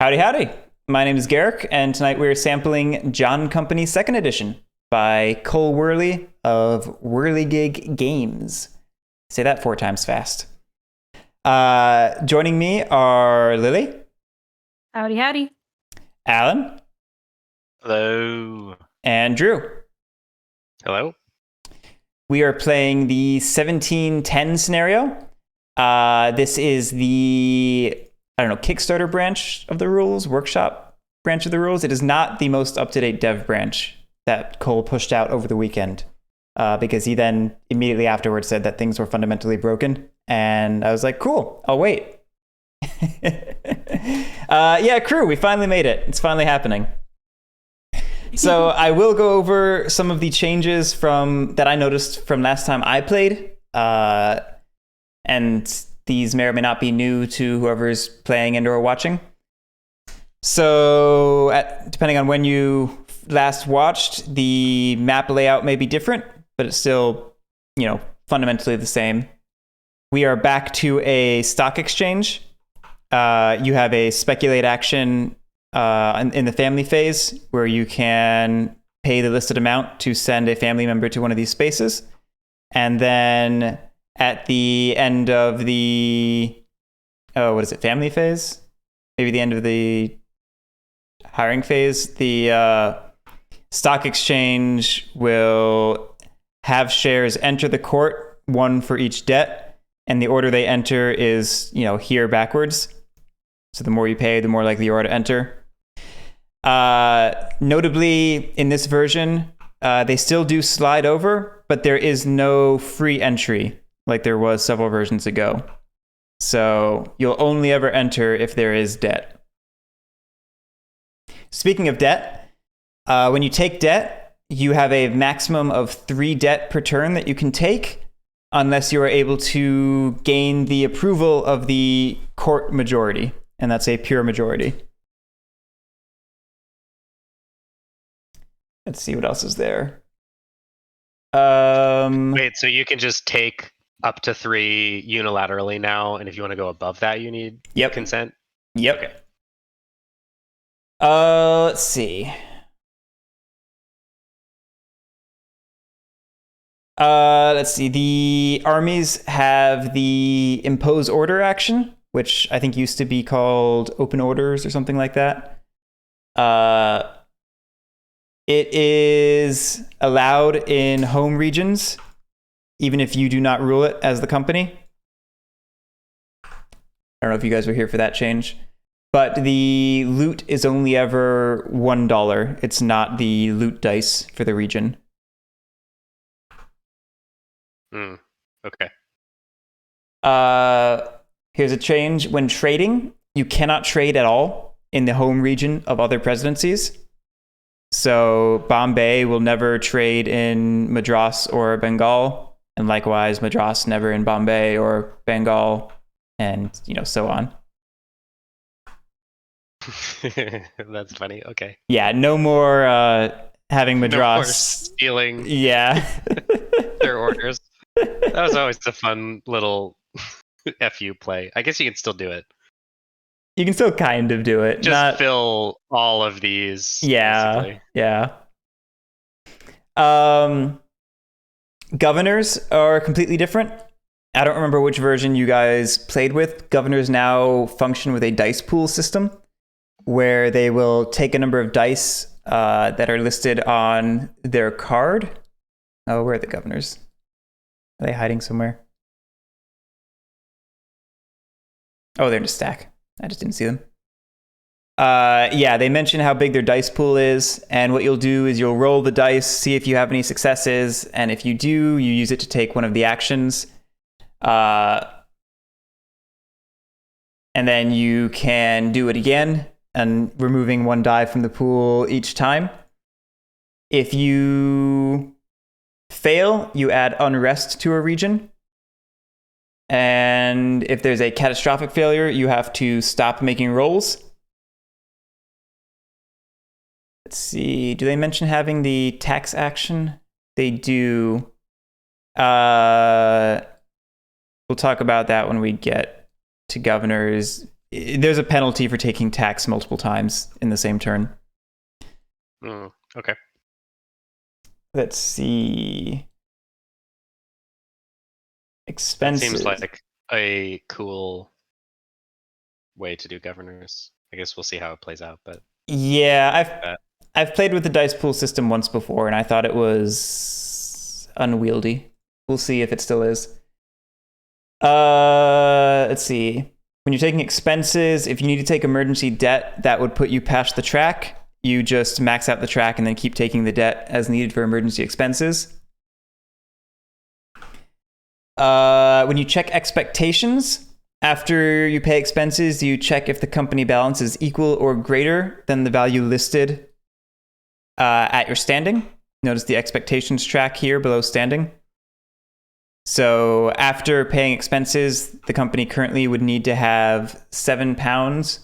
Howdy, howdy. My name is Guerric, and tonight we're sampling John Company's second edition by Cole Worley of Whirligig Games. Say that 4 times fast. Joining me are Lily. Howdy, howdy. Alan. Hello. And Drew. Hello. We are playing the 1710 scenario. This is the Kickstarter branch of the rules, workshop branch of the rules. It is not the most up-to-date dev branch that Cole pushed out over the weekend, because he then immediately afterwards said that things were fundamentally broken. And I was like, cool, I'll wait. Yeah, crew, we finally made it. It's finally happening. So I will go over some of the changes that I noticed from last time I played. And these may or may not be new to whoever's playing and or watching. So depending on when you last watched, the map layout may be different, but it's still, fundamentally the same. We are back to a stock exchange. You have a speculate action in the family phase where you can pay the listed amount to send a family member to one of these spaces. And then at the end of the, family phase? Maybe the end of the hiring phase, the stock exchange will have shares enter the court, 1 for each debt, and the order they enter is, here backwards. So the more you pay, the more likely you are to enter. Notably, in this version, they still do slide over, but there is no free entry like there was several versions ago. So you'll only ever enter if there is debt. Speaking of debt, when you take debt, you have a maximum of 3 debt per turn that you can take, unless you are able to gain the approval of the court majority, and that's a pure majority. Let's see what else is there. Wait, so you can just take up to 3 unilaterally now, and if you want to go above that, you need consent? Yep. Okay. Let's see. The armies have the impose order action, which I think used to be called open orders or something like that. It is allowed in home regions, even if you do not rule it as the company. I don't know if you guys were here for that change. But the loot is only ever $1. It's not the loot dice for the region. Okay. Here's a change. When trading, you cannot trade at all in the home region of other presidencies. So Bombay will never trade in Madras or Bengal. And likewise, Madras never in Bombay or Bengal, and so on. That's funny. Okay. Yeah, no more having Madras. No more stealing. Yeah. Their orders. That was always a fun little FU play. I guess you can still do it. You can still kind of do it. Just fill all of these. Yeah. Basically. Yeah. Governors are completely different. I don't remember which version you guys played with. Governors now function with a dice pool system where they will take a number of dice that are listed on their card. Oh, where are the governors? Are they hiding somewhere? Oh, they're in a stack. I just didn't see them. They mention how big their dice pool is, and what you'll do is you'll roll the dice, see if you have any successes, and if you do, you use it to take one of the actions. And then you can do it again, and removing 1 die from the pool each time. If you fail, you add unrest to a region. And if there's a catastrophic failure, you have to stop making rolls. Let's see. Do they mention having the tax action? They do. We'll talk about that when we get to governors. there's a penalty for taking tax multiple times in the same turn. Okay. Let's see. Expenses. That seems like a cool way to do governors. I guess we'll see how it plays out, but yeah, I've played with the dice pool system once before, and I thought it was unwieldy. We'll see if it still is. Let's see. When you're taking expenses, if you need to take emergency debt, that would put you past the track. You just max out the track and then keep taking the debt as needed for emergency expenses. When you check expectations, after you pay expenses, you check if the company balance is equal or greater than the value listed at your standing. Notice the expectations track here below standing. So after paying expenses, the company currently would need to have £7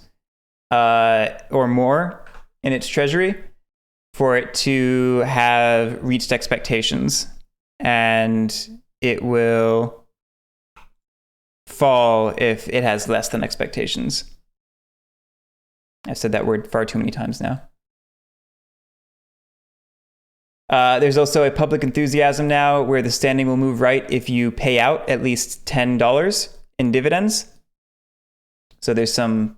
or more in its treasury for it to have reached expectations. And it will fall if it has less than expectations. I've said that word far too many times now. There's also a public enthusiasm now where the standing will move right if you pay out at least $10 in dividends. So there's some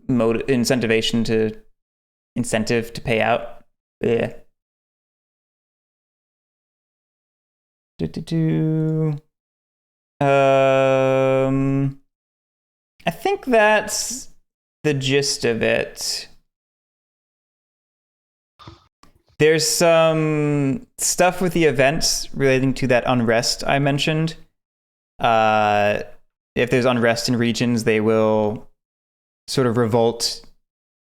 incentive to pay out. Yeah. I think that's the gist of it. There's some stuff with the events relating to that unrest I mentioned. If there's unrest in regions, they will sort of revolt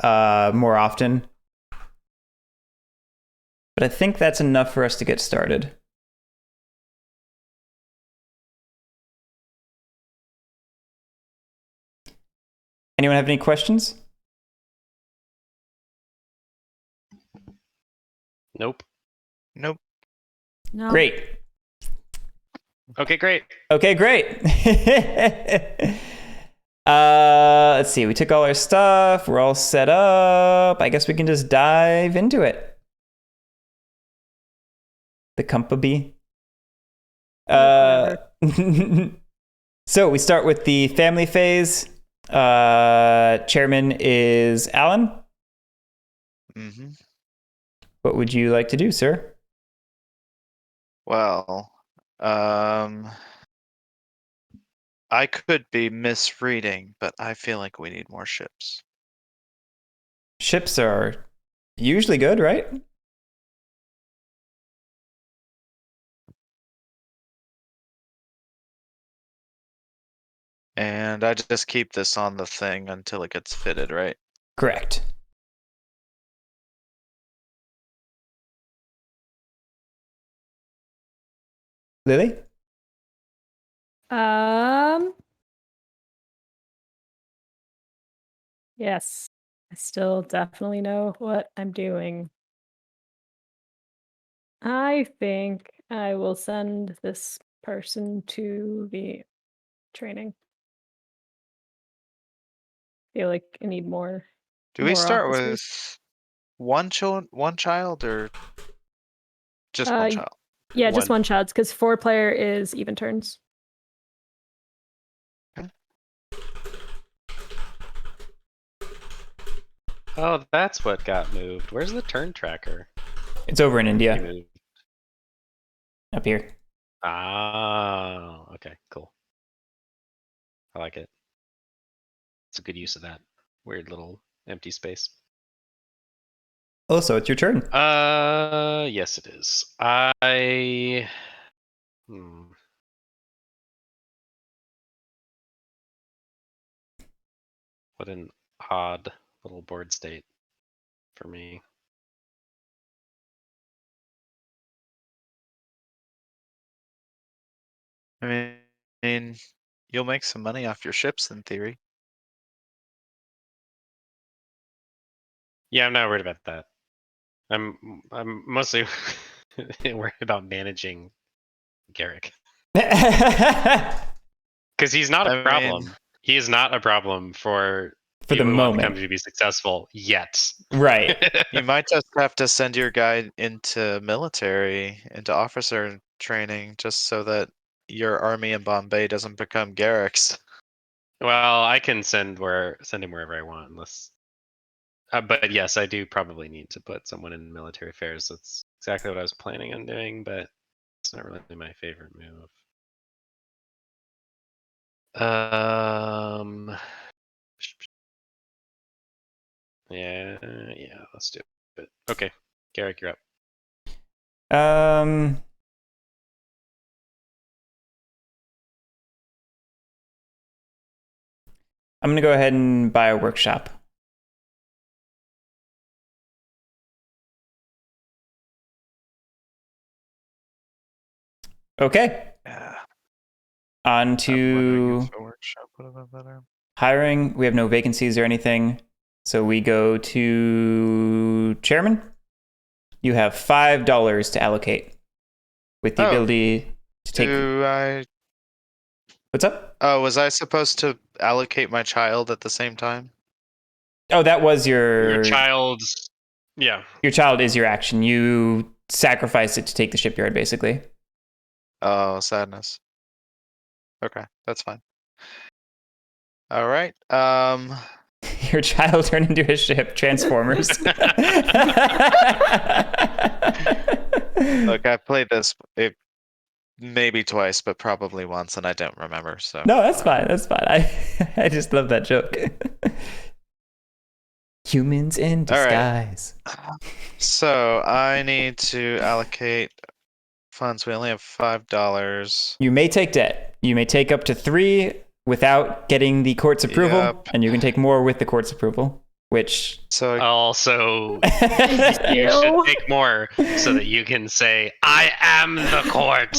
more often. But I think that's enough for us to get started. Anyone have any questions? Nope. Nope. No. Great. Okay, great. Okay, great. Let's see. We took all our stuff. We're all set up. I guess we can just dive into it. The Company. So we start with the family phase. Chairman is Alan. Mm-hmm. What would you like to do, sir? Well, I could be misreading, but I feel like we need more ships. Ships are usually good, right? And I just keep this on the thing until it gets fitted, right? Correct. Lily? Yes. I still definitely know what I'm doing. I think I will send this person to the training. Feel like I need more. Do we more start officers. with one child or just one child? Yeah, just One. one child, because 4-player is even turns. Oh, that's what got moved. Where's the turn tracker? It's over in He India, moved. up here. Ah, okay, cool. I like it. It's a good use of that weird little empty space. Also, it's your turn. Yes, it is. What an odd little board state for me. I mean, you'll make some money off your ships in theory. Yeah, I'm not worried about that. I'm mostly worried about managing Guerric. Because he's not a I problem. mean- He is not a problem for for the wouldn't want the moment. company to be successful yet. Right. You might just have to send your guy into officer training just so that your army in Bombay doesn't become Guerric's. Well, I can send him wherever I want, unless. But yes, I do probably need to put someone in military affairs. That's exactly what I was planning on doing, but it's not really my favorite move. Yeah, let's do it. Okay, Guerric, you're up. I'm gonna go ahead and buy a workshop. Okay. Yeah. On I'm wondering to if a workshop would have been better. hiring. We have no vacancies or anything. So we go to chairman. You have $5 to allocate with the ability to take. What's up? Oh, was I supposed to allocate my child at the same time? Oh, that was Your child's. Yeah. Your child is your action. You sacrifice it to take the shipyard, basically. Oh, sadness. Okay, that's fine. All right. Your child turned into a ship. Transformers. Look, I played this maybe twice, but probably once, and I don't remember. So no, that's fine. That's fine. I just love that joke. Humans in disguise. Right. So I need to allocate funds. We only have $5. You may take debt. You may take up to 3 without getting the court's approval, Yep. and you can take more with the court's approval. Which So Also, you should take more so that you can say, "I am the court."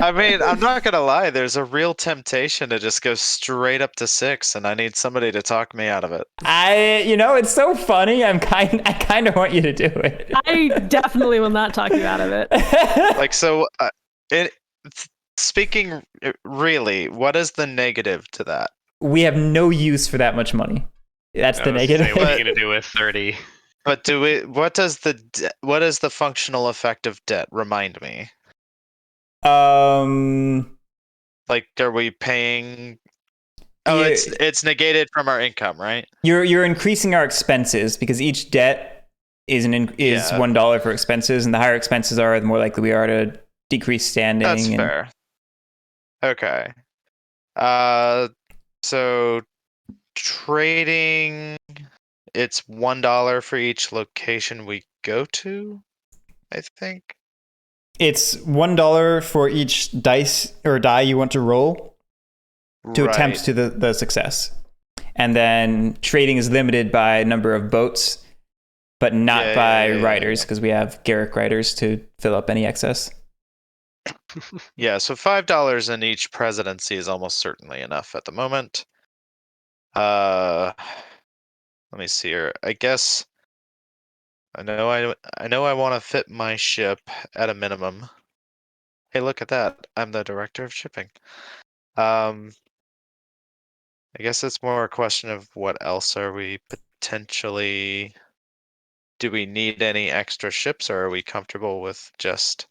I mean, I'm not gonna lie. There's a real temptation to just go straight up to 6, and I need somebody to talk me out of it. It's so funny. I kind of want you to do it. I definitely will not talk you out of it. Like, so, speaking really, what is the negative to that? We have no use for that much money. That's the negative. What are you gonna do with 30? But what is the functional effect of debt? Remind me. Like, are we paying? Oh, it's negated from our income, right? You're increasing our expenses because each debt is $1 for expenses, and the higher expenses are, the more likely we are to decrease standing. That's fair. Okay. So trading, it's $1 for each location we go to, I think. It's $1 for each dice or die you want to roll to attempt to the success. And then trading is limited by number of boats, but not by riders, because we have Guerric riders to fill up any excess. Yeah, so $5 in each presidency is almost certainly enough at the moment. Let me see here. I guess I know I want to fit my ship at a minimum. Hey, look at that. I'm the director of shipping. I guess it's more a question of what else are we potentially. Do we need any extra ships, or are we comfortable with just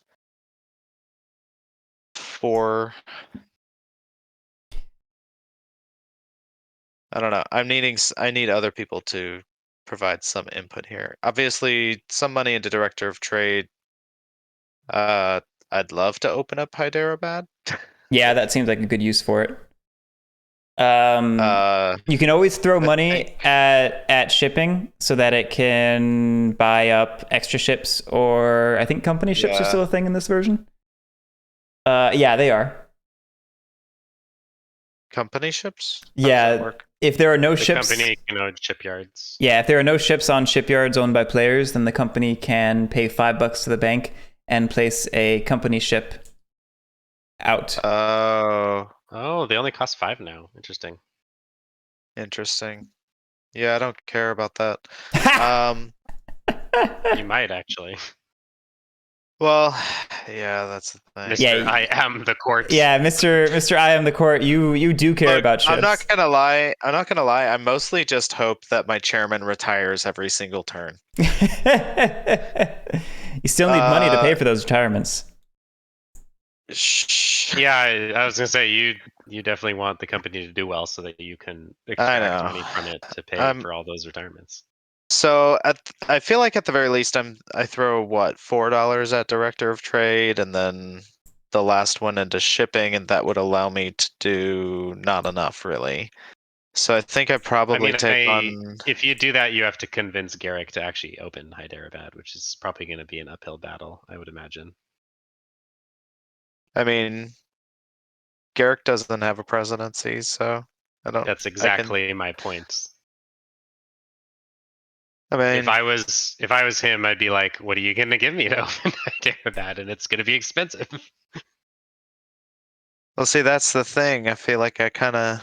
4? I don't know. I need other people to provide some input here. Obviously, some money into Director of Trade. I'd love to open up Hyderabad. Yeah, that seems like a good use for it. You can always throw money at shipping so that it can buy up extra ships, or I think company ships are still a thing in this version. Yeah, they are. Company ships? Yeah, if there are no ships, company can own shipyards. Yeah, if there are no ships on shipyards owned by players, then the company can pay $5 to the bank and place a company ship out. Oh, they only cost 5 now. Interesting. Yeah, I don't care about that. You might actually. Well, yeah, that's the thing. Mr. Yeah, I am the court. Yeah, Mr. I am the court. You do care Look, about ships. I'm not gonna lie. I mostly just hope that my chairman retires every single turn. You still need money to pay for those retirements. Yeah, I was gonna say you definitely want the company to do well so that you can extract know. money from it to pay for all those retirements. So I feel like at the very least I throw what, $4 at Director of Trade and then the last one into shipping, and that would allow me to do not enough really. So I think I probably take on. If you do that, you have to convince Guerric to actually open Hyderabad, which is probably going to be an uphill battle, I would imagine. I mean, Guerric doesn't have a presidency, so I don't. That's exactly my point. I mean, if I was him, I'd be like, "What are you going to give me to open Hyderabad? And it's going to be expensive." well, see, that's the thing. I feel like the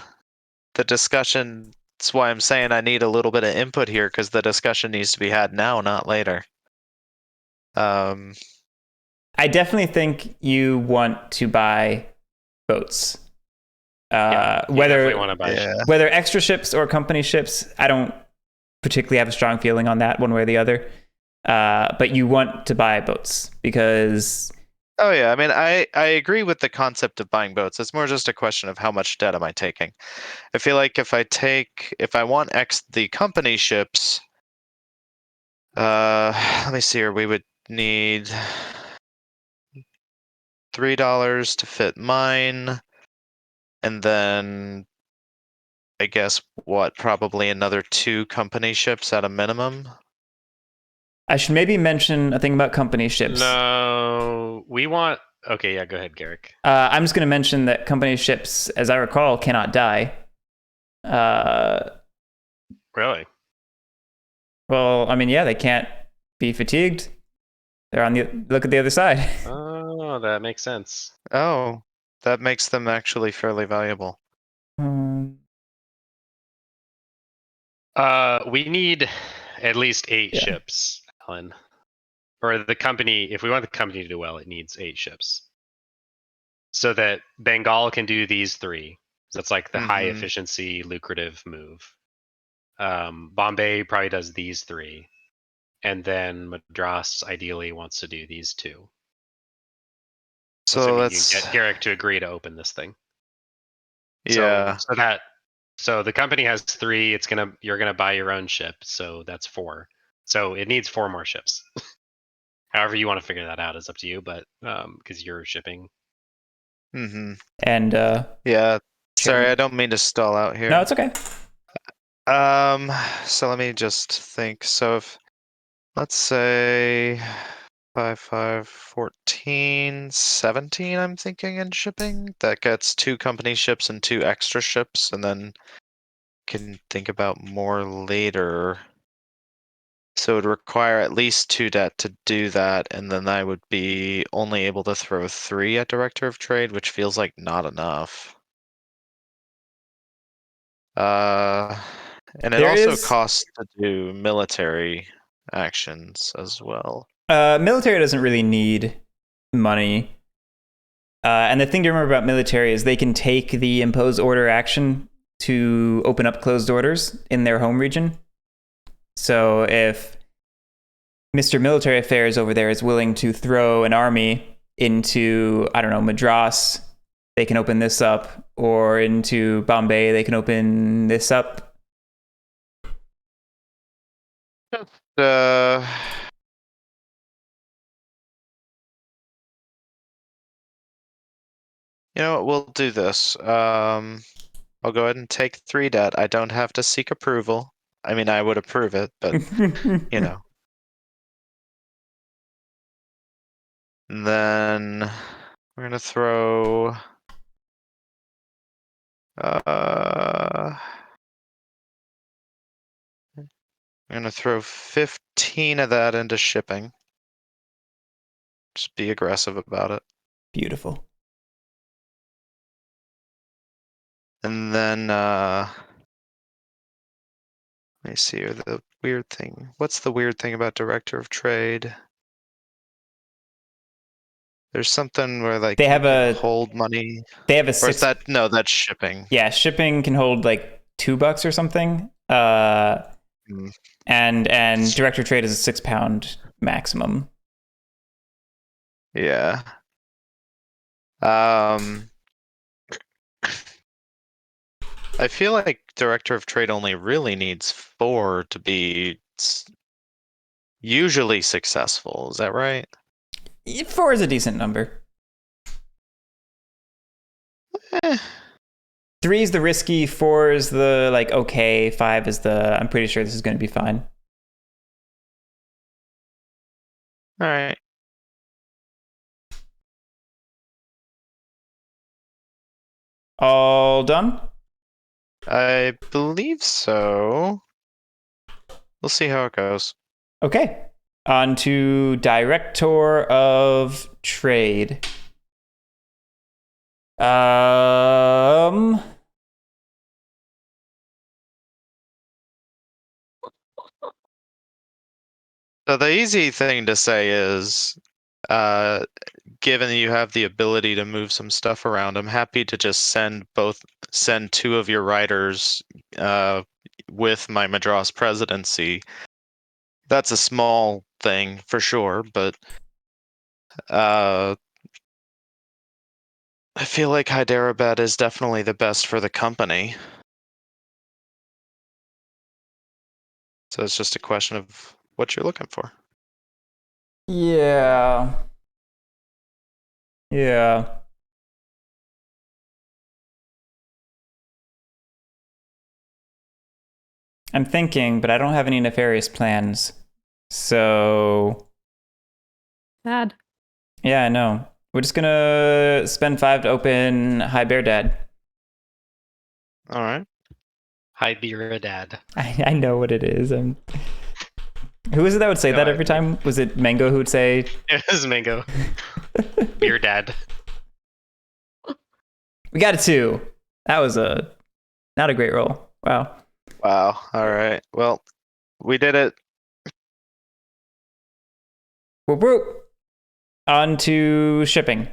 discussion. That's why I'm saying I need a little bit of input here, because the discussion needs to be had now, not later. I definitely think you want to buy boats. Definitely want to buy ships. Whether extra ships or company ships, I don't particularly have a strong feeling on that one way or the other. But you want to buy boats because. Oh yeah, I mean, I agree with the concept of buying boats. It's more just a question of how much debt am I taking. I feel like if I want the company ships, let me see here. We would need $3 to fit mine, and then I guess probably another 2 company ships at a minimum. I should maybe mention a thing about company ships. No, we want. Okay, yeah, go ahead, Guerric. I'm just going to mention that company ships, as I recall, cannot die. Really? Well, I mean, yeah, they can't be fatigued. They're on the look at the other side. Oh, that makes sense. Oh, that makes them actually fairly valuable. We need at least 8 ships, Alan. Or the company, if we want the company to do well, it needs 8 ships. So that Bengal can do these 3. That's like the high efficiency, lucrative move. Bombay probably does these 3. And then Madras ideally wants to do these 2. So you can get Guerric to agree to open this thing. Yeah. So the company has 3. You're gonna buy your own ship, so that's 4. So it needs 4 more ships. However you want to figure that out is up to you, but because you're shipping. Mm-hmm. And yeah. Sorry, I don't mean to stall out here. No, it's okay. So let me just think. So if let's say 5, 5, 14, 17, I'm thinking in shipping. That gets 2 company ships and 2 extra ships, and then can think about more later. So it would require at least 2 debt to do that, and then I would be only able to throw 3 at Director of Trade, which feels like not enough. And it also costs to do military actions as well. Military doesn't really need money. And the thing to remember about military is they can take the impose order action to open up closed orders in their home region. So if Mr. Military Affairs over there is willing to throw an army into, I don't know, Madras, they can open this up, or into Bombay, they can open this up. You know what, we'll do this. I'll go ahead and take 3 debt. I don't have to seek approval. I mean, I would approve it, but you know. And then we're gonna throw I'm gonna throw 15 of that into shipping. Just be aggressive about it. Beautiful. And then let me see here, the weird thing. What's the weird thing about Director of Trade? There's something where like They have you can a hold money. they have a Or is 6. that no? That's shipping. Yeah, shipping can hold like $2 or something. Hmm. And direct or trade is a 6 pound maximum. Yeah. I feel like director of trade only really needs 4 to be usually successful. Is that right? 4 is a decent number. Eh. 3 is the risky, 4 is the like okay, 5 is the I'm pretty sure this is going to be fine. All right. All done? I believe so. We'll see how it goes. Okay. On to Director of Trade. So the easy thing to say is, given that you have the ability to move some stuff around, I'm happy to just send 2 of your writers with my Madras presidency. That's a small thing for sure, but I feel like Hyderabad is definitely the best for the company. So it's just a question of what you're looking for. Yeah. Yeah. I'm thinking, but I don't have any nefarious plans. So, Sad. yeah, I know. We're just gonna spend 5 to open High Bear Dad. All right. Hi, beer, dad. I know what it is. Who is it that would say No that every idea. time? Was it Mango who would say? It was Mango. Beer, dad. We got a 2. That was not a great roll. Wow. Wow. All right. Well, we did it. Whoop whoop. On to shipping.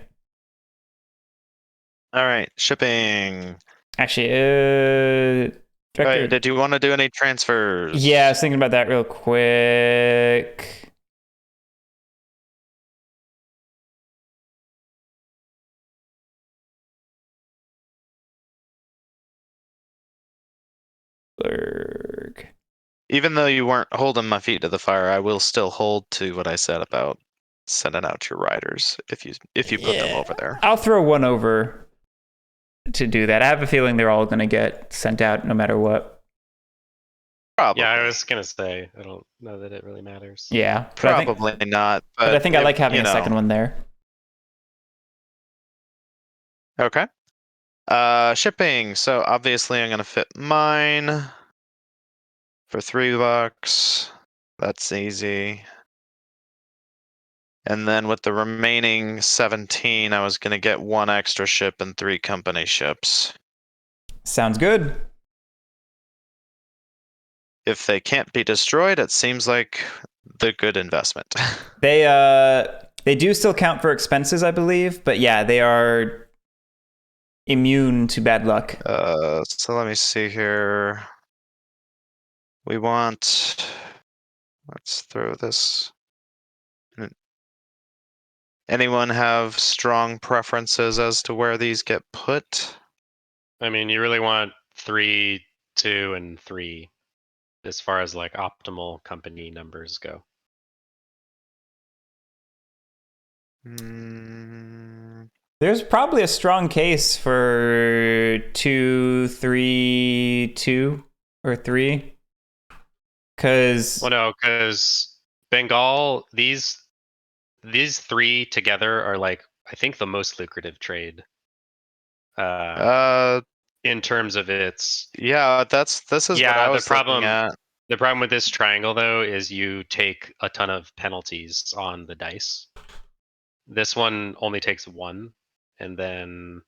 All right. Shipping. Actually, All director. right, did you want to do any transfers? Yeah, I was thinking about that real quick. Blurg. Even though you weren't holding my feet to the fire, I will still hold to what I said about sending out your riders if you put them over there. I'll throw one over to do that. I have a feeling they're all going to get sent out no matter what. Probably. Yeah, I was gonna say I don't know that it really matters. Yeah. Probably not. But I think I if- like having you a know. second one there. Okay. Shipping. So obviously I'm gonna fit mine for $3. That's easy. And then with the remaining 17, I was gonna get 1 extra ship and 3 company ships. Sounds good. If they can't be destroyed, it seems like the good investment. They do still count for expenses, I believe, but yeah, they are immune to bad luck. So let me see here. We want. Let's throw this. Anyone have strong preferences as to where these get put? I mean, you really want 3, 2, and 3 as far as like optimal company numbers go. There's probably a strong case for 2, 3, 2, or 3. Because Well, no, because Bengal, these 3 together are like I think the most lucrative trade. In terms of its Yeah, this is what I was looking at. The problem with this triangle though is you take a ton of penalties on the dice. This one only takes 1, and then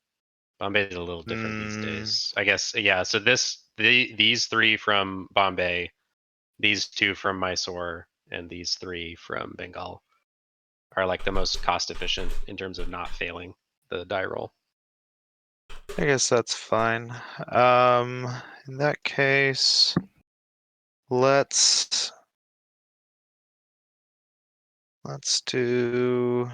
Bombay is a little different these days. I guess yeah. So these 3 from Bombay, these 2 from Mysore, and these 3 from Bengal. are like the most cost efficient in terms of not failing the die roll. I guess that's fine. In that case, let's do.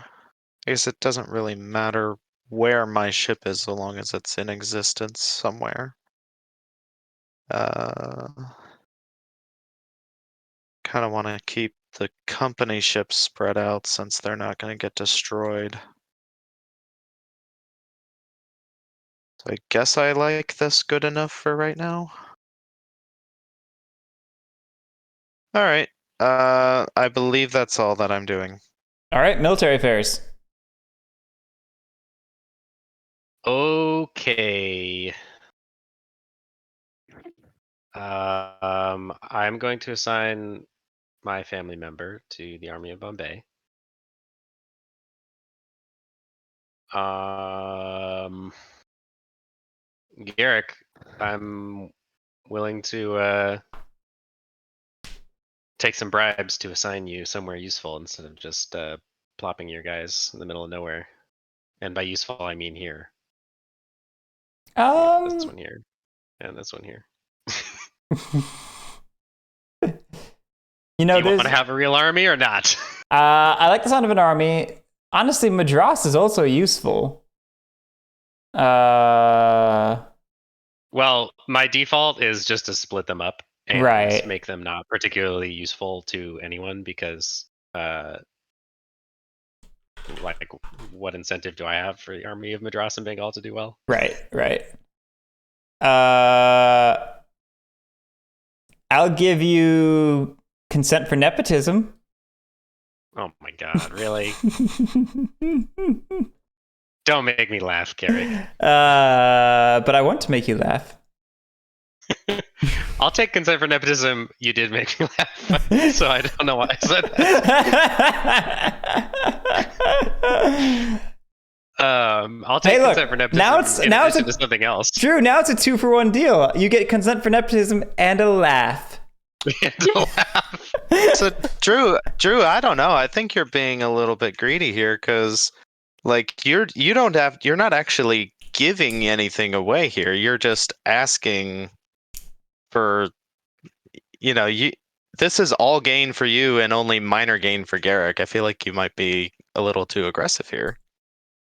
I guess it doesn't really matter where my ship is, so long as it's in existence somewhere. Kind of want to keep the company ships spread out since they're not going to get destroyed. So I guess I like this good enough for right now. All right. I believe that's all that I'm doing. All right, military affairs. Okay. I'm going to assign my family member to the Army of Bombay. Guerric, I'm willing to take some bribes to assign you somewhere useful instead of just plopping your guys in the middle of nowhere. And by useful, I mean here. This one here, and this one here. You know, do you want to have a real army or not? I like the sound of an army. Honestly, Madras is also useful. Well, my default is just to split them up and Right. make them not particularly useful to anyone because, like, what incentive do I have for the army of Madras and Bengal to do well? Right. I'll give you consent for nepotism. Oh my god, really? Don't make me laugh, Guerric. But I want to make you laugh. I'll take consent for nepotism. You did make me laugh, so I don't know why I said that. I'll take consent for nepotism. Now it's something else. True. Now it's a 2-for-1 deal. You get consent for nepotism and a laugh. So Drew, I don't know. I think you're being a little bit greedy here because, like, you're not actually giving anything away here. You're just asking for, this is all gain for you and only minor gain for Guerric. I feel like you might be a little too aggressive here.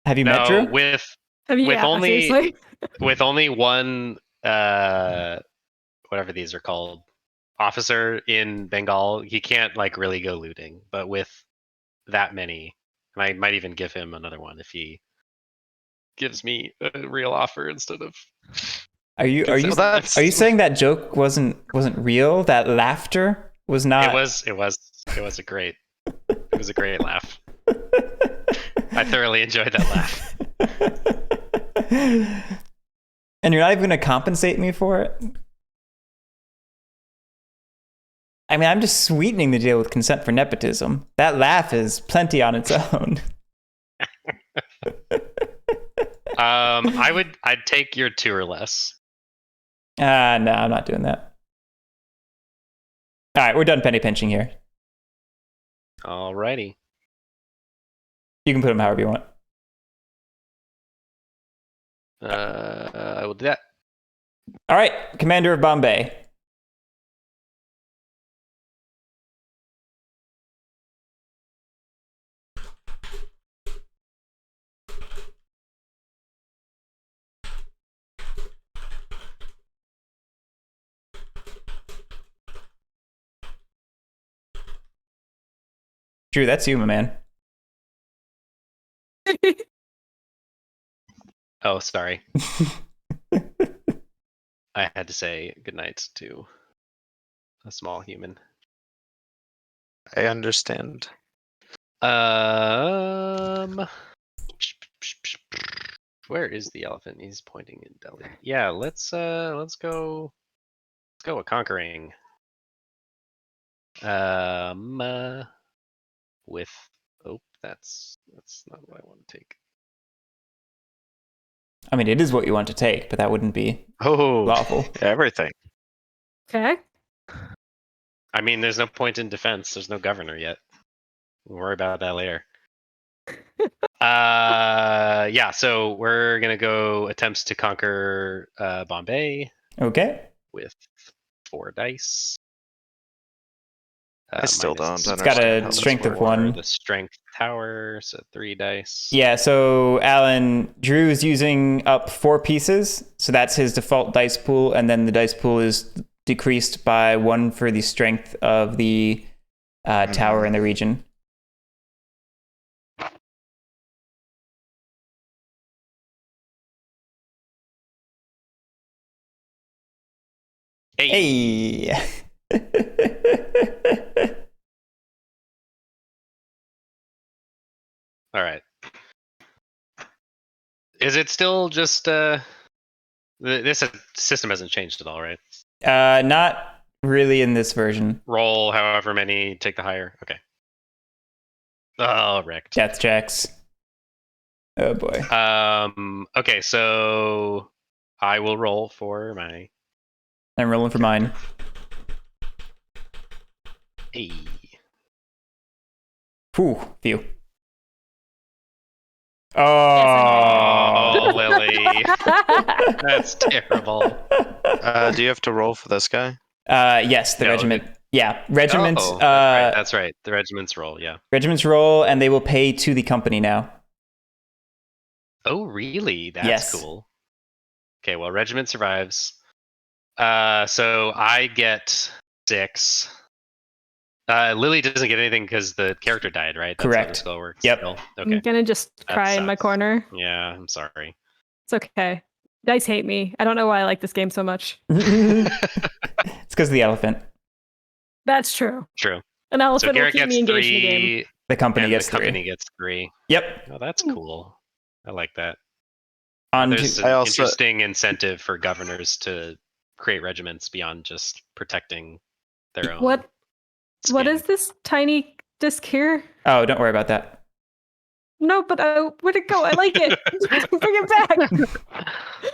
Have you met Drew? With Yeah, only seriously. with only one whatever these are called, officer in Bengal, he can't like really go looting. But with that many, and I might even give him another one if he gives me a real offer instead of. Are you saying that joke wasn't real? That laughter was not. It was a great laugh. I thoroughly enjoyed that laugh. And you're not even going to compensate me for it? I mean, I'm just sweetening the deal with consent for nepotism. That laugh is plenty on its own. I'd take your 2 or less. No, I'm not doing that. All right, we're done penny pinching here. Alrighty. You can put them however you want. I will do that. All right, Commander of Bombay. Drew, that's you, my man. Oh, sorry. I had to say goodnight to a small human. I understand. Where is the elephant? He's pointing in Delhi. Yeah, let's go with conquering. With that's not what I want to take. I mean, it is what you want to take, but that wouldn't be lawful. Everything. Okay. I mean, there's no point in defense. There's no governor yet. We'll worry about that later. Yeah, so we're gonna go attempts to conquer Bombay Okay. with 4 dice. I still Minus don't It's got understand a how this strength of works. 1. The strength tower, so 3 dice. Yeah, so Alan, Drew's using up 4 pieces, so that's his default dice pool, and then the dice pool is decreased by 1 for the strength of the tower in the region. Hey! All right. Is it still just this system hasn't changed at all, right? Not really in this version. Roll however many, take the higher. Okay. Oh, wrecked. Death checks. Oh boy. Okay, so I will roll for my I'm rolling for mine. A. Whew, phew. Oh, Oh, Lily. That's terrible. Do you have to roll for this guy? Yes, the No, regiment. Yeah, regiment. Oh, that's right. The regiment's roll, yeah. Regiments roll, and they will pay to the company now. Oh, really? That's Yes. cool. Okay, well, regiment survives. So I get 6. Lily doesn't get anything because the character died, right? That's how Correct. the spell works. Yep. Still? I'm Okay. gonna just That cry in my sucks. corner. Yeah, I'm sorry. It's okay. Dice hate me. I don't know why I like this game so much. It's because of the elephant. That's true. True. An So elephant will Guerric keep gets me engaged 3, in the game. The company and gets the company 3. gets 3. Yep. Oh, that's cool. I like that. On There's to, an I also- interesting incentive for governors to create regiments beyond just protecting their own. What skin. is this tiny disc here? oh, don't worry about that. No, but where'd it go? I like it. Bring it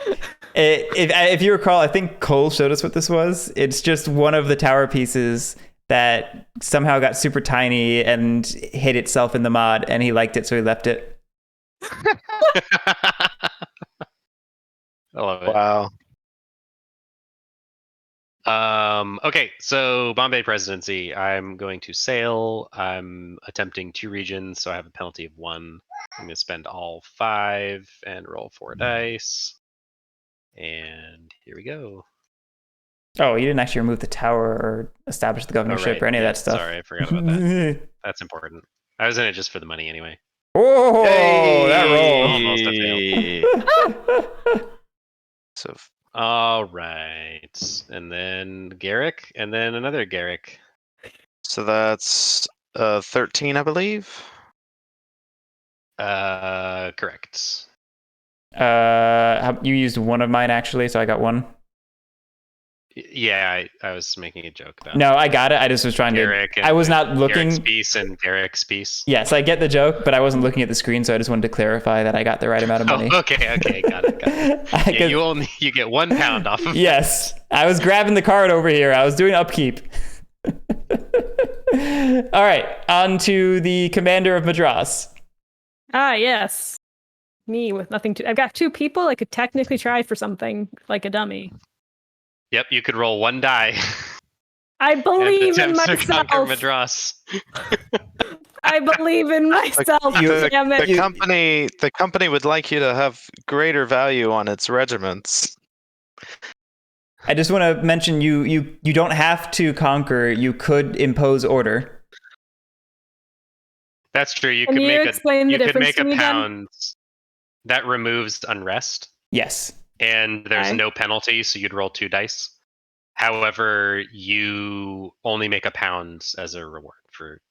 back. If you recall, I think Cole showed us what this was. It's just one of the tower pieces that somehow got super tiny and hid itself in the mod, and he liked it, so he left it. I love it. Wow. Okay, so Bombay presidency. I'm going to sail. I'm attempting 2 regions, so I have a penalty of 1. I'm going to spend all 5 and roll 4 dice. And here we go. Oh, you didn't actually remove the tower or establish the governorship right. or any Yeah, of that stuff. sorry, I forgot about that. That's important. I was in it just for the money anyway. Oh, that roll. Almost a fail. So All right, and then Guerric, and then another Guerric. so that's 13, I believe. Correct. You used one of mine actually, so I got 1. Yeah, I was making a joke about. No, I got it. I just was trying Guerric to. I was not looking. Guerric's piece and Guerric's piece. Yes, I get the joke, but I wasn't looking at the screen, so I just wanted to clarify that I got the right amount of money. Oh, okay, got it. Yeah, you get 1 pound off of. Yes, I was grabbing the card over here. I was doing upkeep. All right, on to the commander of Madras. Ah, yes. Me with nothing to. I've got 2 people. I could technically try for something like a dummy. Yep, you could roll 1 die. I believe in and attempt to conquer myself. Madras. I believe in myself. Damn it. The company would like you to have greater value on its regiments. I just want to mention you don't have to conquer. You could impose order. That's true. You Can could you make explain the you could difference make to a me again? pound that removes unrest, Yes. and there's Okay. no penalty, so you'd roll 2 dice. However, you only make a pound as a reward for.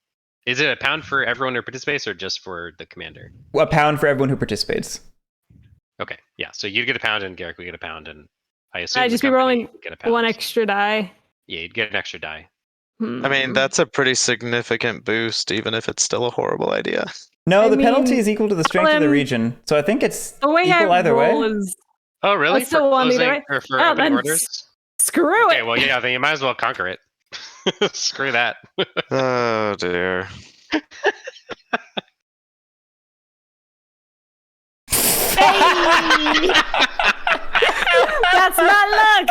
Is it a pound for everyone who participates, or just for the commander? A pound for everyone who participates. Okay, yeah. So you'd get a pound, and Guerric would get a pound, and I assume I'd the just be company rolling would get a pound. 1 extra die. Yeah, you'd get an extra die. I mean, that's a pretty significant boost, even if it's still a horrible idea. No, I the penalty mean, is equal to the strength of the region, so I think it's the way equal I either roll way. is Oh, really? I still want either way. or for Oh, opening then orders? screw Okay, it. well, yeah, then you might as well conquer it. Screw that. Oh dear. That's not luck.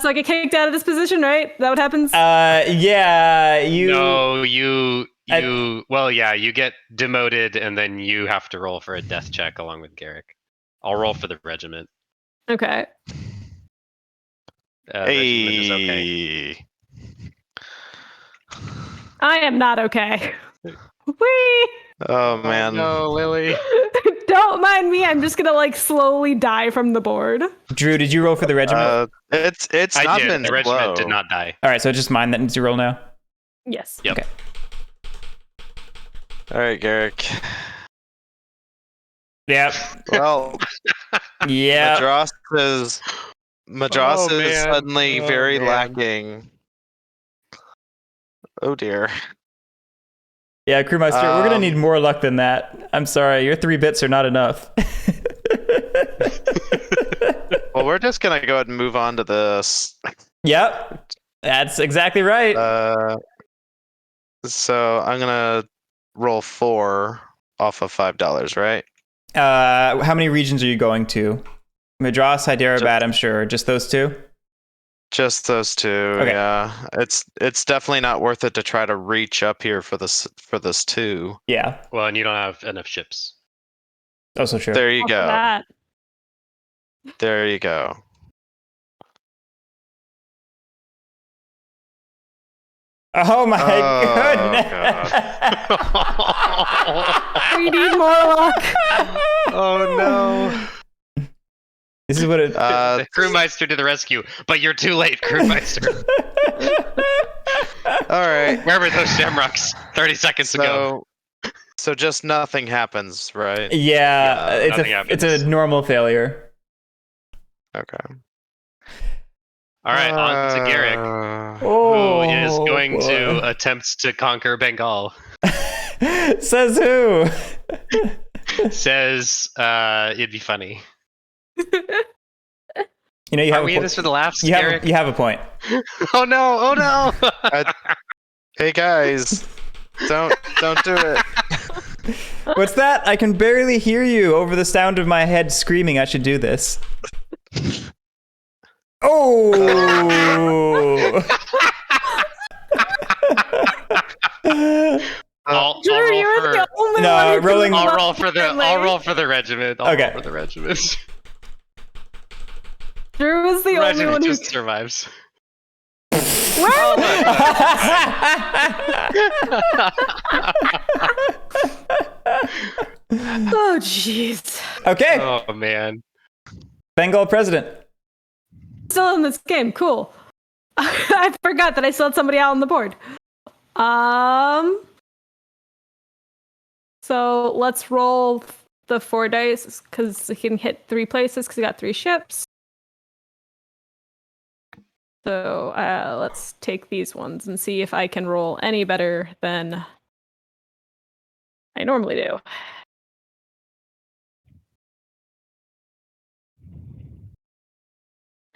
So I get kicked out of this position, right? Is that what happens? Yeah, you. No, you get demoted, and then you have to roll for a death check along with Guerric. I'll roll for the regiment. Okay. Regiment is okay. Hey. I am not okay. Whee! Oh man. No, Lily. Don't mind me. I'm just gonna like slowly die from the board. Drew, did you roll for the regiment? It's I not did. been The regiment slow. did not die. All right, so it's just mine that needs to roll now. Yes. Yep. Okay. All right, Guerric. Yep. Well, Yeah. Madras is man. suddenly Oh, very man. lacking. Oh dear. Yeah, Crewmeister, we're gonna need more luck than that. I'm sorry, your 3 bits are not enough. Well, we're just gonna go ahead and move on to this. Yep, that's exactly right. So I'm gonna roll 4 off of $5, right? How many regions are you going to? Madras, Hyderabad, I'm sure. Just those 2? Just those 2. Okay. Yeah, it's definitely not worth it to try to reach up here for this too. Yeah, Well, and you don't have enough ships. also true. There you Also go. that. There you go. Oh my Oh, goodness! We need more luck. Oh no. This is what it. The Crewmeister to the rescue, but you're too late, Crewmeister. All right. Where were those shamrocks 30 seconds ago? So just nothing happens, right? Yeah, nothing it's a happens. normal failure. Okay. All right, on to Guerric, Oh, who is going boy. to attempt to conquer Bengal. Says who? Says it'd be funny. You know, you have Are we in this for the laughs, Guerric? you have a point. Oh no! Oh no! Hey guys, don't do it. What's that? I can barely hear you over the sound of my head screaming I should do this. Oh! I'll Drew, roll you're for. the only No, one who can rolling- I'll luck roll for the. differently. I'll roll for the regiment. I'll Okay. roll for the regiment. Drew is the only Regiment one who. just survives. Oh jeez. Okay, Oh man. Bengal president. Still in this game. Cool. I forgot that I still had somebody out on the board. So let's roll the 4 dice because he can hit 3 places because he got 3 ships. So let's take these ones and see if I can roll any better than I normally do.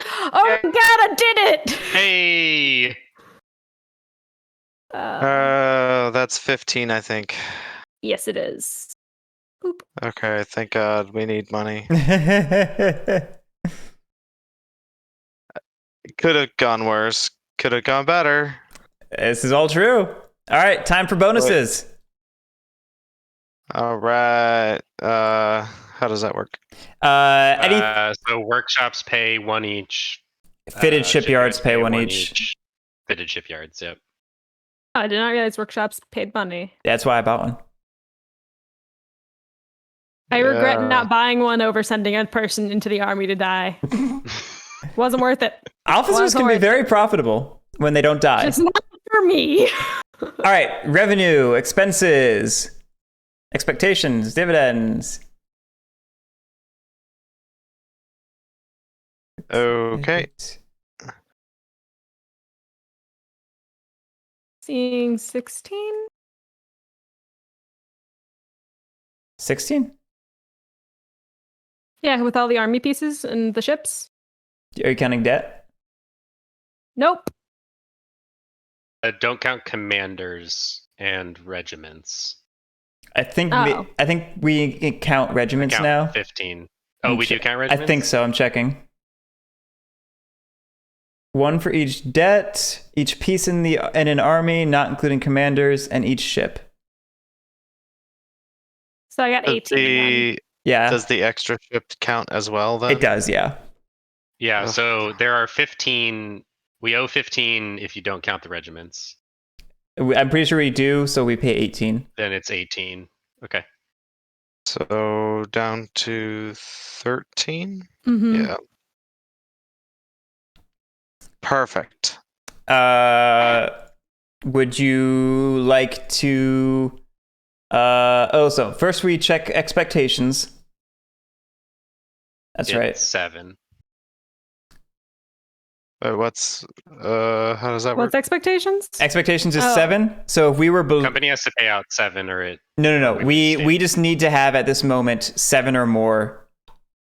Oh my god, I did it! Hey. That's 15, I think. Yes, it is. Boop. Okay, thank God. We need money. Could have gone worse. Could have gone better. This is all true. All right, time for bonuses. All right. How does that work? Any So workshops pay 1 each. fitted shipyards pay 1 each. Fitted shipyards, yep. I did not realize workshops paid money. That's why I bought one. I regret Yeah. not buying one over sending a person into the army to die. Wasn't worth it. Officers can be very profitable when they don't die. It's not for me. All right, revenue, expenses, expectations, dividends. Okay. Seeing 16? 16? Yeah, with all the army pieces and the ships. Are you counting debt? Nope. Don't count commanders and regiments. I think Oh. we count regiments Count now. 15. Oh, we do count I regiments? think so. I'm checking. 1 for each det, each piece in an army, not including commanders, and each ship. So I got 18. Yeah, Does the extra ship count as well then? it does. Yeah. Yeah, Ugh. so there are 15. We owe 15 if you don't count the regiments. I'm pretty sure we do, so we pay 18. Then it's 18. Okay. So down to 13? Mm-hmm. Yeah. Perfect. Would you like to? So first we check expectations. That's It's right. 7. What's how does that What's work? expectations? Expectations is Oh. 7. So if we were Company has to pay out 7 or it. no. Or We just need to have at this moment 7 or more,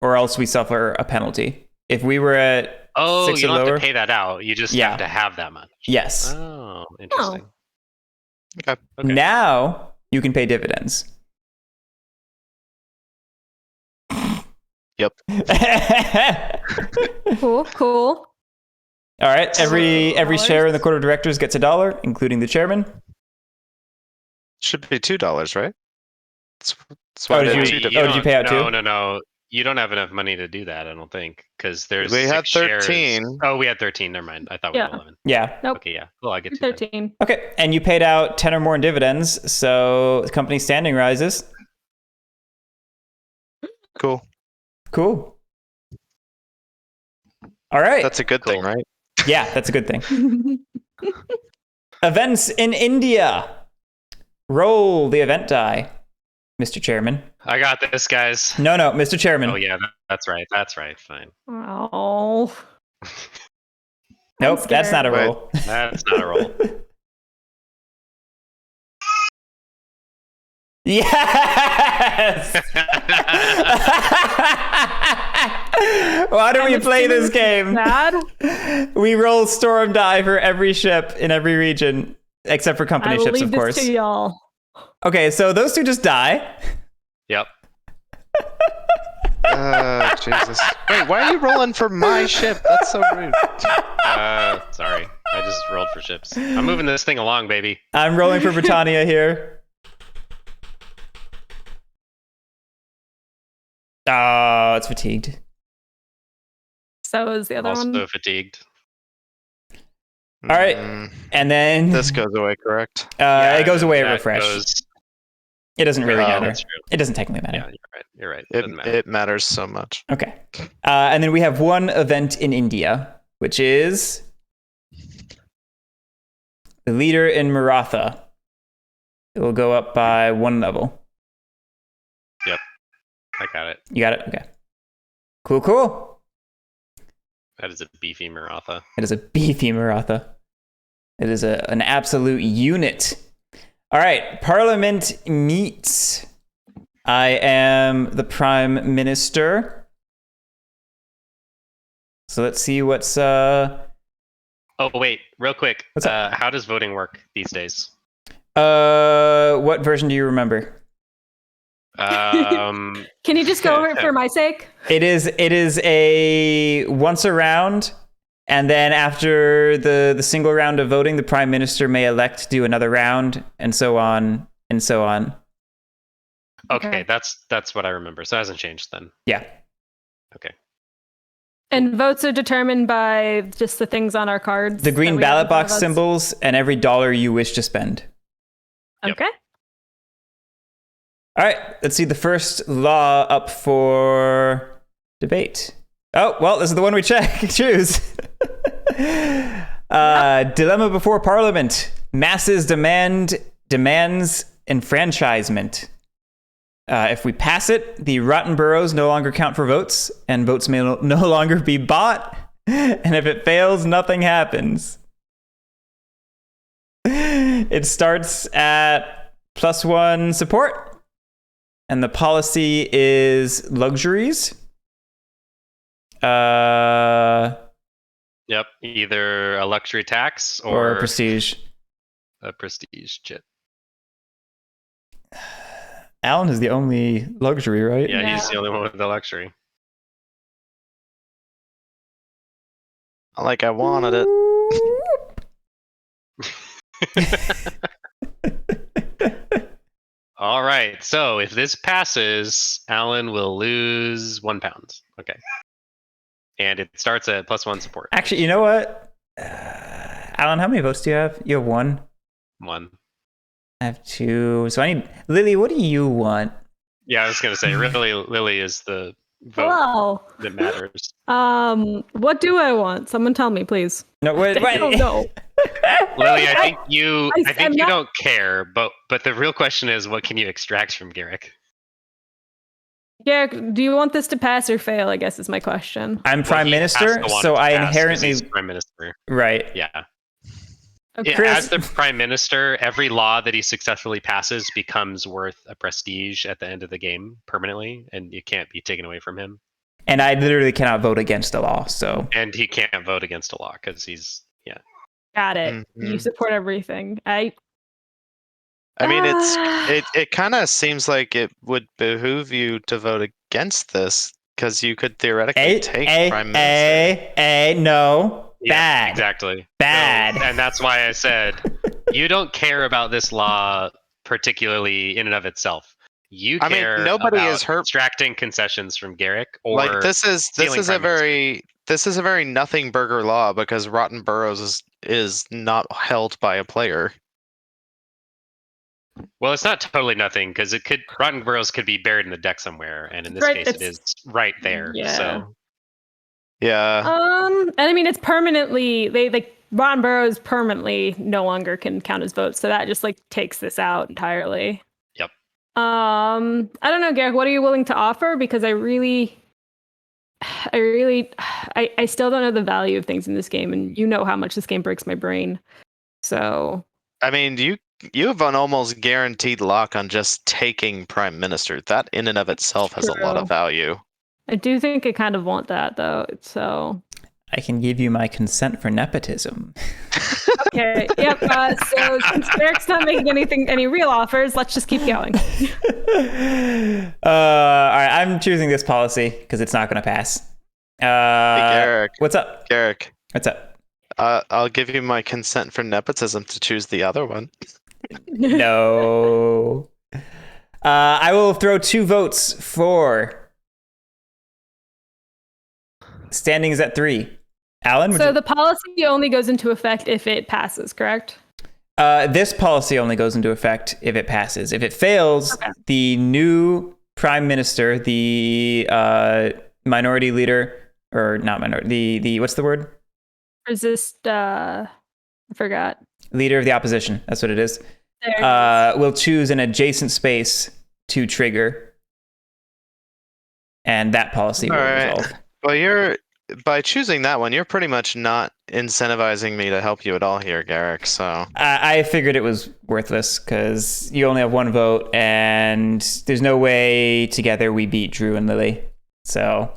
or else we suffer a penalty. If we were at Oh, 6 you or don't lower, have to pay that out. You just Yeah. have to have that much. yes. Oh, interesting. Okay. Okay. Now you can pay dividends. Yep. Cool. All right. Every $2. share in the court of directors gets $1, including the chairman. Should be $2, right? That's Oh, why I did did you- two You dividends. did you pay out no, too? No. You don't have enough money to do that, I don't think, because there's We had 6 shares. 13. Oh, we had 13. Never mind. I thought we had Yeah. 11. Yeah. Nope. Okay, yeah. Well, I get 2 then. 13. Okay. And you paid out 10 or more in dividends, so the company's standing rises. Cool. Cool. All right. That's a good thing, Cool. right? Yeah, that's a good thing. Events in India. Roll the event die, Mr. Chairman. I got this, guys. No, Mr. Chairman. Oh, yeah. That's right. That's right. Fine. Oh. Nope, I'm that's not a scared. roll. That's not a roll. Yes! Why do we play this game? Bad. We roll storm die for every ship in every region, except for I company will ships, leave of this course. to y'all. Okay, so those two just die. Yep. Jesus. Wait, why are you rolling for my ship? That's so rude. Sorry. I just rolled for ships. I'm moving this thing along, baby. I'm rolling for Britannia here. Oh, it's fatigued. So is the other Also one. fatigued. All right. Mm, And then this goes away, correct? it goes away at that refresh. goes- It doesn't really Oh, matter. That's true. It doesn't technically matter. Yeah, you're right. You're right. It, Doesn't matter. it matters so much. Okay. And then we have one event in India, which is the leader in Maratha. It will go up by 1 level. I got it. You got it? Okay. Cool. That is a beefy Maratha. It is a beefy Maratha. It is an absolute unit. All right. Parliament meets. I am the Prime Minister. So let's see what's... Oh, wait. Real quick. What's up? How does voting work these days? What version do you remember? Can you just go over it for my sake? It is a once a round, and then after the single round of voting, the prime minister may elect to do another round, and so on and so on. Okay, that's what I remember. So it hasn't changed then. Yeah. Okay. And votes are determined by just the things on our cards. The green that we have ballot in front box of us? symbols and every dollar you wish to spend. Yep. Okay. All right, let's see the first law up for debate. Oh, well, this is the one we choose. Dilemma before Parliament. Masses demands enfranchisement. If we pass it, the rotten boroughs no longer count for votes, and votes may no longer be bought. And if it fails, nothing happens. It starts at +1 support. And the policy is luxuries. Yep. Either a luxury tax Or prestige. a prestige chip. Alan is the only luxury, right? Yeah, he's Yeah. the only one with the luxury. Like I wanted it. All right. So if this passes, Alan will lose 1 pound. Okay. And it starts at +1 support. Actually, you know what? Alan, how many votes do you have? You have 1. 1. I have 2. So I need Lily. What do you want? Yeah, I was gonna say, really, Lily is the vote Hello. that matters. What do I want? Someone tell me, please. No, wait. I don't know. Lily, I think you I'm not- don't care, but the real question is, what can you extract from Guerric? Yeah, do you want this to pass or fail? I guess is my question. I'm prime He has minister, to want so it to I pass 'cause inherently he's prime minister. right. Yeah. Okay. Chris- As the prime minister, every law that he successfully passes becomes worth a prestige at the end of the game permanently, and it can't be taken away from him. And I literally cannot vote against a law. So And he can't vote against a law because he's Got it. You Mhm. support everything. I mean, it kind of seems like it would behoove you to vote against this because you could theoretically take prime minister. no, Yeah, bad, exactly bad. So, and that's why I said you don't care about this law particularly in and of itself. You I mean, care nobody about is hurt- extracting concessions from Guerric or Like this is stealing a prime minister. very nothing burger law because Rotten Boroughs is not held by a player. Well, it's not totally nothing because Rotten Boroughs could be buried in the deck somewhere, and in this Right, case, it it's- is right there. Yeah. So Yeah. And I mean, it's permanently they like Ron Burrows permanently no longer can count as votes, so that just like takes this out entirely. Yep. I don't know, Garrick. What are you willing to offer? Because I still don't know the value of things in this game, and you know how much this game breaks my brain. So I mean, you have an almost guaranteed lock on just taking prime minister. That in and of itself has a lot of True. value. I do think I kind of want that though. So I can give you my consent for nepotism. okay, yep. So since Garrick's not making any real offers, let's just keep going. All right, I'm choosing this policy because it's not going to pass. Hey, Guerric. What's up? Guerric, What's up? I'll give you my consent for nepotism to choose the other one. No. I will throw 2 votes for. Standings at 3. Alan? So the policy only goes into effect if it passes, correct? This policy only goes into effect if it passes. If it fails, Okay. the new prime minister, the minority leader, or not minority, the what's the word? Resist. I forgot. Leader of the opposition. That's what it is. There it is. Will choose an adjacent space to trigger, and that policy will All right. resolve. Well, by choosing that one, you're pretty much not incentivizing me to help you at all here, Guerric. So I figured it was worthless because you only have 1 vote, and there's no way together we beat Drew and Lily. So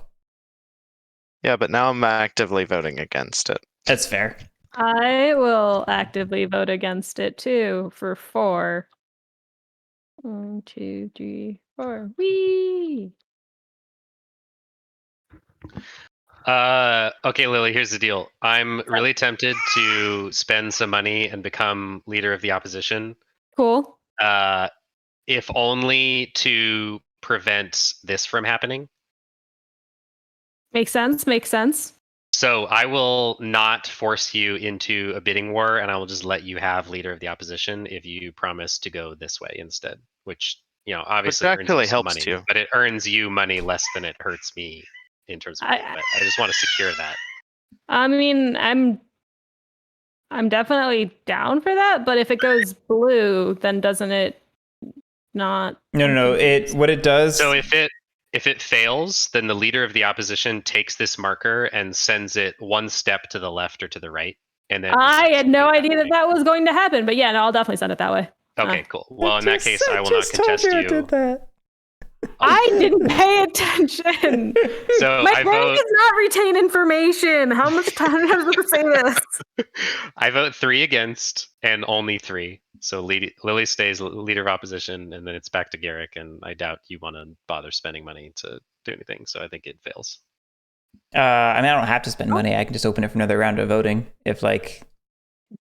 yeah, but now I'm actively voting against it. that's fair. I will actively vote against it too for 4. 1, 2, 3, 4. Whee! Okay, Lily, here's the deal. I'm really tempted to spend some money and become leader of the opposition. Cool. If only to prevent this from happening. Makes sense. Makes sense. So I will not force you into a bidding war, and I will just let you have leader of the opposition if you promise to go this way instead. Which, obviously earns actually you some helps money, you. but it earns you money less than it hurts me in terms of money. But I just want to secure that. I mean, I'm definitely down for that, but if it goes blue, then doesn't it not? No. What it does. So if it fails, then the leader of the opposition takes this marker and sends it 1 step to the left or to the right, and then I had no that idea way. that was going to happen, but yeah, no, I'll definitely send it that way. Okay, cool. Well, in that case, I will not told contest you. I you. did that. I didn't pay attention. So My I brain vote. does not retain information. How much time am I supposed to say this? I vote 3 against and only 3. So Lily stays leader of opposition, and then it's back to Guerric, and I doubt you want to bother spending money to do anything, so I think it fails. I mean, I don't have to spend money. I can just open it for another round of voting. If like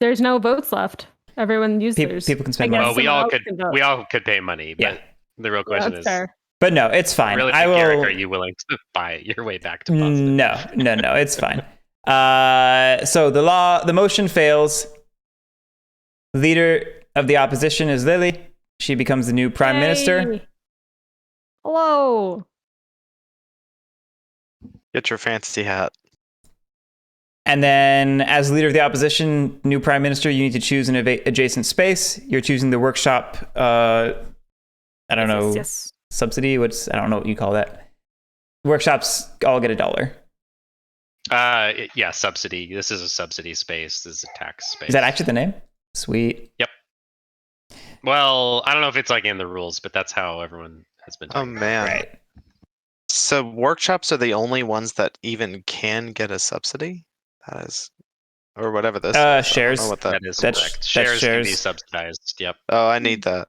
There's no votes left. Everyone used theirs. people can spend I guess money. Well, someone we else all could pay money, but Yeah. the real question that's is, fair. But no, it's fine. really, I will. Guerric, are you willing to buy your way back to positive? No, it's fine. So the motion fails. Leader of the opposition is Lily. She becomes the new prime minister. Yay. Hello. Get your fancy hat. And then, as leader of the opposition, new prime minister, you need to choose an adjacent space. You're choosing the workshop. I don't know. Yes. Subsidy. I don't know what you call that. Workshops all get $1. Yeah, subsidy. This is a subsidy space. This is a tax space. Is that actually the name? Sweet. Yep. Well, I don't know if it's like in the rules, but that's how everyone has been Oh talking. man. Right. So workshops are the only ones that even can get a subsidy? That is, or whatever this is. I don't Shares. know what That that. is That's- correct. that's Shares can be shares. subsidized. Yep. Oh, I need that.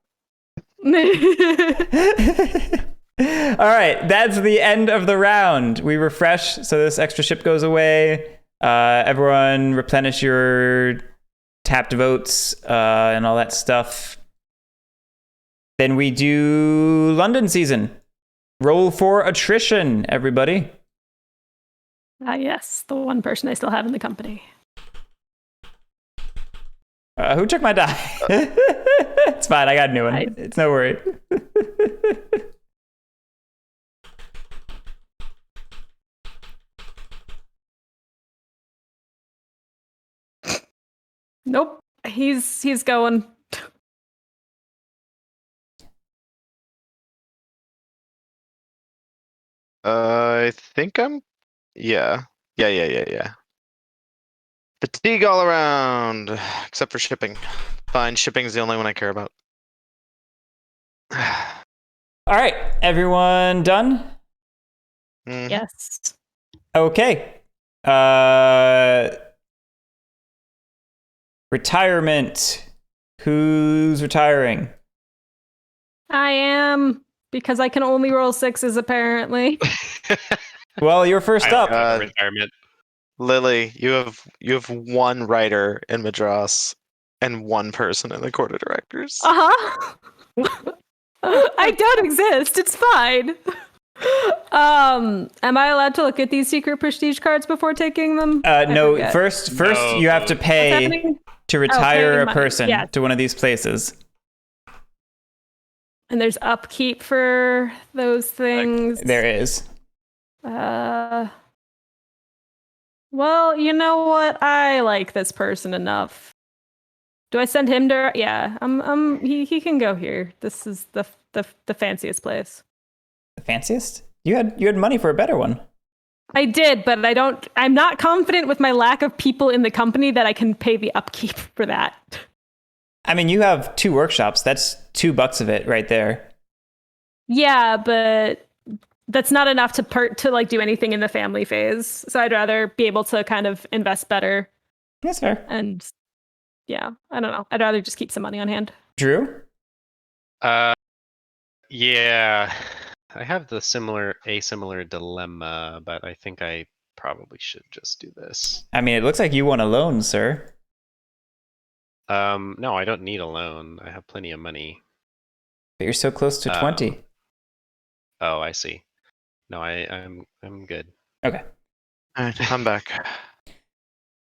All right, that's the end of the round. We refresh, so this extra ship goes away. Everyone replenish your tapped votes and all that stuff. Then we do London season. Roll for attrition, everybody. Yes, the one person I still have in the company. Who took my die? It's fine, I got a new one. It's no worry. Nope. He's going. I think I'm. Yeah. Fatigue all around, except for shipping. Fine, shipping's the only one I care about. All right, everyone done? Mhm. Yes. Okay. Retirement. Who's retiring? I am, because I can only roll 6s apparently. Well, you're first I up. don't have a retirement. Lily, you have one writer in Madras and one person in the court of directors. Uh-huh. I don't exist. It's fine. Am I allowed to look at these secret prestige cards before taking them? I No, forget. first No. you have to What's pay happening? to retire paying a money. person Yeah. to one of these places. And there's upkeep for those things. There is. Well, you know what? I like this person enough. Do I send him to? Yeah, he can go here. This is the fanciest place. The fanciest? You had money for a better one. I did, but I'm not confident with my lack of people in the company that I can pay the upkeep for that. I mean, you have 2 workshops. That's $2 of it right there. Yeah, but that's not enough to like do anything in the family phase. So I'd rather be able to kind of invest better. That's fair. And yeah, I don't know. I'd rather just keep some money on hand. Drew? Yeah, I have a similar dilemma, but I think I probably should just do this. I mean, it looks like you want a loan, sir. No, I don't need a loan. I have plenty of money. But you're so close to 20. Oh, I see. No, I'm good. Okay. All right, I'm back.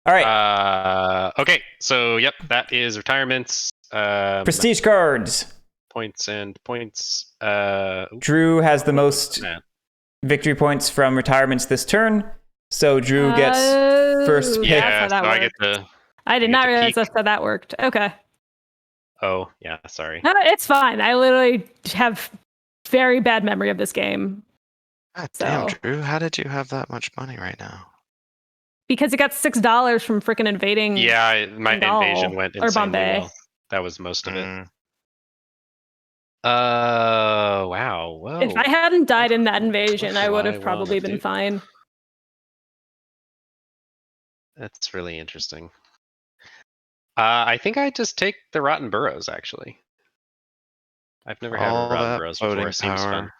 All right. Okay, so yep, that is retirements. Prestige cards. Points and points. Drew has the most victory points from retirements this turn, so Drew gets first pick. Yeah, That's how that so I worked. get to. I did get not to realize peek. that's how that worked. Okay. Oh, yeah, sorry. No, it's fine. I literally have very bad memory of this game God damn, So- Drew, how did you have that much money right now? because it got $6 from freaking invading. Yeah, my Bengal invasion went or insanely Bombay. well. That was most of it. Mm, Wow. Whoa. If I hadn't died in that invasion, That's I would why I have probably wanna been do- fine. That's really interesting. I think I just take the Rotten Boroughs, actually. I've never had All Rotten that Boroughs voting before. Seems fun. power.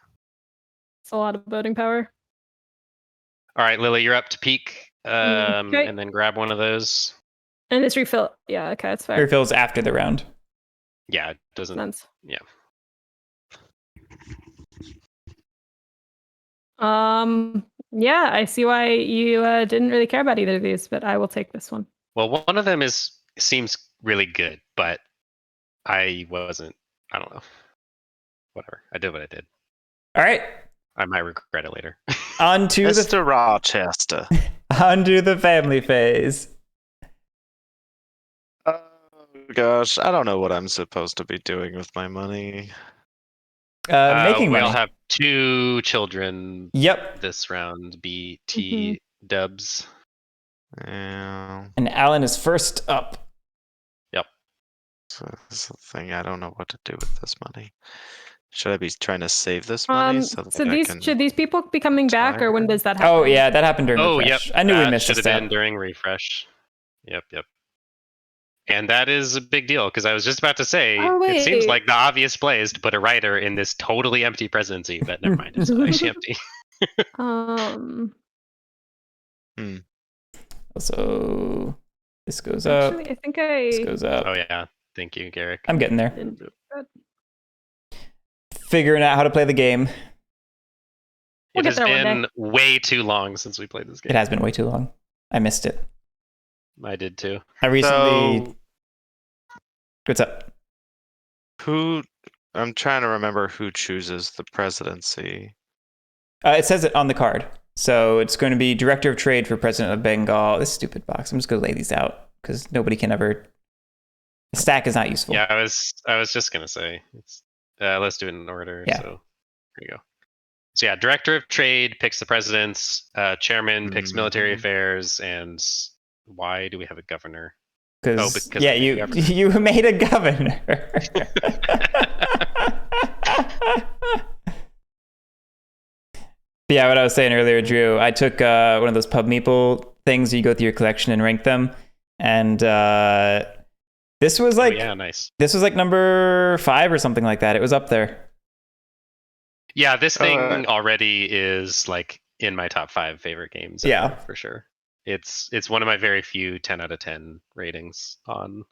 It's a lot of voting power. All right, Lily, you're up to peak. Okay. And then grab one of those. And it's refill. Yeah, okay, that's fair. Refills after the round. Yeah, it doesn't. Sense. Yeah. Yeah, I see why you didn't really care about either of these, but I will take this one. Well, one of them seems really good, but I wasn't. I don't know. Whatever. I did what I did. All right. I might regret it later. On to Mr. Rochester. the family phase. Oh gosh, I don't know what I'm supposed to be doing with my money. Making money. We'll have 2 children Yep. this round. BT dubs. Yeah, And Alan is first up. so this is the thing. I don't know what to do with this money. Should I be trying to save this money So that I these can... should these people be coming back, or when does that happen? Oh yeah, that happened during Oh, refresh. yep. I knew we that missed a should have been step. during refresh. Yep. And that is a big deal because I was just about to say it seems wait. like the obvious play is to put a writer in this totally empty presidency, but never mind, it's not actually empty. So this goes up. Actually, I think This I goes up. Oh yeah, thank you, Guerric. I'm getting there. didn't do that. Figuring out how to play the game. We'll It get has there one day. been way too long since we played this game. It has been way too long. I missed it. I did too. I recently. So, What's up? I'm trying to remember who chooses the presidency. It says it on the card. So it's going to be Director of Trade for President of Bengal. This stupid box. I'm just going to lay these out because nobody can ever. The stack is not useful. Yeah, I was just gonna say it's let's do it in order. Yeah. So here you go. So yeah, Director of Trade picks the presidents, Chairman picks Military Affairs, and why do we have a governor? Because because yeah, I made a you governor. you made a governor. But yeah, what I was saying earlier, Drew, I took one of those Pub Meeple things. You go through your collection and rank them, and this was like yeah, nice. This was like number 5 or something like that. It was up there. Yeah, this thing already is like in my top 5 favorite games. Yeah, ever, for sure. It's one of my very few 10 out of 10 ratings on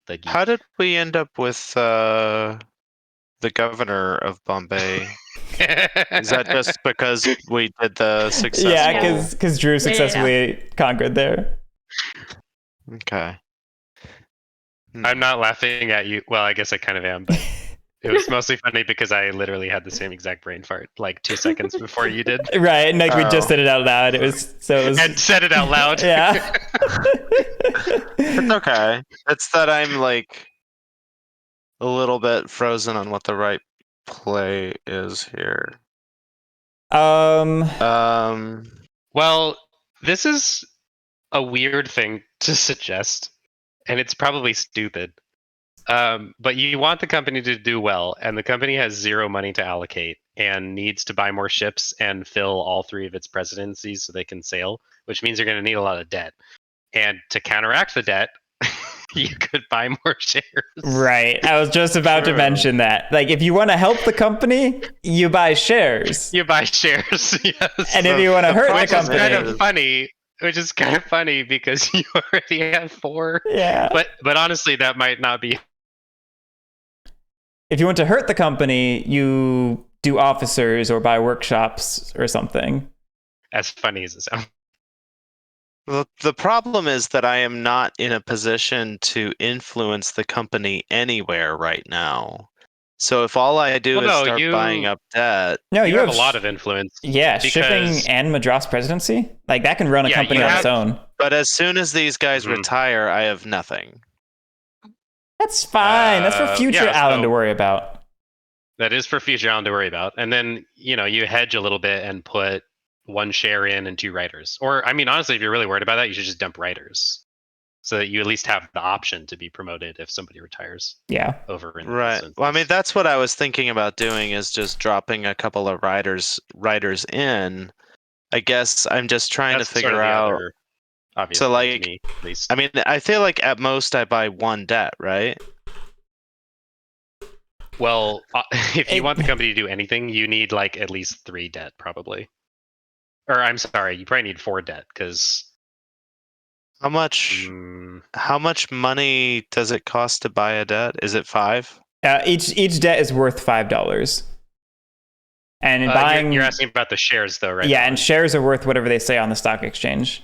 the Geek. How did we end up with the Governor of Bombay? Is that just because we did the successful? Yeah, because Drew successfully conquered there. Okay. I'm not laughing at you. Well, I guess I kind of am, but it was mostly funny because I literally had the same exact brain fart like 2 seconds before you did. Right, and like we just said it out loud. It was and said it out loud. Yeah. It's okay. It's that I'm like a little bit frozen on what the right play is here. Well, this is a weird thing to suggest, and it's probably stupid. But you want the company to do well, and the company has 0 money to allocate and needs to buy more ships and fill all 3 of its presidencies so they can sail, which means you're going to need a lot of debt. And to counteract the debt, you could buy more shares. Right. I was just about to mention that. Like, if you want to help the company, you buy shares. You buy shares, yes. And if you want to hurt the company, which is kind of funny because you already have 4. Yeah. But honestly, that might not be. If you want to hurt the company, you do officers or buy workshops or something. As funny as it sounds. Well, the problem is that I am not in a position to influence the company anywhere right now. So if all I do is start buying up debt... No, you have a lot of influence. Yeah, shipping and Madras presidency. Like, that can run a company on its own. But as soon as these guys retire, I have nothing. That's fine. That's for future Alan to worry about. That is for future Alan to worry about. And then, you hedge a little bit and put 1 share in and 2 writers. Or, I mean, honestly, if you're really worried about that, you should just dump writers. So that you at least have the option to be promoted if somebody retires. Yeah. Over in right. Well, I mean, that's what I was thinking about doing, is just dropping a couple of writers in. I guess I'm just trying to figure out... Obviously, like, to me, at least. I mean, I feel like at most I buy 1 debt, right? Well, if you It- want the company to do anything, you need like at least 3 debt, probably. Or I'm sorry, you probably need 4 debt because How much money does it cost to buy a debt? Is it 5? each debt is worth $5. And in buying, you're asking about the shares though, right? yeah, and shares are worth whatever they say on the stock exchange.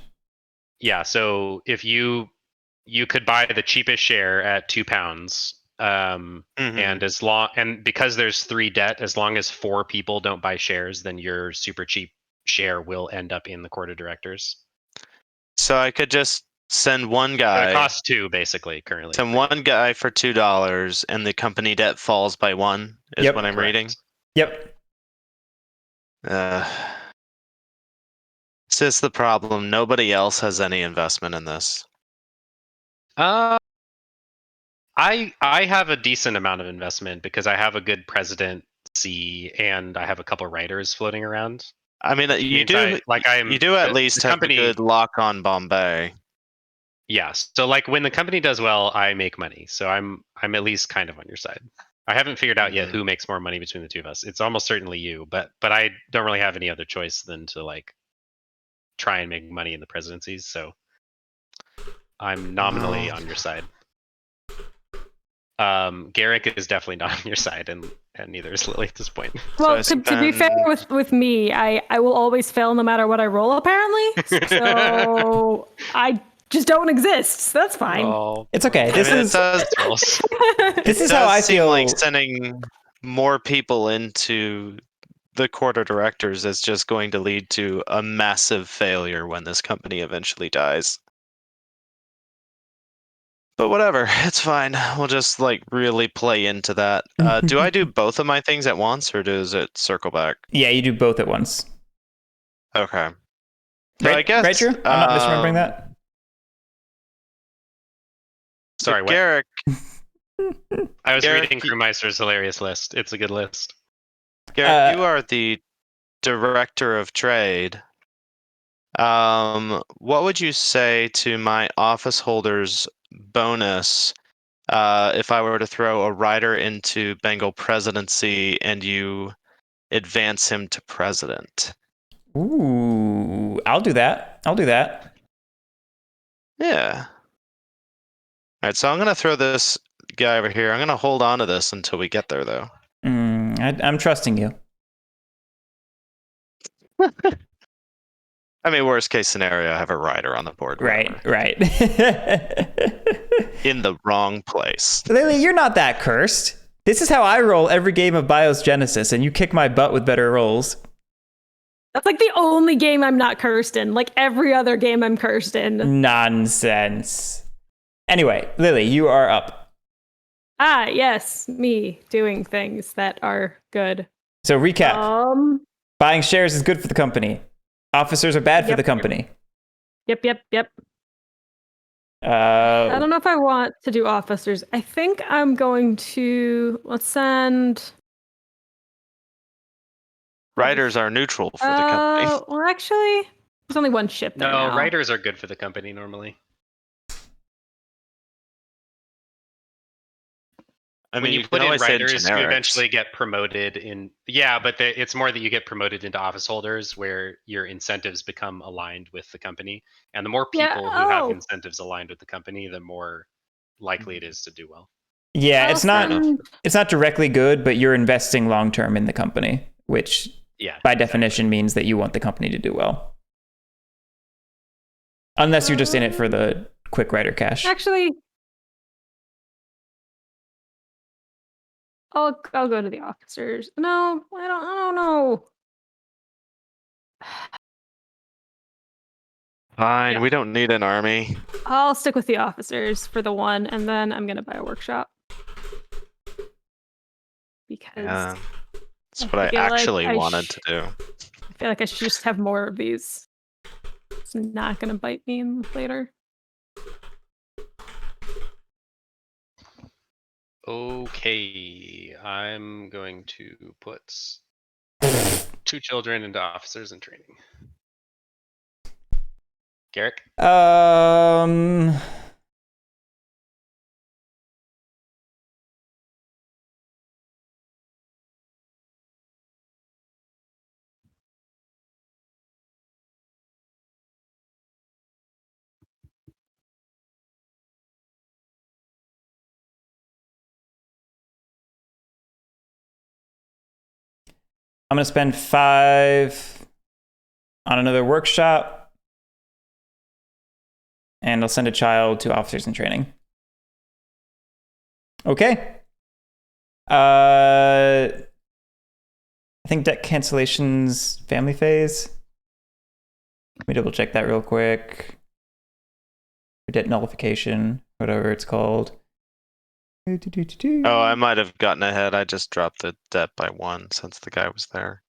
Yeah, so if you could buy the cheapest share at £2, and because there's 3 debt, as long as 4 people don't buy shares, then your super cheap share will end up in the court of directors. So I could just send one So guy. it costs 2 basically currently. Send one guy for $2, and the company debt falls by 1. Is Yep. what I'm reading. Yep. This is the problem. Nobody else has any investment in this. I have a decent amount of investment because I have a good presidency and I have a couple writers floating around. I mean, you do at least have a good lock on Bombay. Yes. So like when the company does well, I make money. So I'm at least kind of on your side. I haven't figured out yet who makes more money between the two of us. It's almost certainly you, but I don't really have any other choice than to like try and make money in the presidencies. So I'm nominally on your side. Guerric is definitely not on your side, and neither is Lily at this point. Well, to be fair with me, I will always fail no matter what I roll, apparently. So I just don't exist. That's fine. Oh, It's okay. This is how I feel. Like sending more people into the court of directors is just going to lead to a massive failure when this company eventually dies. But whatever, it's fine. We'll just like really play into that. Do I do both of my things at once, or does it circle back? Yeah, you do both at once. Okay. So Right, I guess right, Drew? I'm not misremembering that. Sorry, what? Guerric. I was reading Crewmeister's hilarious list. It's a good list. Guerric, you are the director of trade. What would you say to my office holders bonus if I were to throw a rider into Bengal presidency and you advance him to president? Ooh, I'll do that. Yeah. All right, so I'm going to throw this guy over here. I'm going to hold on to this until we get there, though. I'm trusting you. I mean, worst case scenario, I have a rider on the board. Right. In the wrong place. Lily, you're not that cursed. This is how I roll every game of BIOS Genesis, and you kick my butt with better rolls. That's like the only game I'm not cursed in. Like every other game I'm cursed in. Nonsense. Anyway, Lily, you are up. Ah, yes, me doing things that are good. So recap. Buying shares is good for the company. Officers are bad for the company. Yep. I don't know if I want to do officers. I think I'm going to let's send. Riders are neutral for the company. Well, actually, there's only one ship there now. Riders are good for the company normally. I mean, when you put in riders, you eventually get promoted in. Yeah, but it's more that you get promoted into office holders where your incentives become aligned with the company. And the more people who have incentives aligned with the company, the more likely it is to do well. Yeah, it's not directly good, but you're investing long term in the company, which by definition means that you want the company to do well. Unless you're just in it for the quick rider cash. Actually, I'll go to the officers. No, I don't know. Fine, we don't need an army. I'll stick with the officers for the one, and then I'm gonna buy a workshop. Because that's what I actually wanted to do. I feel like I should just have more of these. It's not gonna bite me later. Okay, I'm going to put 2 children into officers in training. Garrick? Um, I'm going to spend 5 on another workshop, and I'll send a child to officers in training. Okay. I think debt cancellations family phase. Let me double check that real quick. Debt nullification, whatever it's called. Oh, I might have gotten ahead. I just dropped the debt by 1 since the guy was there.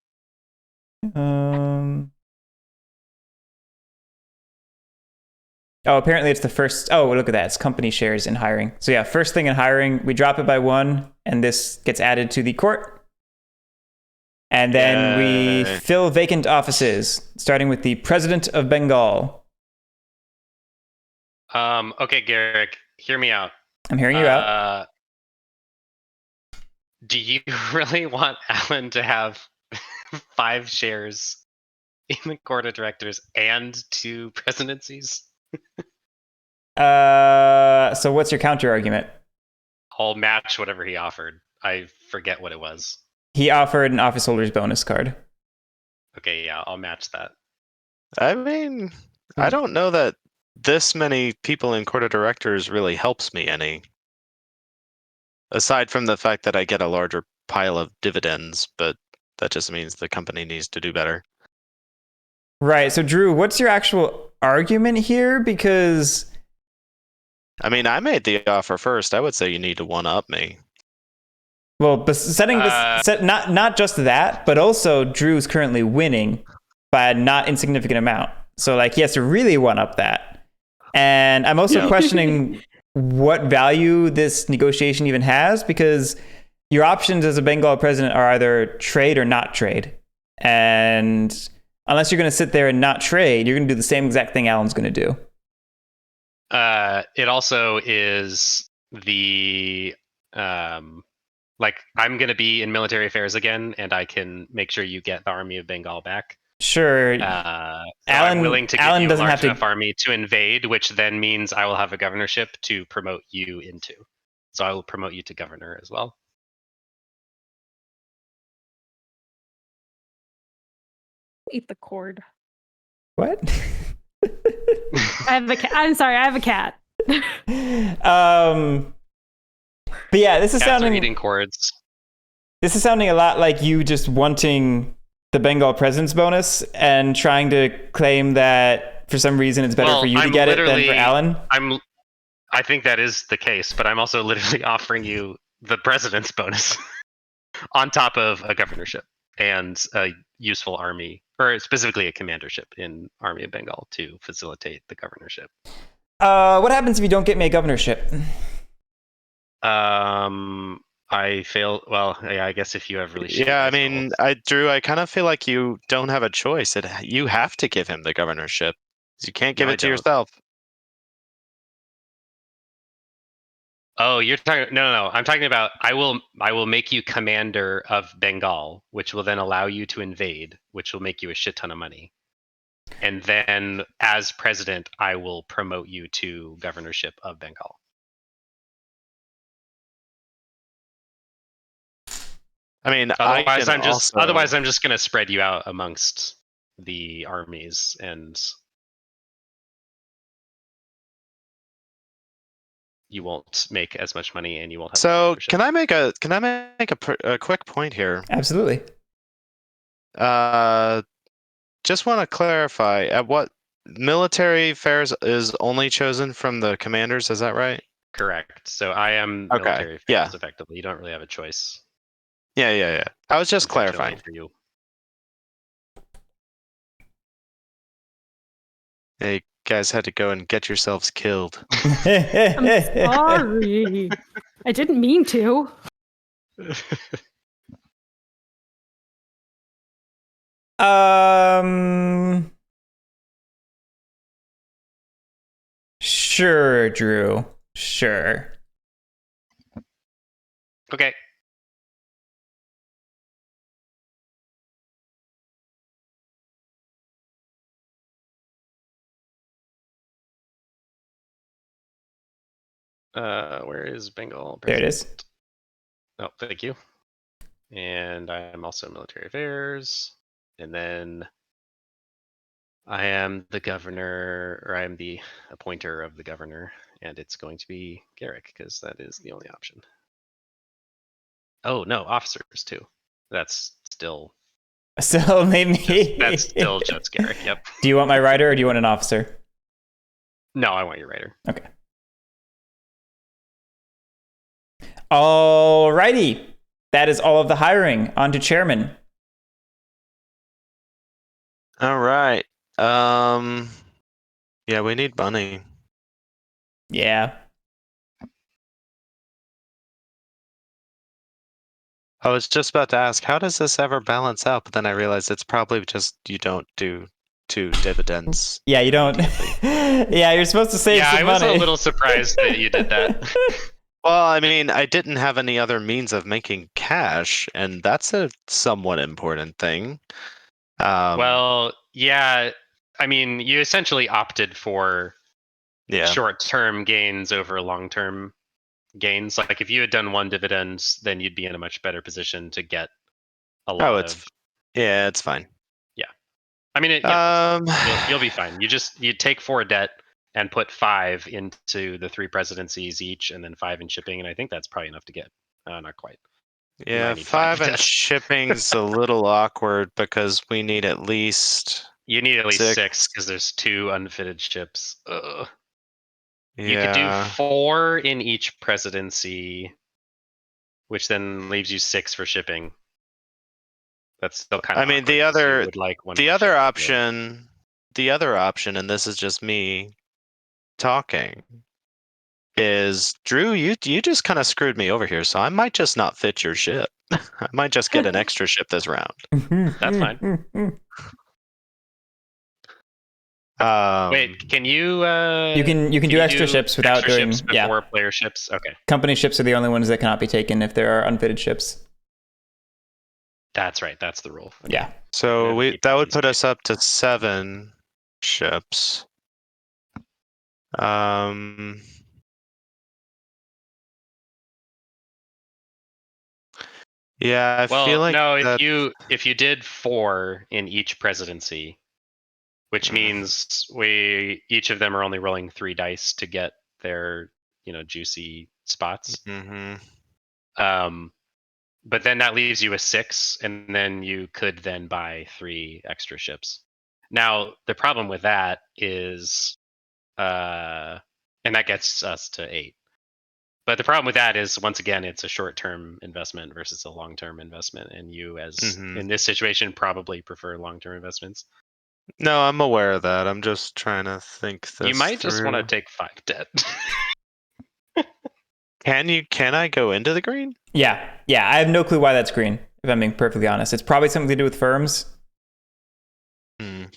Oh, apparently it's the first. Oh, look at that. It's company shares in hiring. So yeah, first thing in hiring, we drop it by 1, and this gets added to the court. And then we Yay. fill vacant offices, starting with the president of Bengal. Okay, Garrick, hear me out. I'm hearing you out. Do you really want Alan to have 5 shares in the court of directors and 2 presidencies? So what's your counter argument? I'll match whatever he offered. I forget what it was. He offered an office holder's bonus card. Okay, yeah, I'll match that. I mean, I don't know that this many people in court of directors really helps me any. Aside from the fact that I get a larger pile of dividends, but that just means the company needs to do better. Right. So Drew, what's your actual argument here? Because I mean, I made the offer first. I would say you need to one-up me. well, not just that, but also Drew's currently winning by a not insignificant amount. So like he has to really one up that. And I'm also questioning what value this negotiation even has, because your options as a Bengal president are either trade or not trade. And unless you're going to sit there and not trade, you're going to do the same exact thing Alan's going to do. It also is the like I'm gonna be in military affairs again, and I can make sure you get the army of Bengal back. Sure. So Alan, I'm willing to give Alan you a doesn't large have to. enough army to invade, which then means I will have a governorship to promote you into. So I will promote you to governor as well. Eat the cord. What? I have a cat. I'm sorry, I have a cat. But yeah, this is Cats sounding are eating cords. This is sounding a lot like you just wanting the Bengal president's bonus and trying to claim that for some reason it's better for you to get it than for Alan. I think that is the case, but I'm also literally offering you the president's bonus on top of a governorship and a useful army, or specifically a commandership in Army of Bengal to facilitate the governorship. What happens if you don't get me a governorship? I fail. Well, yeah, I guess if you have really shitty Yeah, I dice mean, rolls. Drew, I kind of feel like you don't have a choice. You have to give him the governorship. You can't give No, I it to don't. yourself. Oh, you're talking no. I'm talking about I will make you commander of Bengal, which will then allow you to invade, which will make you a shit ton of money. And then as president, I will promote you to governorship of Bengal. I mean, Otherwise, I'm just going to spread you out amongst the armies, and you won't make as much money, and you won't have. So can I make a quick point here? Absolutely. Just want to clarify: at what military affairs is only chosen from the commanders? Is that right? Correct. So I am Okay. military affairs, Yeah. effectively. You don't really have a choice. Yeah. I was just clarifying. For you. Hey, you guys had to go and get yourselves killed. I'm sorry. I didn't mean to. Sure, Drew. Sure. Okay. Where is Bengal? There it is. Oh, thank you. And I'm also military affairs. And then I am the governor, or I am the appointer of the governor, and it's going to be Guerric because that is the only option. Oh no, officers too. That's still So maybe that's still just Guerric. Yep. Do you want my writer or do you want an officer? No, I want your writer. Okay. Alrighty. That is all of the hiring. On to chairman. All right. Yeah, we need money. Yeah. I was just about to ask, how does this ever balance out? But then I realized it's probably just you don't do 2 dividends. Yeah, you don't. Yeah, you're supposed to save Yeah, some I was money. a little surprised that you did that. Well, I mean, I didn't have any other means of making cash, and that's a somewhat important thing. Well, yeah. I mean, you essentially opted for yeah. short-term gains over long-term gains. Like if you had done 1 dividend, then you'd be in a much better position to get a lot of. Yeah, it's fine. I mean, you'll be fine. You take 4 debt and put 5 into the 3 presidencies each, and then 5 in shipping, and I think that's probably enough to get. Not quite. Yeah, need 5 5 and debt. shipping's a little awkward because we need at least. You need at least 6 6 because there's 2 unfitted ships. Ugh. Yeah. You could do 4 in each presidency, which then leaves you 6 for shipping. That's still kind of. I mean, the other option, and this is just me talking, is Drew. You just kind of screwed me over here, so I might just not fit your ship. I might just get an extra ship this round. That's fine. Wait, can you? You can do extra ships without extra doing ships before player ships. Okay, company ships are the only ones that cannot be taken if there are unfitted ships. that's right. That's the rule. Okay. Yeah. So that would put us up to 7 ships. Yeah, I feel like no. If you did 4 in each presidency, which means each of them are only rolling 3 dice to get their juicy spots. But then that leaves you with 6, and then you could then buy 3 extra ships. Now the problem with that is, and that gets us to 8. But the problem with that is, once again, it's a short-term investment versus a long-term investment, and you, as in this situation, probably prefer long-term investments. No, I'm aware of that. I'm just trying to think this You might through. just want to take 5 debt. Can I go into the green? Yeah. I have no clue why that's green, if I'm being perfectly honest. It's probably something to do with firms. So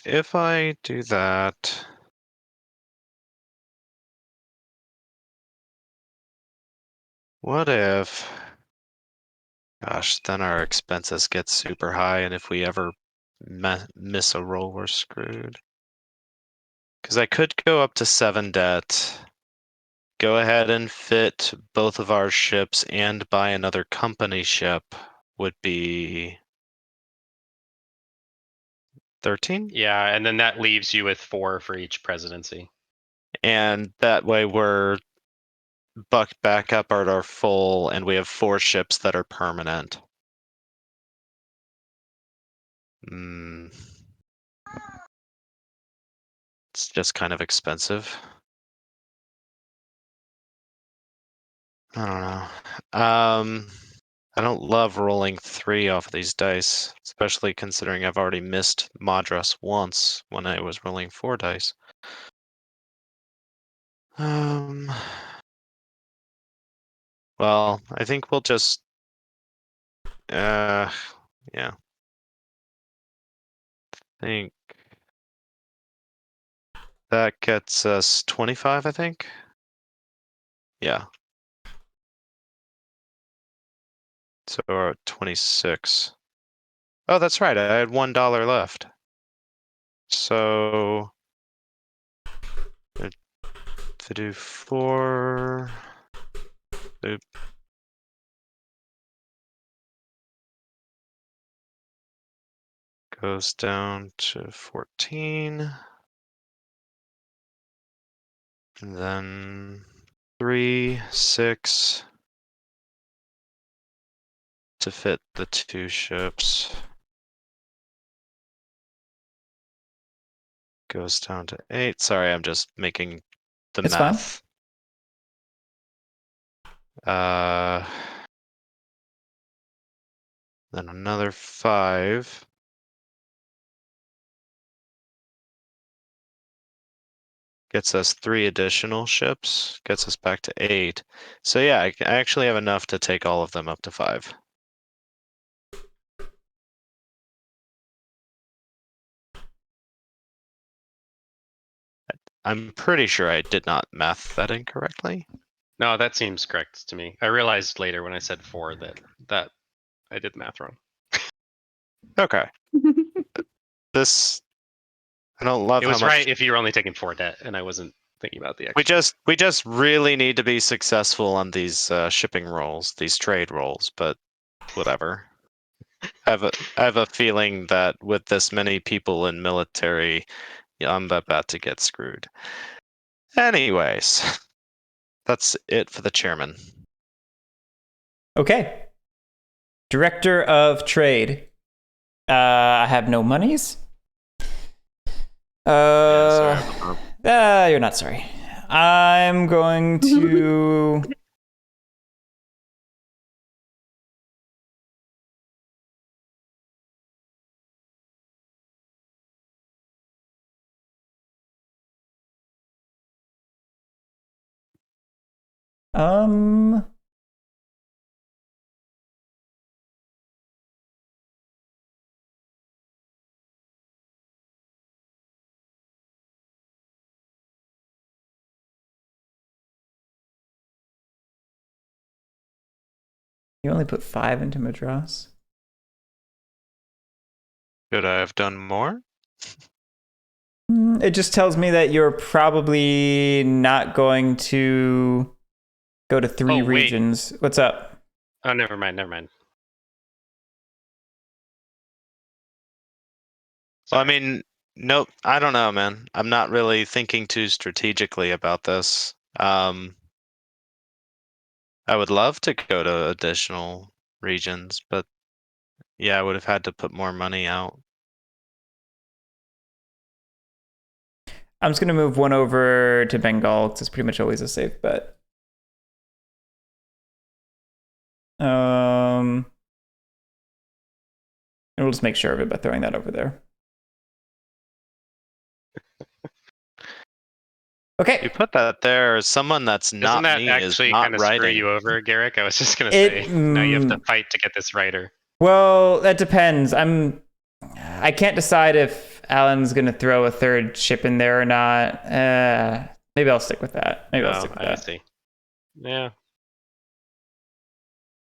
if I do that, what if? Gosh, then our expenses get super high, and if we ever miss a roll, we're screwed. Because I could go up to 7 debt, go ahead and fit both of our ships, and buy another company ship. Would be 13? Yeah, and then that leaves you with 4 for each presidency. And that way we're bucked back up at our full, and we have 4 ships that are permanent. It's just kind of expensive. I don't know. I don't love rolling 3 off of these dice, especially considering I've already missed Madras once when I was rolling 4 dice. Well, I think we'll just, yeah. I think That gets us 25, I think. Yeah. So we're at 26. Oh, that's right. I had $1 left. So to do 4. Oop. Goes down to 14. And then 3, 6 to fit the 2 ships. Goes down to 8. Sorry, I'm just making the It's fine. math. Then another 5. Gets us 3 additional ships. Gets us back to 8. So yeah, I actually have enough to take all of them up to 5. I'm pretty sure I did not math that incorrectly. No, that seems correct to me. I realized later when I said 4 that I did the math wrong. Okay. This I don't love It how was much right if you were only taking 4 debt, and I wasn't thinking about the we extra. just really need to be successful on these shipping rolls, these trade rolls, but whatever. I have a feeling that with this many people in military, I'm about to get screwed. Anyways, that's it for the chairman. Okay. Director of Trade. I have no monies. You're not sorry. I'm going to. You only put 5 into Madras. Could I have done more? It just tells me that you're probably not going to go to 3 Oh, wait. regions. What's up? Oh, never mind. Well, I Sorry. mean, nope. I don't know, man. I'm not really thinking too strategically about this. I would love to go to additional regions, but yeah, I would have had to put more money out. I'm just going to move 1 over to Bengal because it's pretty much always a safe bet. And we'll just make sure of it by throwing that over there. Okay. You put that there. Someone that's not Doesn't that me is actually not kind of screw writing. you over, Guerric? I was just gonna say. Now you have to fight to get this writer. Well, that depends. I can't decide if Alan's going to throw a 3rd ship in there or not. Maybe I'll stick with that. I see. Yeah.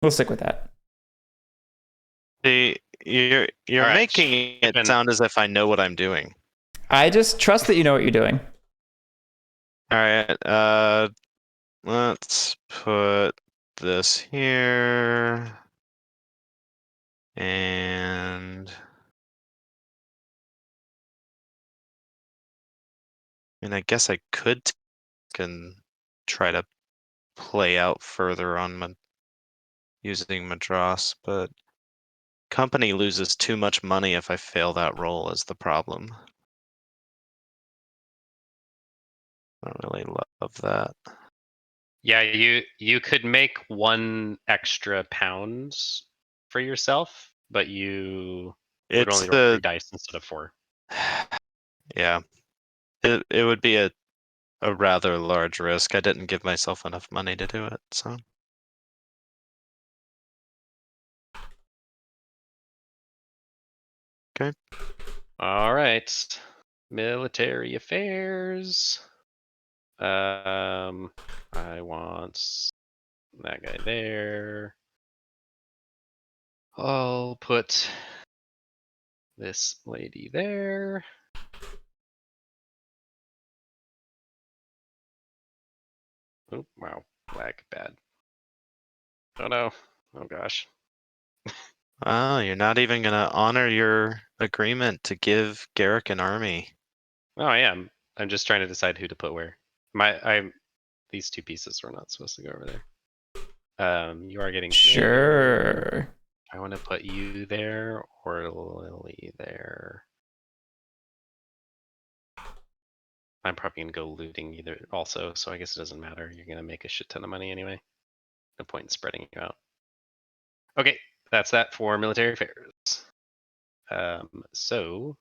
We'll stick with that. See, you're All right. making it sound as if I know what I'm doing. I just trust that you know what you're doing. All right. Let's put this here. And I guess I can try to play out further on using Madras, but company loses too much money if I fail that roll is the problem. I don't really love that. Yeah, you could make 1 extra pounds for yourself, but you would It's only roll 3 dice instead of 4. yeah. It would be a rather large risk. I didn't give myself enough money to do it, so. Okay. All right. Military affairs. I want that guy there. I'll put this lady there. Oh, wow. Lag bad. Oh no. Oh gosh. Oh, you're not even gonna honor your agreement to give Guerric an army. Oh, I am. I'm just trying to decide who to put where. These two pieces were not supposed to go over there. You are getting Sure. I want to put you there or Lily there. I'm probably gonna go looting either also, so I guess it doesn't matter. You're gonna make a shit ton of money anyway. No point in spreading you out. Okay, that's that for military affairs. So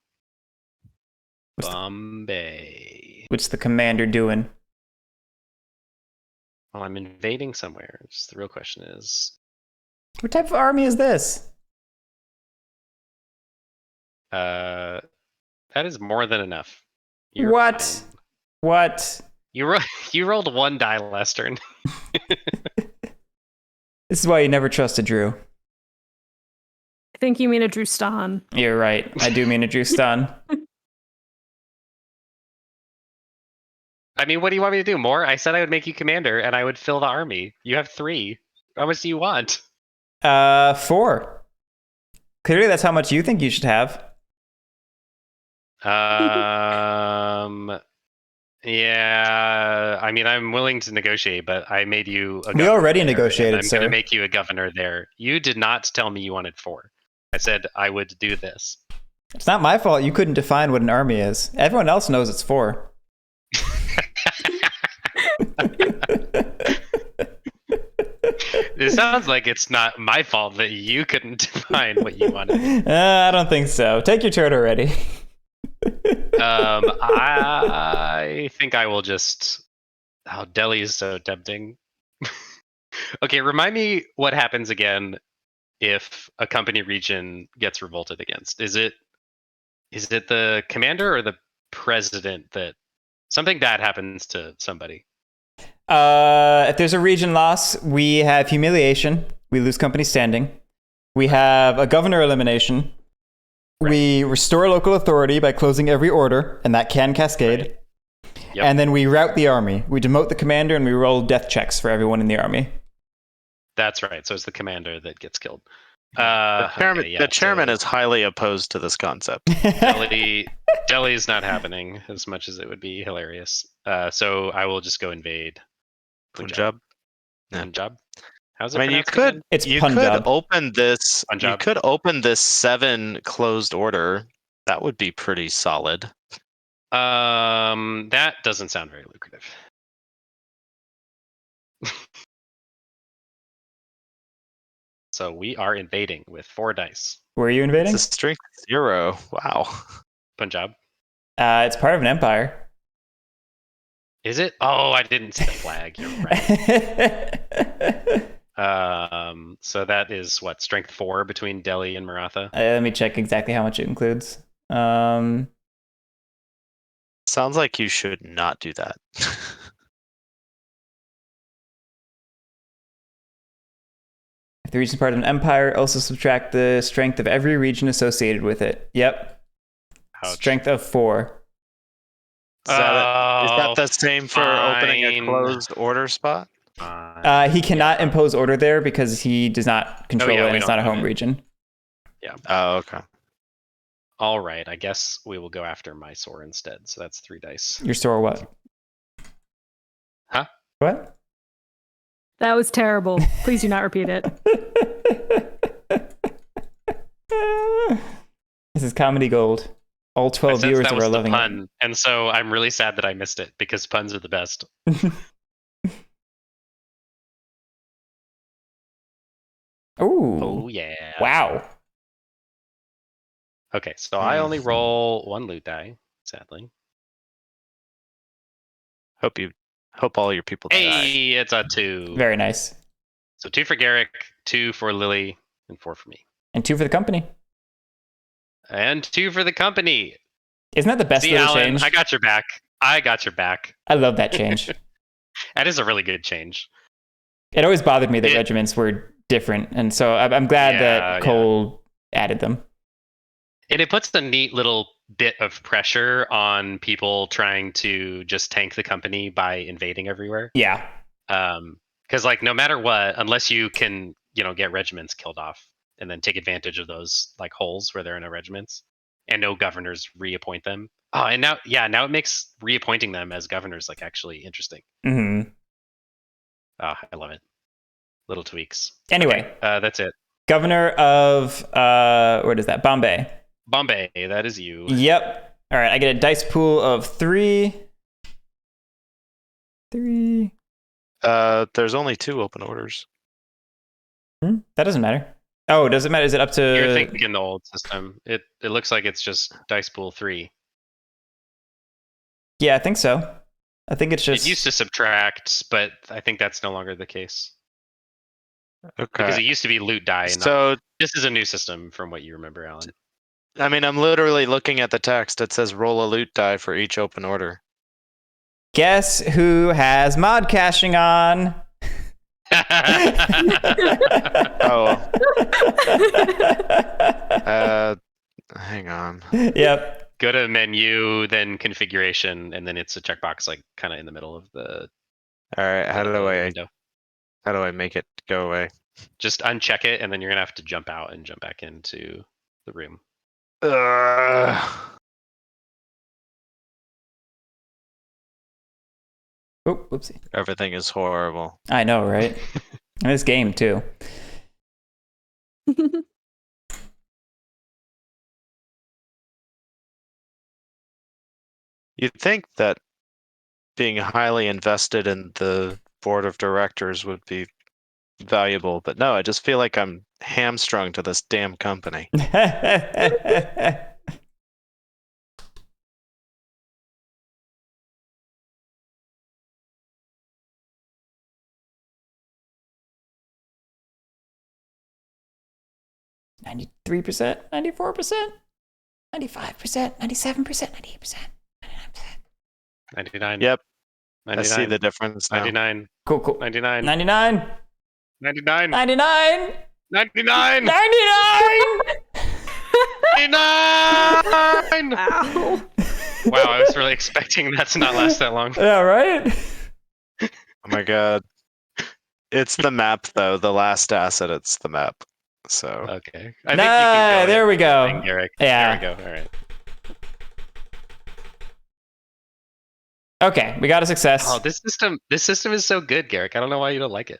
Bombay. What's the commander doing? Well, I'm invading somewhere. Just the real question is, What type of army is this? that is more than enough. You're What? fine. What? You rolled one die last turn. This is why you never trust a Drew. I think you mean a Drustan. You're right. I do mean a Drew stun. I mean, what do you want me to do? More? I said I would make you commander and I would fill the army. You have 3. How much do you want? 4. Clearly, that's how much you think you should have. Yeah. I mean, I'm willing to negotiate, but I made you a We governor already there, and negotiated, I'm sir. going to make you a governor there. You did not tell me you wanted 4. I said I would do this. It's not my fault you couldn't define what an army is. Everyone else knows it's 4. It sounds like it's not my fault that you couldn't define what you wanted. I don't think so. Take your turn already. I think I will just. Oh, Delhi is so tempting. Okay, remind me what happens again if a company region gets revolted against. Is it the commander or the president that something bad happens to somebody? If there's a region loss, we have humiliation. We lose company standing. We have a governor elimination. Right. We restore local authority by closing every order, and that can cascade. Right. Yep. And then we rout the army. We demote the commander, and we roll death checks for everyone in the army. That's right. So it's the commander that gets killed. The chairman is highly opposed to this concept. Delhi's not happening as much as it would be hilarious. So I will just go invade Punjab. Punjab. How's it? I mean, you pronounced could It's you Punjab. could open this. Punjab. You could open this 7 closed order. That would be pretty solid. again? That doesn't sound very lucrative. So we are invading with 4 dice. Where are you invading? It's a strength 0. Wow. Punjab. It's part of an empire. Is it? Oh, I didn't see the flag. You're right. So that is what, strength 4 between Delhi and Maratha? Let me check exactly how much it includes. Sounds like you should not do that. If the region is part of an empire, also subtract the strength of every region associated with it. Yep. Ouch. Strength of 4. Is that the same for opening a fine. closed order spot? He cannot impose order there because he does not control it, and we it's don't not a have home it. region. Yeah. Oh, okay. All right. I guess we will go after Mysore instead. So that's 3 dice. Your store what? Huh? What? That was terrible. Please do not repeat it. This is comedy gold. All 12 I sensed viewers that are was the loving pun, and so I'm really sad that I missed it because puns are the best. it. Ooh. Oh yeah. Wow. Okay, so I only roll 1 loot die, sadly. Hope all your people die. Hey, it's a 2. Very nice. So 2 for Guerric, 2 for Lily, and 4 for me. And 2 for the company. And 2 for the company. Isn't that the best See, little Alan, change? I got your back. I got your back. I love that change. That is a really good change. It always bothered me that regiments were different, and so I'm glad that Cole added them. And it puts a neat little bit of pressure on people trying to just tank the company by invading everywhere. Yeah. Because like no matter what, unless you can, get regiments killed off and then take advantage of those like holes where there are no regiments and no governors reappoint them. Oh, and now it makes reappointing them as governors like actually interesting. Mm-hmm. Oh, I love it. Little tweaks. Anyway, okay, that's it. Governor of what is that? Bombay. Bombay, that is you. Yep. All right, I get a dice pool of 3. 3. There's only 2 open orders. That doesn't matter. Oh, does it matter? Is it up to? You're thinking the old system. It looks like it's just dice pool 3. Yeah, I think so. I think it's just. It used to subtract, but I think that's no longer the case. Okay. Because it used to be loot die. So this is a new system from what you remember, Alan. I mean, I'm literally looking at the text. It says roll a loot die for each open order. Guess who has mod caching on? Oh. Hang on. Yep. Go to menu, then configuration, and then it's a checkbox like kind of in the middle of the. All right. How do window. I make it go away? Just uncheck it, and then you're gonna have to jump out and jump back into the room. Oh, whoopsie. Everything is horrible. I know, right? This game too. You'd think that being highly invested in the board of directors would be valuable, but no, I just feel like I'm hamstrung to this damn company. %, 94%, 95%, 97%, 98%, 99%. 99. Yep. 99. I see the difference now. 99. Cool. 99. 99. 99. 99. 99. 99. 99. Ow. Wow, I was really expecting that to not last that long. Yeah, right? Oh my god. It's the map though, the last asset, it's the map. So Okay. I think you can go there we go. Guerric. Yeah. There we go. All right. Okay, we got a success. Oh, this system is so good, Guerric. I don't know why you don't like it.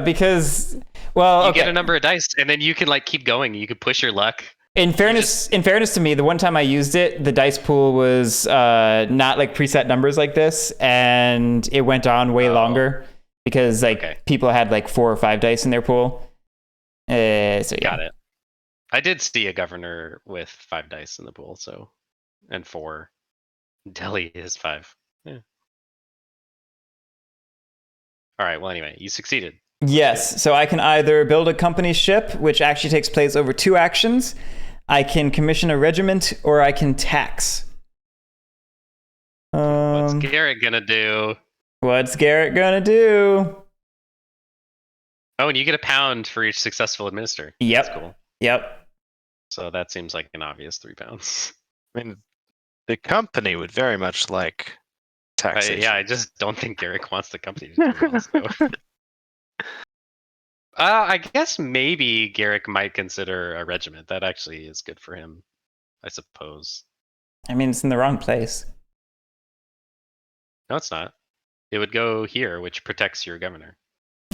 Because, well, You okay. get a number of dice, and then you can like keep going. You could push your luck. In fairness to me, the one time I used it, the dice pool was not like preset numbers like this, and it went on way longer because people had like 4 or 5 dice in their pool. So yeah. Got it. I did see a governor with 5 dice in the pool, and 4. Delhi is 5. Yeah. All right. Well, anyway, you succeeded. Yes. So I can either build a company ship, which actually takes place over 2 actions. I can commission a regiment, or I can tax. What's Guerric gonna do? What's Guerric gonna do? Oh, and you get a pound for each successful administer. Yep. That's cool. Yep. So that seems like an obvious 3 pounds. I mean, the company would very much like taxation. I just don't think Guerric wants the company to do well. So. I guess maybe Guerric might consider a regiment. That actually is good for him, I suppose. I mean, it's in the wrong place. No, it's not. It would go here, which protects your governor.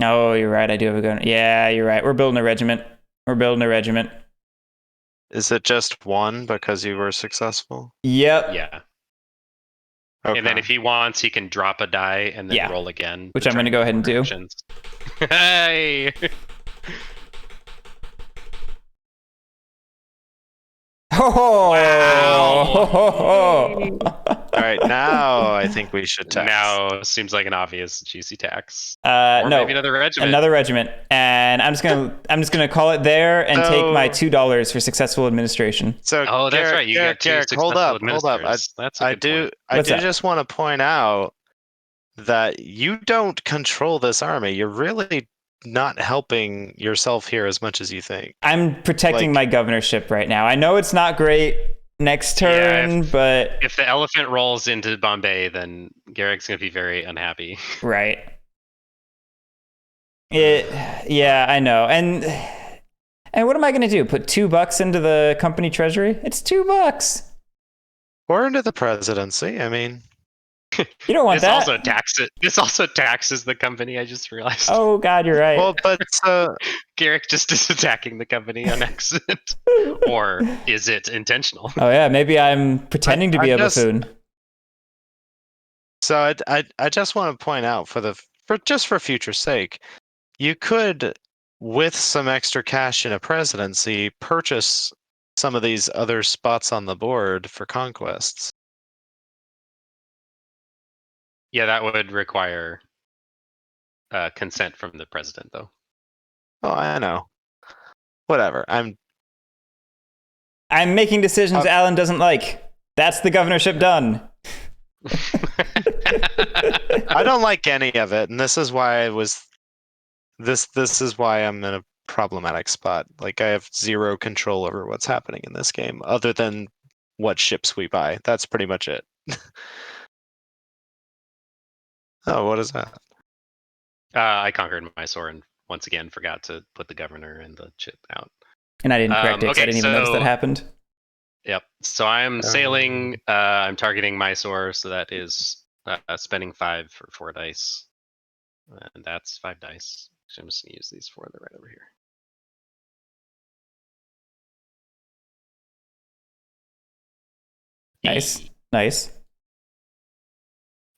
Oh, you're right. I do have a gun. Yeah, you're right. We're building a regiment. Is it just 1 because you were successful? Yep. Yeah. Okay. And then if he wants, he can drop a die and then roll again. Which I'm going to go ahead and do. Hey! Oh! Wow! Oh. All right, now I think we should tax. Now seems like an obvious juicy tax. Or No, maybe another regiment. another regiment, and I'm just gonna call it there and take my $2 for successful administration. So Oh, that's Garric, right. You got two Garric, hold up. administrators. That's a I good do point. I What's do up? just want to point out that you don't control this army. You're really not helping yourself here as much as you think. I'm protecting my governorship right now. I know it's not great next turn, but If the elephant rolls into Bombay, then Garric's gonna be very unhappy. right. Yeah, I know. And what am I gonna do? Put $2 into the company treasury? It's $2. Or into the presidency. I mean, You don't want that. This also taxes the company. I just realized. Oh God, you're right. well, but Garric just is attacking the company on accident, or is it intentional? Oh yeah, maybe I'm pretending to be a buffoon. so I just want to point out for future sake, you could, with some extra cash in a presidency, purchase some of these other spots on the board for conquests. Yeah, that would require consent from the president, though. Oh, I know. Whatever. I'm making decisions Alan doesn't like. That's the governorship done. I don't like any of it, and this is why this is why I'm in a problematic spot. Like, I have zero control over what's happening in this game, other than what ships we buy. That's pretty much it. Oh, what is that? I conquered Mysore and once again forgot to put the governor and the chip out. And I didn't correct it because I didn't even notice that happened. Yep. So I'm sailing. I'm targeting Mysore, so that is spending 5 for 4 dice, and that's 5 dice. So I'm just gonna use these 4. They're right over here. Nice.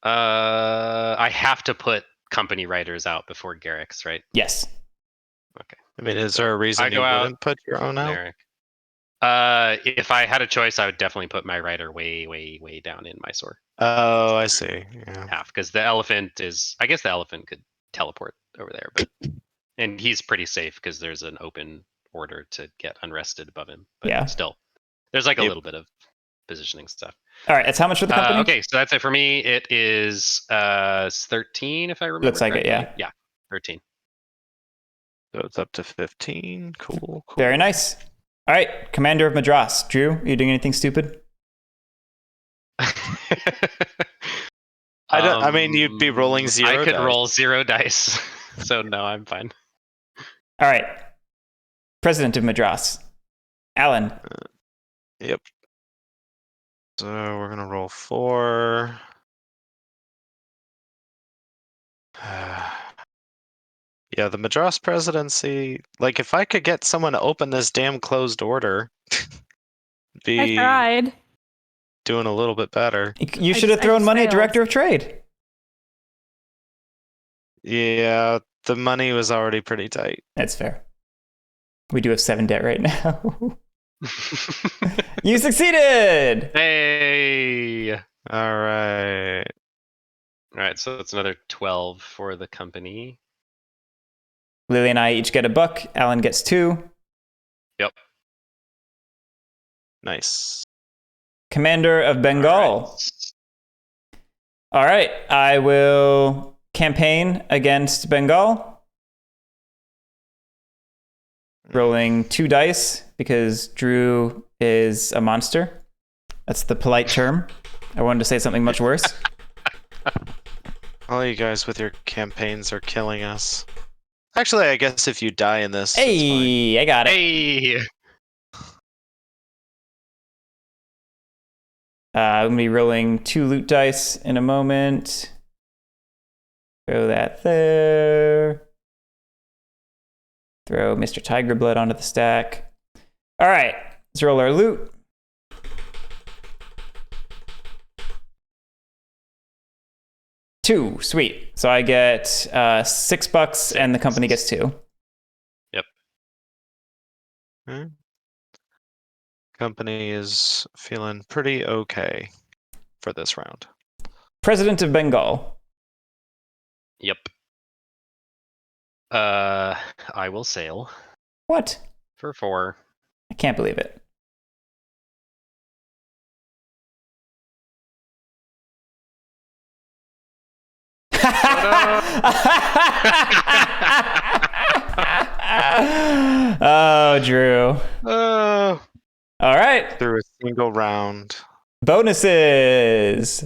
I have to put company riders out before Guerric's, right? Yes. Okay. I mean, is there a reason you wouldn't put your own out? If I had a choice, I would definitely put my rider way down in Mysore. Oh, I see. Yeah. Half, because the elephant is. I guess the elephant could teleport over there, but and he's pretty safe because there's an open order to get unrested above him. But yeah. Still, there's like a little bit of positioning stuff. All right, that's how much for the company? Okay, so that's it for me. It is 13, if I remember. Looks like correctly. it, yeah. Yeah, 13. So it's up to 15. Cool. Very nice. All right, Commander of Madras. Drew, are you doing anything stupid? I mean, you'd be rolling 0 I could dice. roll 0 dice. So no, I'm fine. All right. President of Madras. Alan. Yep. So we're going to roll 4. Yeah, the Madras presidency, like, if I could get someone to open this damn closed order, I tried. Doing a little bit better. You should have thrown money at Director of Trade. Yeah, the money was already pretty tight. That's fair. We do have 7 debt right now. You succeeded! Hey! All right. All right, so it's another 12 for the company. Lily and I each get $1. Alan gets 2. Yep. Nice. Commander of Bengal. All right, I will campaign against Bengal. Rolling 2 dice because Drew is a monster. That's the polite term. I wanted to say something much worse. All you guys with your campaigns are killing us. Actually, I guess if you die in this, hey, I got it. Hey! I'm going to be rolling 2 loot dice in a moment. Throw that there. Throw Mr. Tiger Blood onto the stack. All right, let's roll our loot. $2, sweet. So I get $6 and the company gets 2. Yep. Company is feeling pretty okay for this round. President of Bengal. Yep. I will sail What? for 4. I can't believe it. Oh, Drew. Oh, All right. through a single round. Bonuses.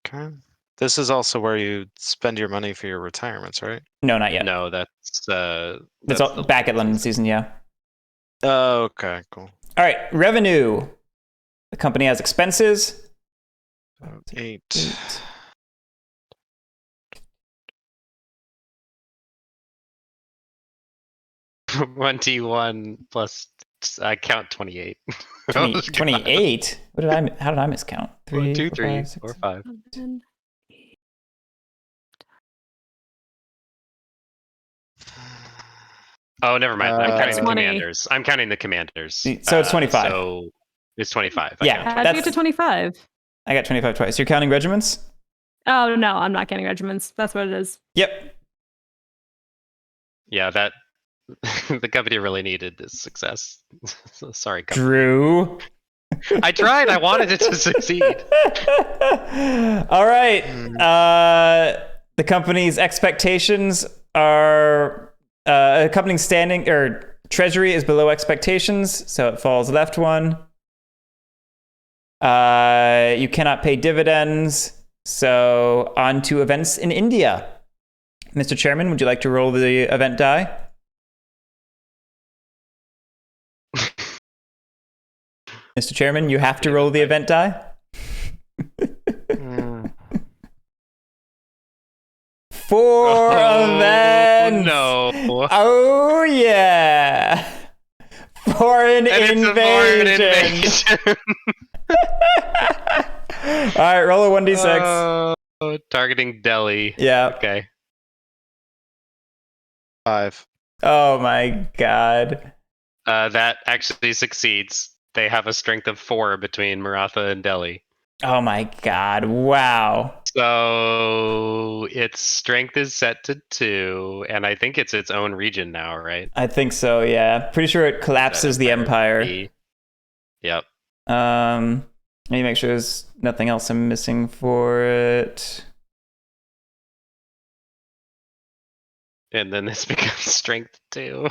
Okay. This is also where you spend your money for your retirements, right? No, not yet. No, that's That's all, the back at London season, yeah. Oh, okay, cool. All right. Revenue. The company has expenses. 8. 21 plus. I count 28. 28? How did I miscount? 1, 2, 4, 3, 5, 6, 4, 5. 7. Oh, never mind. I'm counting the 20. commanders. I'm counting the commanders. So it's 25. So it's 25. Yeah. I count How'd you get to 25? I got 25 twice. You're counting regiments? Oh, no, I'm not counting regiments. That's what it is. Yep. Yeah, that the company really needed this success. So sorry, company. Drew. I tried. I wanted it to succeed. All right. The company's expectations are accompanying standing or treasury is below expectations, so it falls left one. You cannot pay dividends, so on to events in India. Mr. Chairman, would you like to roll the event die? Mr. Chairman, you have to roll the event die. 4 events. No. Oh yeah. Foreign And invasion. it's a foreign invasion. All right, roll a 1d6. Targeting Delhi. Yeah. Okay. 5. Oh my god. That actually succeeds. They have a strength of 4 between Maratha and Delhi. Oh my god. Wow. So its strength is set to 2, and I think it's its own region now, right? I think so, yeah. Pretty sure it collapses the empire. Yep. Let me make sure there's nothing else I'm missing for it. And then this becomes strength 2.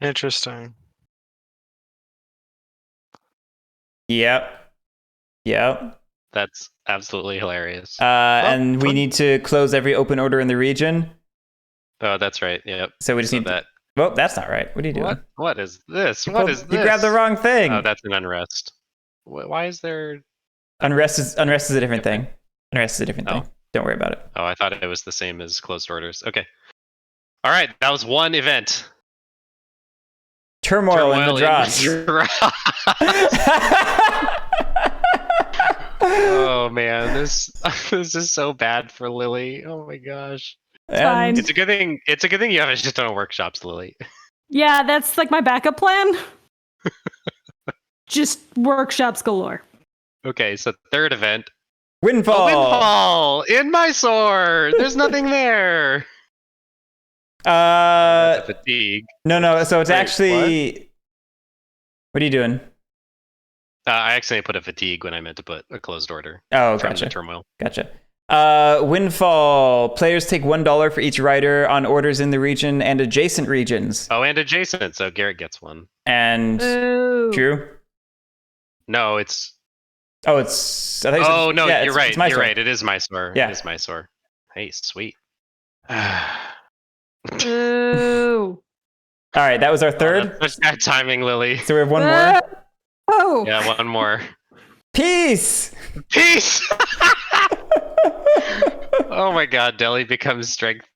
Interesting. Yep. That's absolutely hilarious. And we need to close every open order in the region. Oh, that's right. Yep. So we just need that. Well, that's not right. What are you doing? What is this? You this? You grabbed the wrong thing. Oh, that's an unrest. Why is there... Unrest is a different thing. Unrest is a different thing. Don't worry about it. Oh, I thought it was the same as closed orders. Okay. All right, that was one event. Turmoil in Madras. Oh man, this is so bad for Lily. Oh my gosh. Fine. It's a good thing. It's a good thing you have a shit ton of workshops, Lily. Yeah, that's like my backup plan. Just workshops galore. Okay, so third event. Windfall. A windfall in Mysore. There's nothing there. Fatigue. No. So it's Wait, actually. What are you doing? I accidentally put a fatigue when I meant to put a closed order. Oh, from gotcha. The turmoil. Gotcha. Windfall. Players take $1 for each rider on orders in the region and adjacent regions. Oh, and adjacent. So Guerric gets one. And Ooh. Drew? No, it's. Oh, it's. I thought you said, Oh no, yeah, you're right. it's Mysore. You're right. It is Mysore. Yeah. It is Mysore. Hey, sweet. Ooh. All right, that was our third. Oh, that's such bad timing, Lily. So we have one more. Oh. Yeah, one more. Peace. Peace. Oh my God, Delhi becomes strength.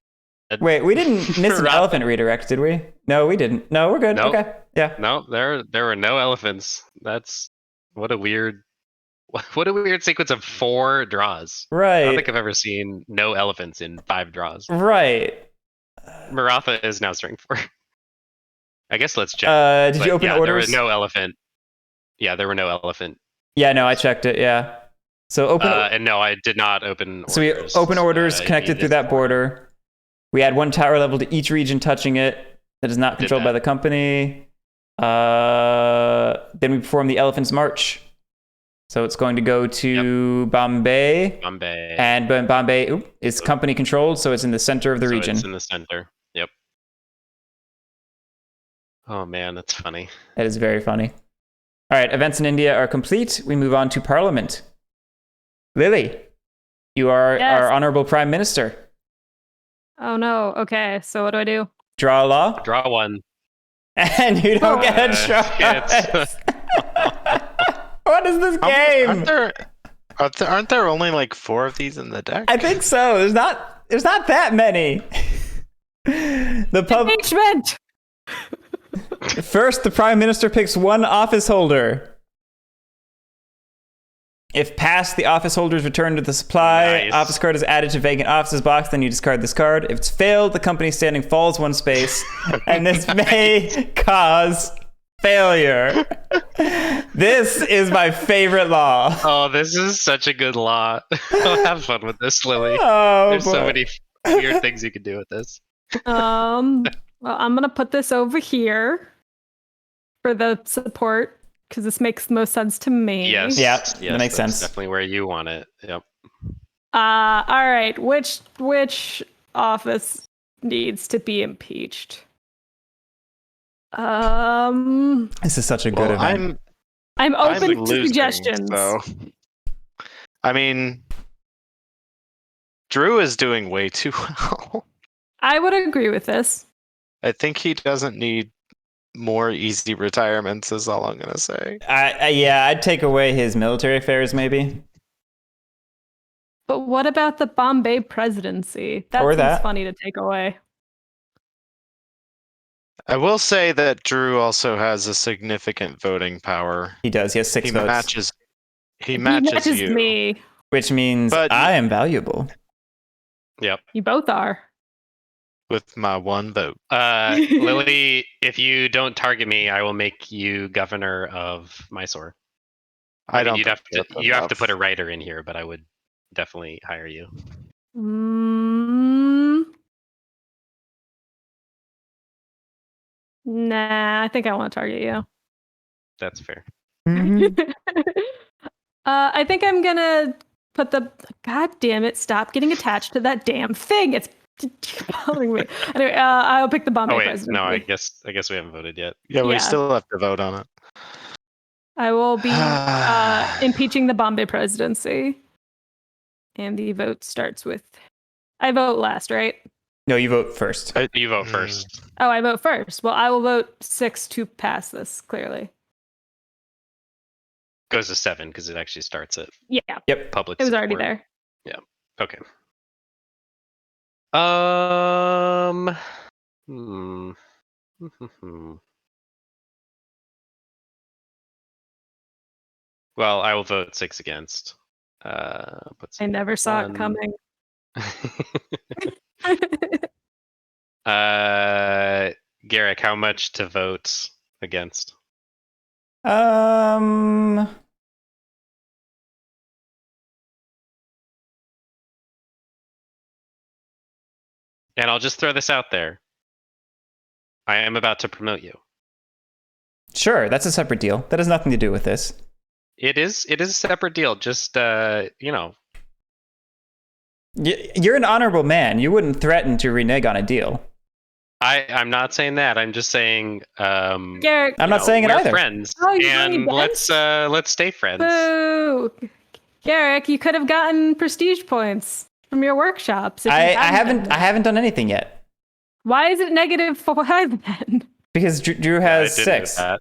Wait, we didn't miss an elephant redirect, did we? No, we didn't. No, we're good. Nope. Okay. Yeah. No, there were no elephants. That's what a weird What a weird sequence of 4 draws. I don't Right. think I've ever seen no elephants in 5 draws. Right. Maratha is now strength 4. I guess let's check. Did But you open yeah, orders? There was no elephant. Yeah, there were no elephant. Yeah, no, I checked it. Yeah. So open. And no, I did not open orders. So we open orders connected through that border. We add 1 tower level to each region touching it that is not controlled by the company. Then we perform the Elephant's March. So it's going to go to Bombay. Bombay. And Bombay is company controlled, so it's in the center of the region. It's in the center. Yep. Oh man, that's funny. That is very funny. All right, events in India are complete. We move on to Parliament. Lily, you are our honorable Prime Minister. Oh no. Okay, so what do I do? Draw a law. Draw 1. And you don't get a choice. What is this game? Aren't there only like 4 of these in the deck? I think so. There's not that many. Impeachment! First, the Prime Minister picks 1 office holder. If passed, the office holder is returned to the supply. Nice. Office card is added to vacant offices box. Then you discard this card. If it's failed, the company standing falls 1 space, and this may cause failure. This is my favorite law. Oh, this is such a good law. I'll have fun with this, Lily. Oh, There's boy. so many weird things you could do with this. Well, I'm gonna put this over here for the support because this makes the most sense to me. Yes. Yeah, yes, that makes that's sense. Definitely where you want it. Yep. All right. Which office needs to be impeached? This is such a good event. I'm open to losing, suggestions. So. I mean, Drew is doing way too well. I would agree with this. I think he doesn't need more easy retirements, is all I'm going to say. Yeah, I'd take away his military affairs, maybe. But what about the Bombay presidency? That Or seems that. funny to take away. I will say that Drew also has a significant voting power. He does. He has 6 He votes. He matches you. me. Which means But- I am valuable. Yep. You both are. With my 1 vote. Lily, if you don't target me, I will make you governor of Mysore. I don't. You'd have to. think You have to enough. put a writer in here, but I would definitely hire you. Nah, I think I want to target you. That's fair. I think I'm gonna put the. God damn it! Stop getting attached to that damn thing. It's bothering me. Anyway, I'll pick the Bombay Oh wait, presidency. no. I guess we haven't voted yet. Yeah, we Yeah. still have to vote on it. I will be impeaching the Bombay presidency, and the vote starts with. I vote last, right? No, you vote first. You vote first. Oh, I vote first. Well, I will vote 6 to pass this. Clearly, Goes to 7 because it actually starts at yeah, Yep. public. it was already support. there. Okay. Well, I will vote 6 against. I never saw it coming. Guerric, how much to vote against? And I'll just throw this out there. I am about to promote you. Sure, that's a separate deal. That has nothing to do with this. It is a separate deal. Just you know. You're an honorable man. You wouldn't threaten to renege on a deal. I'm not saying that. I'm just saying Guerric, I'm not saying it we're either. friends. Oh, you're and going let's stay friends. boo! Guerric, you could have gotten prestige points from your workshops. If you I hadn't done haven't that. done anything yet Why is it -5 then? because Drew I has didn't 6. do that.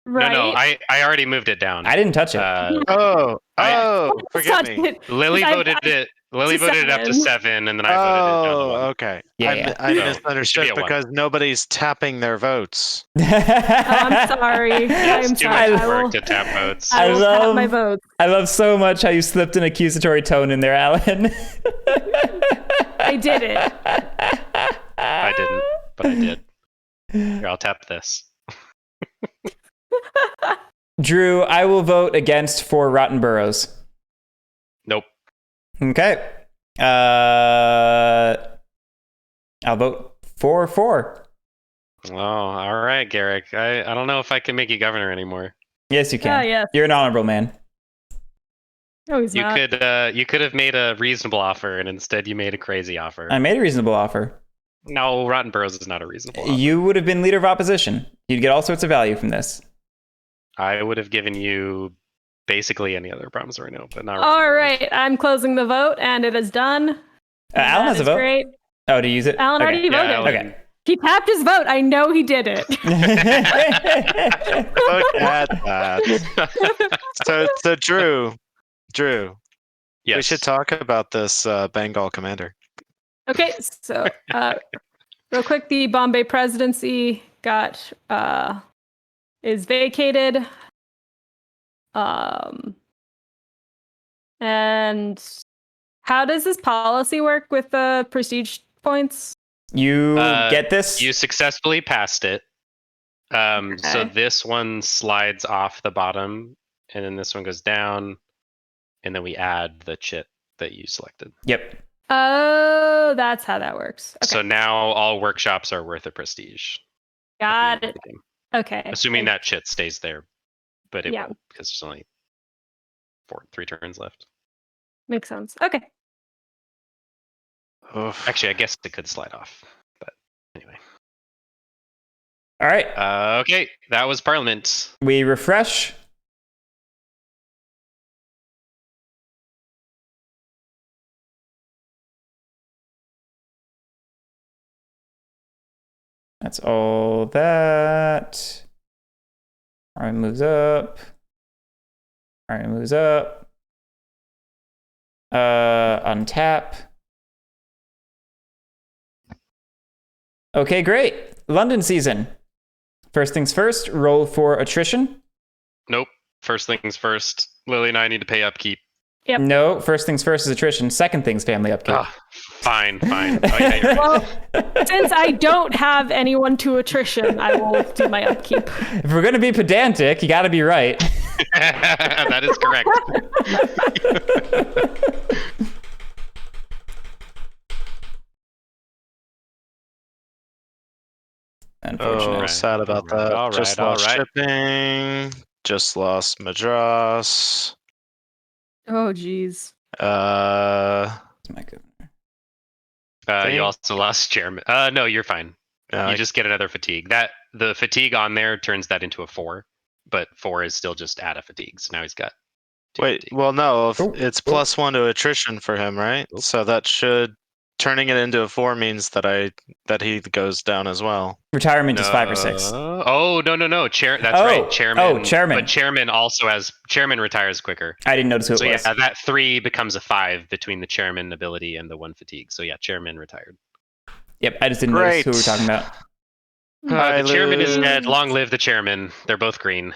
Right? No, I already moved it down. I didn't touch it. Oh, I- forgive me. Such it. Lily I- voted it. Lily To voted it up to 7, and then I voted it down to 1. Okay. Yeah. I So, it should be misunderstood a 1. because nobody's tapping their votes. Oh, I'm sorry. It's I'm too sorry. much I work will, to tap votes. I will tap my love- votes. I love so much how you slipped an accusatory tone in there, Alan. I did it. I didn't, but I did. Here, I'll tap this. Drew, I will vote against for Rotten Burrows. Nope. Okay. I'll vote for 4. Oh, all right, Guerric. I don't know if I can make you governor anymore. Yes, you can. Ah, yes. You're an honorable man. No, he's You not. could have made a reasonable offer, and instead you made a crazy offer. I made a reasonable offer. No, Rotten Burrows is not a reasonable offer. You would have been leader of opposition. You'd get all sorts of value from this. I would have given you basically any other promise right now, but not. Rotten All Burrows. right, I'm closing the vote, and it is done. Alan has a That is vote. Great. Oh, to use it? Alan already voted. Yeah, Alan. Okay. He tapped his vote. I know he did it. Look at that. So Drew, Yes. we should talk about this Bengal commander. Okay, so real quick, the Bombay presidency is vacated. And how does this policy work with the prestige points? You get this? You successfully passed it. So Okay. this one slides off the bottom, and then this one goes down, and then we add the chit that you selected. Yep. Oh, that's how that works. Okay. So now all workshops are worth a prestige. at Got the end it. of the game. Okay. Assuming that chit stays there, but it Yeah. won't because there's only 3 turns left. Makes sense. Okay. Oof. Actually, I guess it could slide off, but anyway. All right. Okay, that was Parliament. We refresh. That's all that. All right, moves up. All right, moves up. Untap. Okay, great. London season. First things first, roll for attrition. Nope. First things first. Lily and I need to pay upkeep. Yep. No, first things first is attrition. Second things family upkeep. Ah, fine. Oh, yeah, you're right. Well, since I don't have anyone to attrition, I will do my upkeep. If we're going to be pedantic, you got to be right. That is correct. Unfortunate. Alright. Sad about Alright, that. alright, Just lost alright. shipping. Just lost Madras. Oh, geez. My goodness. You also lost chairman. No, you're fine. You just get another fatigue. The fatigue on there turns that into a 4, but 4 is still just add a fatigue. So now he's got 2 wait. fatigue. Well, no, Oh, it's oh. +1 to attrition for him, right? Oh. So that should turning it into a 4 means that he goes down as well. Retirement is 5 or 6. Oh no. That's Oh, right. Chairman. oh, chairman. But chairman retires quicker. I didn't notice who So it yeah, was. that 3 becomes a 5 between the chairman ability and the 1 fatigue. So yeah, chairman retired. Yep, I just didn't notice Great. who we were talking about. I The chairman is lose. dead. Long live the chairman. They're both green.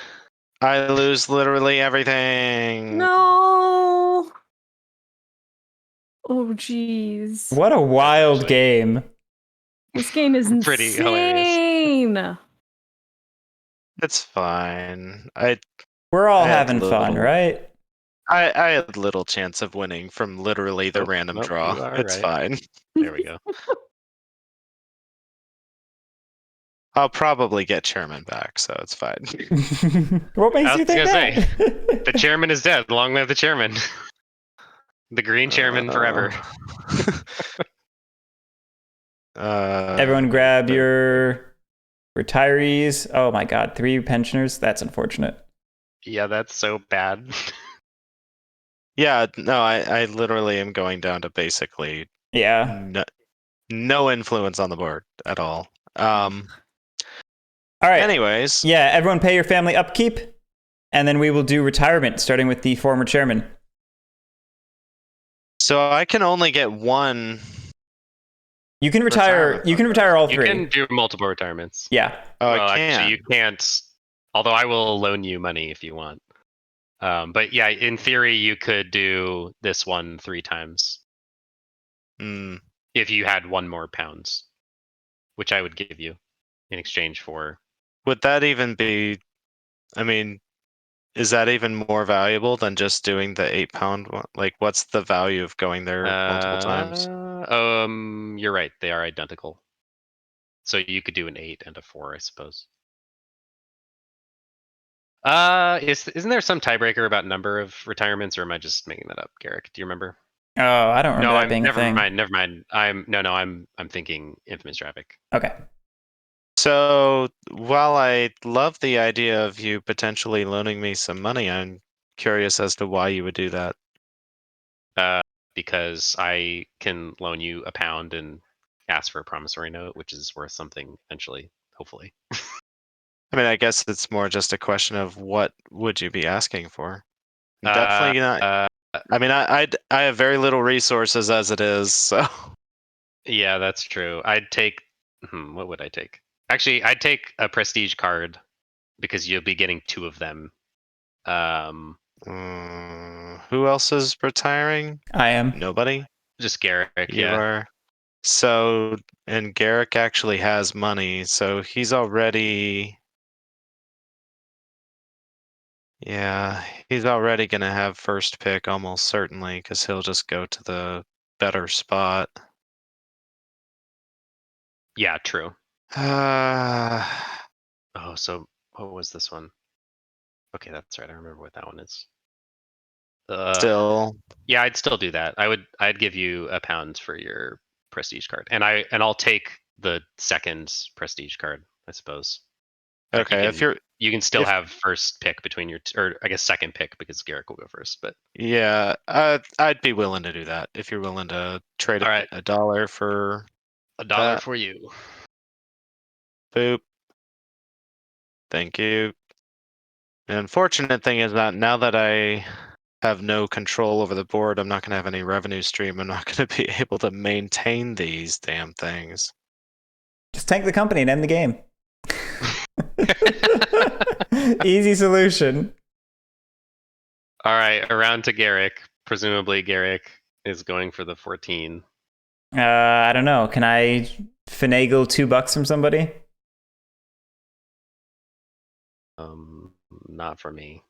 I lose literally everything. No. Oh, geez. What a wild Actually. game. This game is Pretty hilarious. insane. It's fine. We're all I had having fun, little- right? I had little chance of winning from literally the Nope, random nope, draw. you are It's right. fine. There we go. I'll probably get chairman back, so it's fine. What makes I you was think gonna that? The chairman is dead. Long live the chairman. The green chairman forever. Everyone grab your retirees. Oh my god, 3 pensioners. That's unfortunate. Yeah, that's so bad. Yeah, no, I literally am going down to basically Yeah. no influence on the board at all. All right. Anyways, Yeah, everyone pay your family upkeep, and then we will do retirement, starting with the former chairman. So I can only get one. You can retire. Retirement You can fund, retire all You three. can do multiple retirements. Yeah. Oh, Well, I can. actually, you can't. Although I will loan you money if you want. But yeah, in theory, you could do this one 3 times Hmm. if you had 1 more pounds, which I would give you in exchange for. Would that even be? I mean, is that even more valuable than just doing the 8-pound one? Like, what's the value of going there multiple times? You're right. They are identical. So you could do an 8 and a 4, I suppose. Isn't there some tiebreaker about number of retirements, or am I just making that up, Guerric? Do you remember? Oh, I don't remember No, that being a never thing. mind. Never mind. I'm thinking Infamous Traffic. Okay. So while I love the idea of you potentially loaning me some money, I'm curious as to why you would do that. Because I can loan you a pound and ask for a promissory note, which is worth something eventually, hopefully. I mean, I guess it's more just a question of what would you be asking for? Definitely not. I mean, I have very little resources as it is, so. Yeah, that's true. I'd take. What would I take? Actually, I'd take a prestige card because you'll be getting 2 of them. Who else is retiring? I am. Nobody. Just Guerric. You Yeah. are. So, and Guerric actually has money, so he's already. Yeah, he's already gonna have first pick almost certainly, because he'll just go to the better spot. Yeah. True. Uh, Oh, so what was this one? Okay, that's right. I remember what that one is. Still, Yeah, I'd still do that. I'd give you a pound for your prestige card, and I'll take the second prestige card, I suppose. Like okay. you can still if- have first pick between or I guess second pick because Guerric will go first. But yeah, I'd be willing to do that if you're willing to trade all right, a dollar for $1 that. for you. Boop. Thank you. The unfortunate thing is that now that I have no control over the board, I'm not going to have any revenue stream. I'm not going to be able to maintain these damn things. Just tank the company and end the game. Easy solution. All right, around to Guerric. Presumably, Guerric is going for the 14. I don't know. Can I finagle $2 from somebody? Not for me.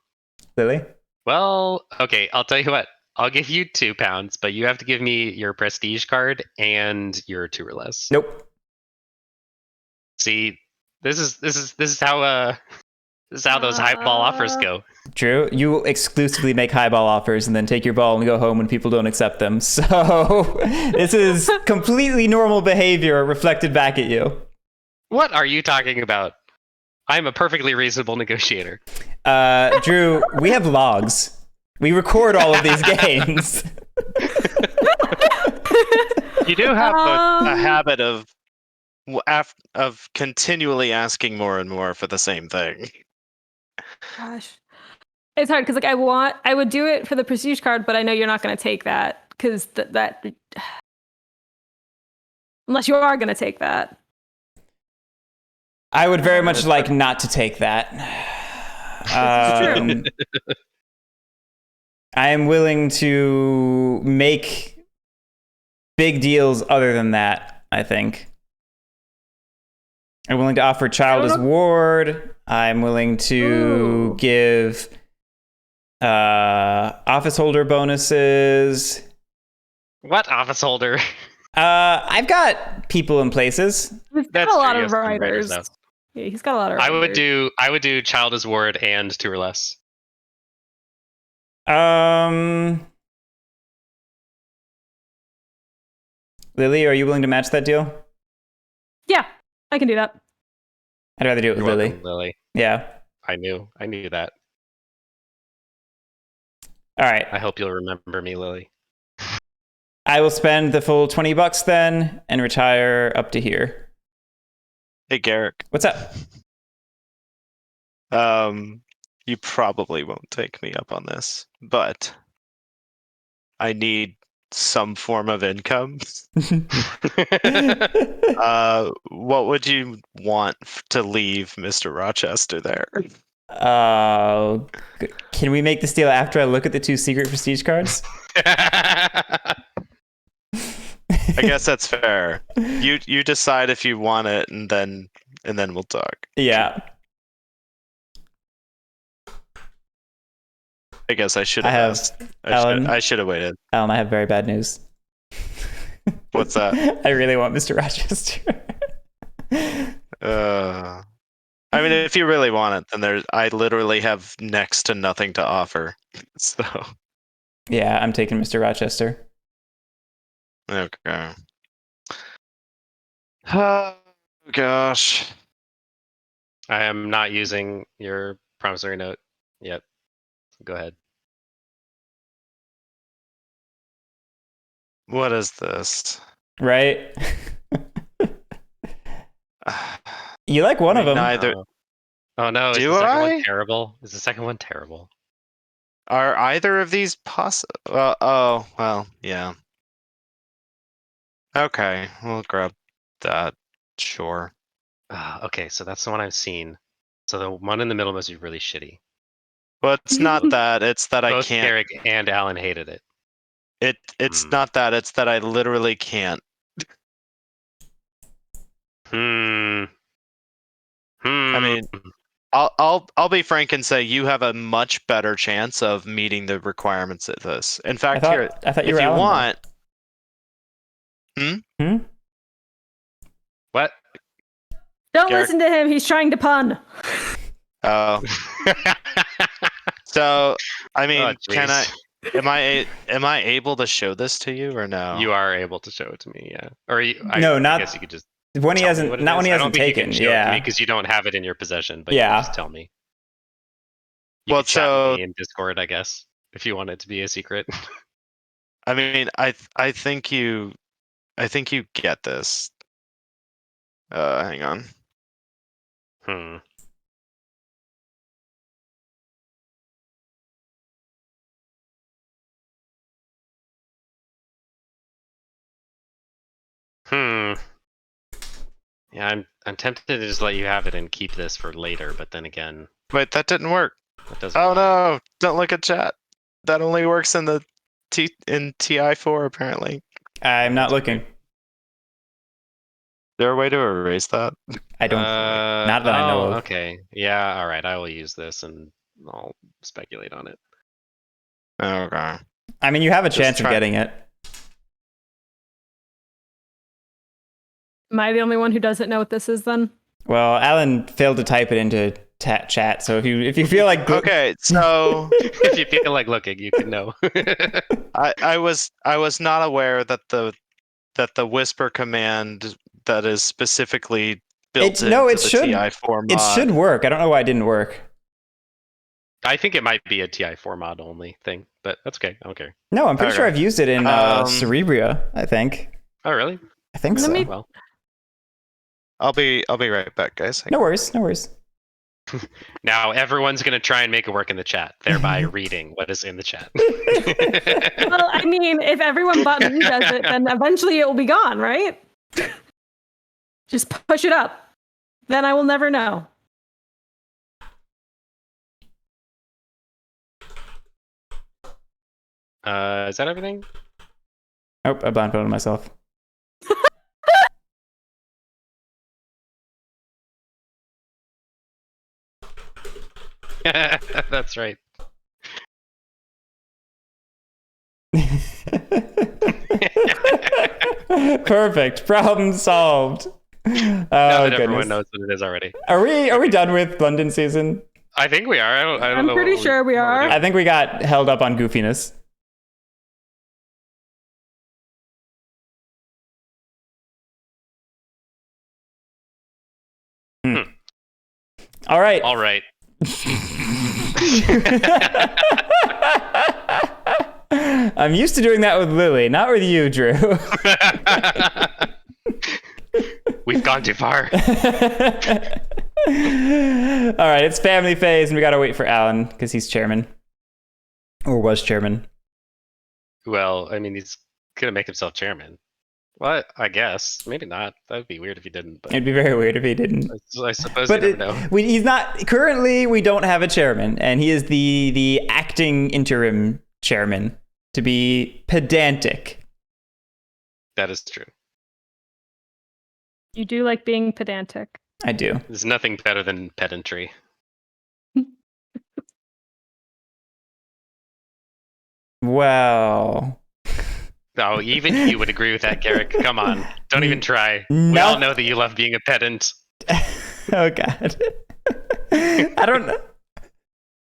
Lily? Well, okay, I'll tell you what. I'll give you 2 pounds, but you have to give me your prestige card and your 2 or less. Nope. See, this is how those high ball offers go. Drew, you exclusively make highball offers and then take your ball and go home when people don't accept them. So this is completely normal behavior reflected back at you. What are you talking about? I'm a perfectly reasonable negotiator. Drew, we have logs. We record all of these games. You do have a habit of continually asking more and more for the same thing. Gosh, it's hard because like I would do it for the prestige card, but I know you're not going to take that because that unless you are going to take that. I would very much like not to take that. True. I am willing to make big deals other than that, I think. I'm willing to offer child as ward. I'm willing to give office holder bonuses. What office holder? I've got people in places. He's got That's a lot true, of yes, some writers, writers. though. Yeah, he's got a lot of writers. I would do child as ward and 2 or less. Lily, are you willing to match that deal? Yeah, I can do that. I'd rather do it with You're Lily. welcome, Lily. Yeah. I knew that. All right. I hope you'll remember me, Lily. I will spend the full $20 then and retire up to here. Hey, Guerric. What's up? You probably won't take me up on this, but I need some form of income, what would you want to leave Mr. Rochester there? Can we make this deal after I look at the 2 secret prestige cards? I guess that's fair. You decide if you want it, and then we'll talk. Yeah. I guess I should have asked. I should have waited. Alan, I have very bad news. What's that? I really want Mr. Rochester. I mean, if you really want it, then I literally have next to nothing to offer. So. Yeah, I'm taking Mr. Rochester. Okay. Oh gosh. I am not using your promissory note yet. Go ahead. What is this? Right? You like one of them. Neither. Oh no, is Do the second I? one terrible? Is the second one terrible? Are either of these possible? Oh, well, yeah. Okay, we'll grab that. Sure. Okay, so that's the one I've seen. So the one in the middle must be really shitty. But it's not that. It's that I Both can't. Guerric and Alan hated it. It's not that. It's that I literally can't. I mean, I'll be frank and say you have a much better chance of meeting the requirements of this. In fact, I thought you were if you Alan, want. What? Don't Guerric. listen to him. He's trying to pun. Oh. So, I mean, Oh, can I? jeez. Am I able to show this to you or no? You are able to show it to me, yeah. Or No, I not guess you could just when he tell me hasn't. what it Not is. when he I don't hasn't think taken. you can show it to Yeah. me because you don't have it in your possession. But Yeah. you can just tell me. You Well, can chat so with me in Discord, I guess, if you want it to be a secret. I mean, I think you get this. Hang on. Yeah, I'm tempted to just let you have it and keep this for later, but then again, Wait, that didn't work. that doesn't. Oh work. no! Don't look at chat. That only works in the TI4 apparently. I'm not looking. Is there a way to erase that? I don't. Not that I know of. Okay. Yeah. All right. I will use this and I'll speculate on it. Okay. I mean, you have a Just chance of try- getting it. Am I the only one who doesn't know what this is then? Well, Alan failed to type it into chat, so if you feel like Okay, so If you feel like looking, you can know. I was not aware that the whisper command that is specifically built into the TI4 mod. It should work. I don't know why it didn't work. I think it might be a TI4 mod only thing, but that's okay. I don't care. No, I'm pretty Okay. sure I've used it in Cerebria. I think. Oh, really? I think Let so. me- Well, I'll be right back, guys. No worries. No worries. now everyone's going to try and make it work in the chat, thereby reading what is in the chat. Well, I mean, if everyone but me does it, then eventually it will be gone, right? Just push it up. Then I will never know. Is that everything? Oh, I blindfolded myself. That's right. Perfect. Problem solved. Now Oh, that everyone goodness. knows what it is already. Are we done with London season? I think we are. I don't I'm know. pretty sure we are. I think we got held up on goofiness. All right. All right. I'm used to doing that with Lily, not with you, Drew. We've gone too far. All right, it's family phase, and we gotta wait for Alan because he's chairman, or was chairman. Well, I mean, he's gonna make himself chairman. What? I guess. Maybe not. That'd be weird if he didn't. But It'd be very weird if he didn't. I suppose But you never know. he's not currently. We don't have a chairman, and he is the acting interim chairman. To be pedantic. That is true. You do like being pedantic. I do. There's nothing better than pedantry. Well. Oh, even you would agree with that, Guerric. Come on. Don't even try. We all know that you love being a pedant. Oh, God. I don't know.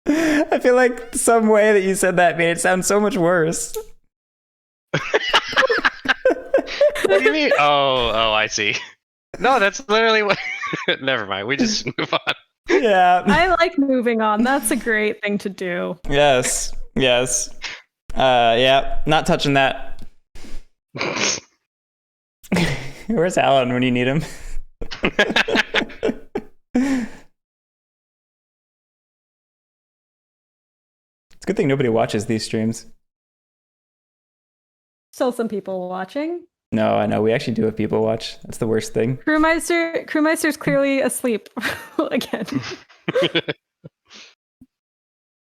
I feel like some way that you said that made it sound so much worse. What do you mean? Oh, I see. No, that's literally what... Never mind. We just should move on. Yeah. I like moving on. That's a great thing to do. Yes. Yeah. Not touching that. Where's Alan when you need him? It's a good thing nobody watches these streams. Still some people watching. No, I know. We actually do have people watch. That's the worst thing. Crewmeister's clearly asleep again.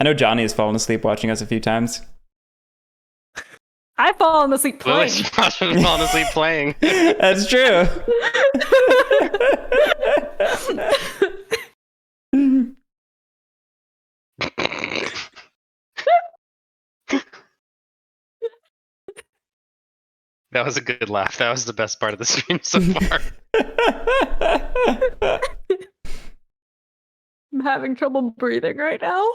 I know Johnny has fallen asleep watching us a few times. I've fallen asleep playing. Lily's fallen asleep playing. That's true. That was a good laugh. That was the best part of the stream so far. I'm having trouble breathing right now.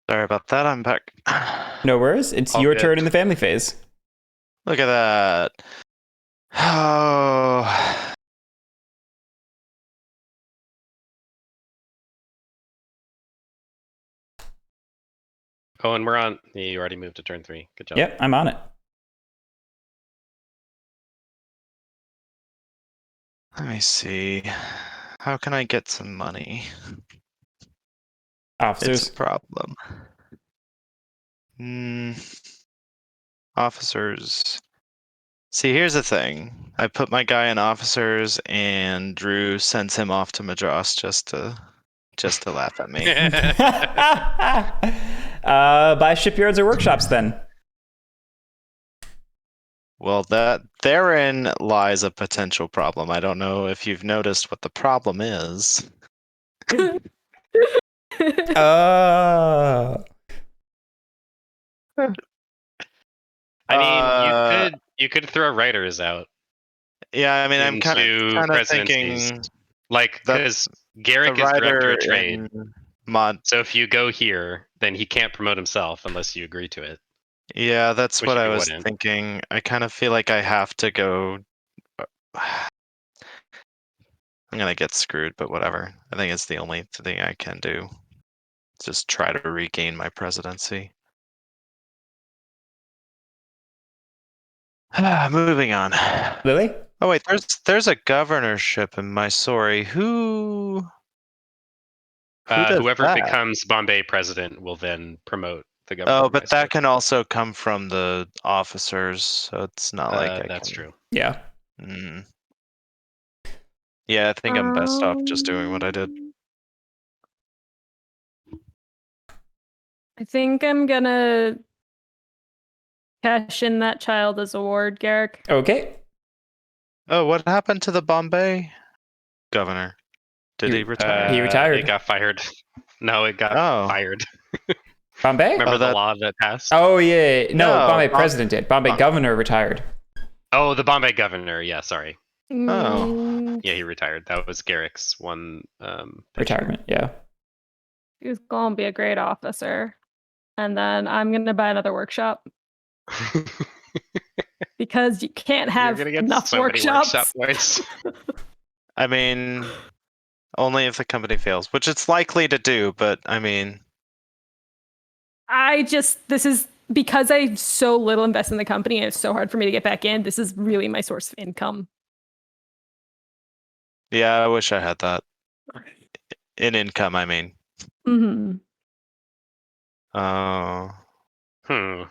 Sorry about that. I'm back. No worries. It's All your good. turn in the family phase. Look at that. Oh. Oh, and we're on. You already moved to turn 3. Good job. Yep, I'm on it. Let me see. How can I get some money? Officers. It's a problem. Officers. See, here's the thing. I put my guy in officers, and Drew sends him off to Madras just to laugh at me. Buy shipyards or workshops then. Well, therein lies a potential problem. I don't know if you've noticed what the problem is. Oh. I mean, you could throw writers out. Yeah, I mean, I'm kind into of presidencies. thinking Like, the- because Guerric is director of trade. Mod. So if you go here, then he can't promote himself unless you agree to it. Yeah, that's Which what I you was wouldn't. thinking. I kind of feel like I have to go. I'm gonna get screwed, but whatever. I think it's the only thing I can do. Just try to regain my presidency. Moving on. Lily? Oh wait, there's a governorship in Mysore. Who does Whoever that? becomes Bombay president will then promote the governor. Oh, of but Mysore. that can also come from the officers, so it's not like I That's can. true. Yeah. Mm. Yeah, I think I'm best off just doing what I did. I think I'm gonna cash in that child as award, Guerric. Okay. Oh, what happened to the Bombay governor? Did he retire? He retired. It got fired. No, it got fired. Bombay? Remember the that- law that passed? Oh, yeah. No, No, Bombay president did. Bombay governor retired. Oh, the Bombay governor. Yeah, sorry. Mm, Yeah, he retired. That was Guerric's one pension. Retirement, yeah. He's gonna be a great officer. And then I'm gonna buy another workshop because you can't have You're gonna get enough so many workshops. workshop points. I mean, only if the company fails, which it's likely to do, but I mean, This is because I so little invest in the company and it's so hard for me to get back in, this is really my source of income. Yeah, I wish I had that. In income, I mean. Mm-hmm. Hmm.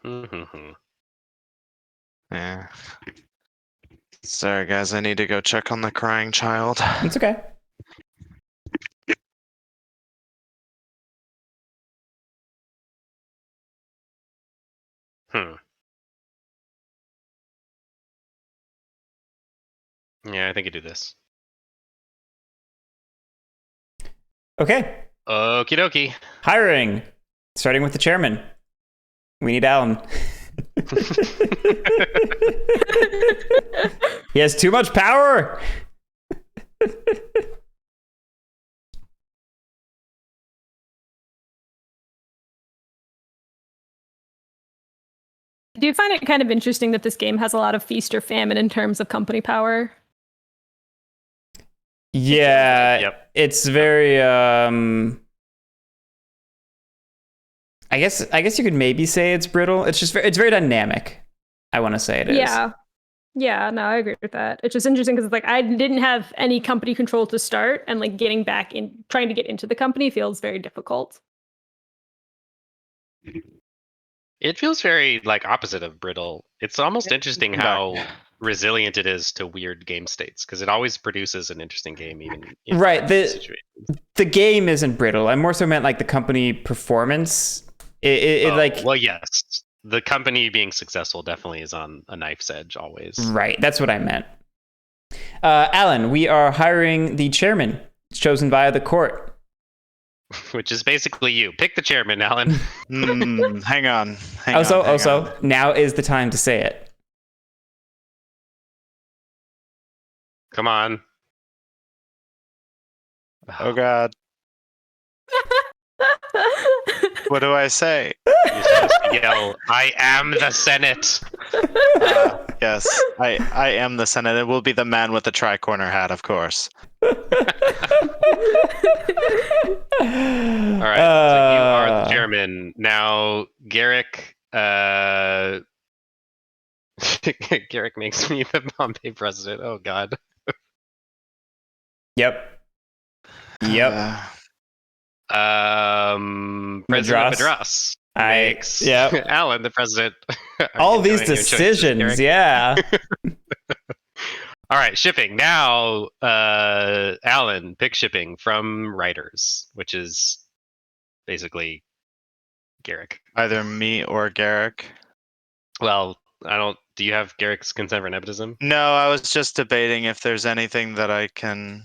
Hmm. Yeah. Sorry, guys. I need to go check on the crying child. It's okay. Hmm. Yeah, I think you do this. Okay. Okie dokie. Hiring. Starting with the chairman. We need Alan. He has too much power. Do you find it kind of interesting that this game has a lot of feast or famine in terms of company power? Yeah, Yep. it's very I guess you could maybe say it's brittle. It's just it's very dynamic. I want to say it is. Yeah, no, I agree with that. It's just interesting because like I didn't have any company control to start, and like getting back in, trying to get into the company feels very difficult. It feels very like opposite of brittle. It's almost interesting how resilient it is to weird game states because it always produces an interesting game even in Right, situations. The game isn't brittle. I more so meant like the company performance. It like well, yes, the company being successful definitely is on a knife's edge always. Right, that's what I meant. Alan, we are hiring the chairman. It's chosen via the court. Which is basically you. Pick the chairman, Alan. Hang on. Also, now is the time to say it. Come on. Oh God. What do I say? You're supposed to yell, "I am the Senate." Yes, I am the Senate. It will be the man with the tri-corner hat, of course. All right, so you are the chairman. Now, Guerric, Guerric makes me the Bombay president. Oh, God. Yep. President of Madras makes Alan the president. All these decisions, yeah. All right, shipping. Now, Alan, pick shipping from writers, which is basically Guerric. Either me or Guerric. Well, do you have Guerric's consent for nepotism? No, I was just debating if there's anything that I can...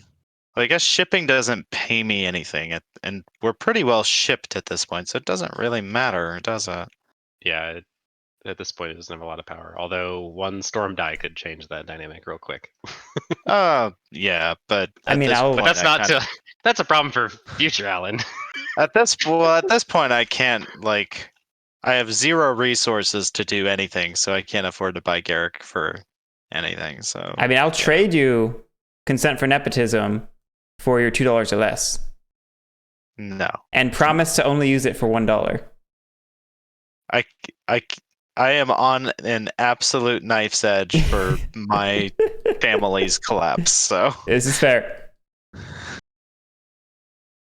Well, I guess shipping doesn't pay me anything, and we're pretty well shipped at this point, so it doesn't really matter, does it? Yeah, at this point, it doesn't have a lot of power. Although one storm die could change that dynamic real quick. Yeah, but that's a problem for future Alan. At this point, I can't I have zero resources to do anything, so I can't afford to buy Guerric for anything. So I mean, I'll trade you consent for nepotism for your $2 or less. No. And promise to only use it for $1. I am on an absolute knife's edge for my family's collapse. So this is fair.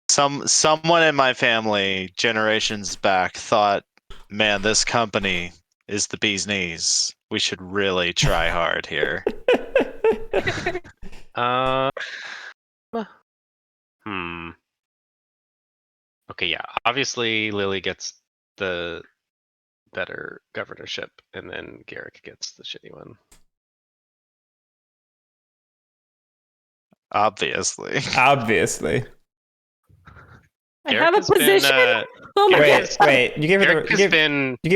Someone in my family generations back thought, man, this company is the bee's knees. We should really try hard here. Okay, yeah. Obviously, Lily gets the better governorship, and then Guerric gets the shitty one. Obviously. I have a position. Oh my God. Wait. You gave her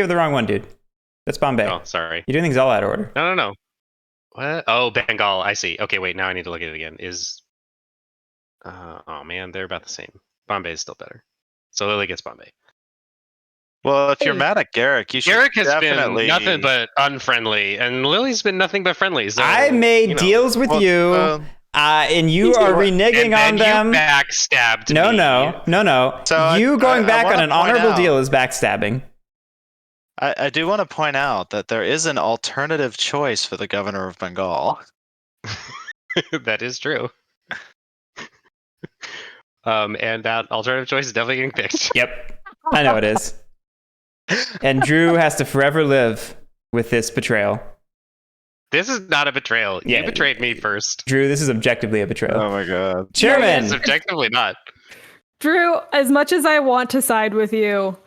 the wrong one, dude. That's Bombay. Oh, sorry. You're doing things all out of order. No. What? Oh, Bengal. I see. Okay, wait. Now I need to look at it again. Oh man, they're about the same. Bombay is still better. So Lily gets Bombay. Well, if you're mad at Guerric, you should Guerric has definitely... been nothing but unfriendly, and Lily's been nothing but friendly. So, I made deals with you, and you are reneging on them. You backstabbed me. No. So you going back on an honorable out, deal is backstabbing. I do want to point out that there is an alternative choice for the governor of Bengal. That is true. And that alternative choice is definitely getting picked. Yep, I know it is. And Drew has to forever live with this betrayal. This is not a betrayal. Yeah. You betrayed me first. Drew, this is objectively a betrayal. Oh my god. Chairman! It's objectively not. Drew, as much as I want to side with you,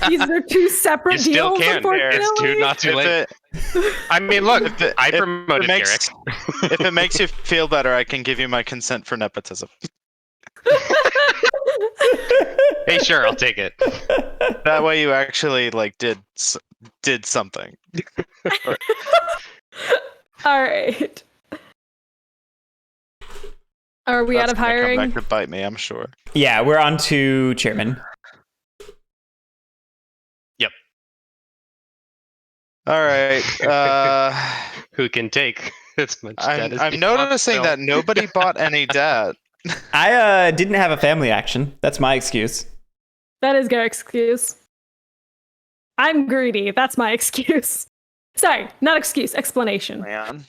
these are two separate You still deals, can. unfortunately. It's not too late. I mean, look, I promoted Guerric. If it makes you feel better, I can give you my consent for nepotism. Hey, sure, I'll take it. That way, you actually did something. All right. Are we out That's of gonna hiring? Come back to bite me, I'm sure. Yeah, we're on to chairman. Yep. All right. Who can take as much debt as I'm you noticing want, that nobody bought any debt. I didn't have a family action. That's my excuse. That is Garrick's excuse. I'm greedy. That's my excuse. Sorry, not excuse, explanation. Man.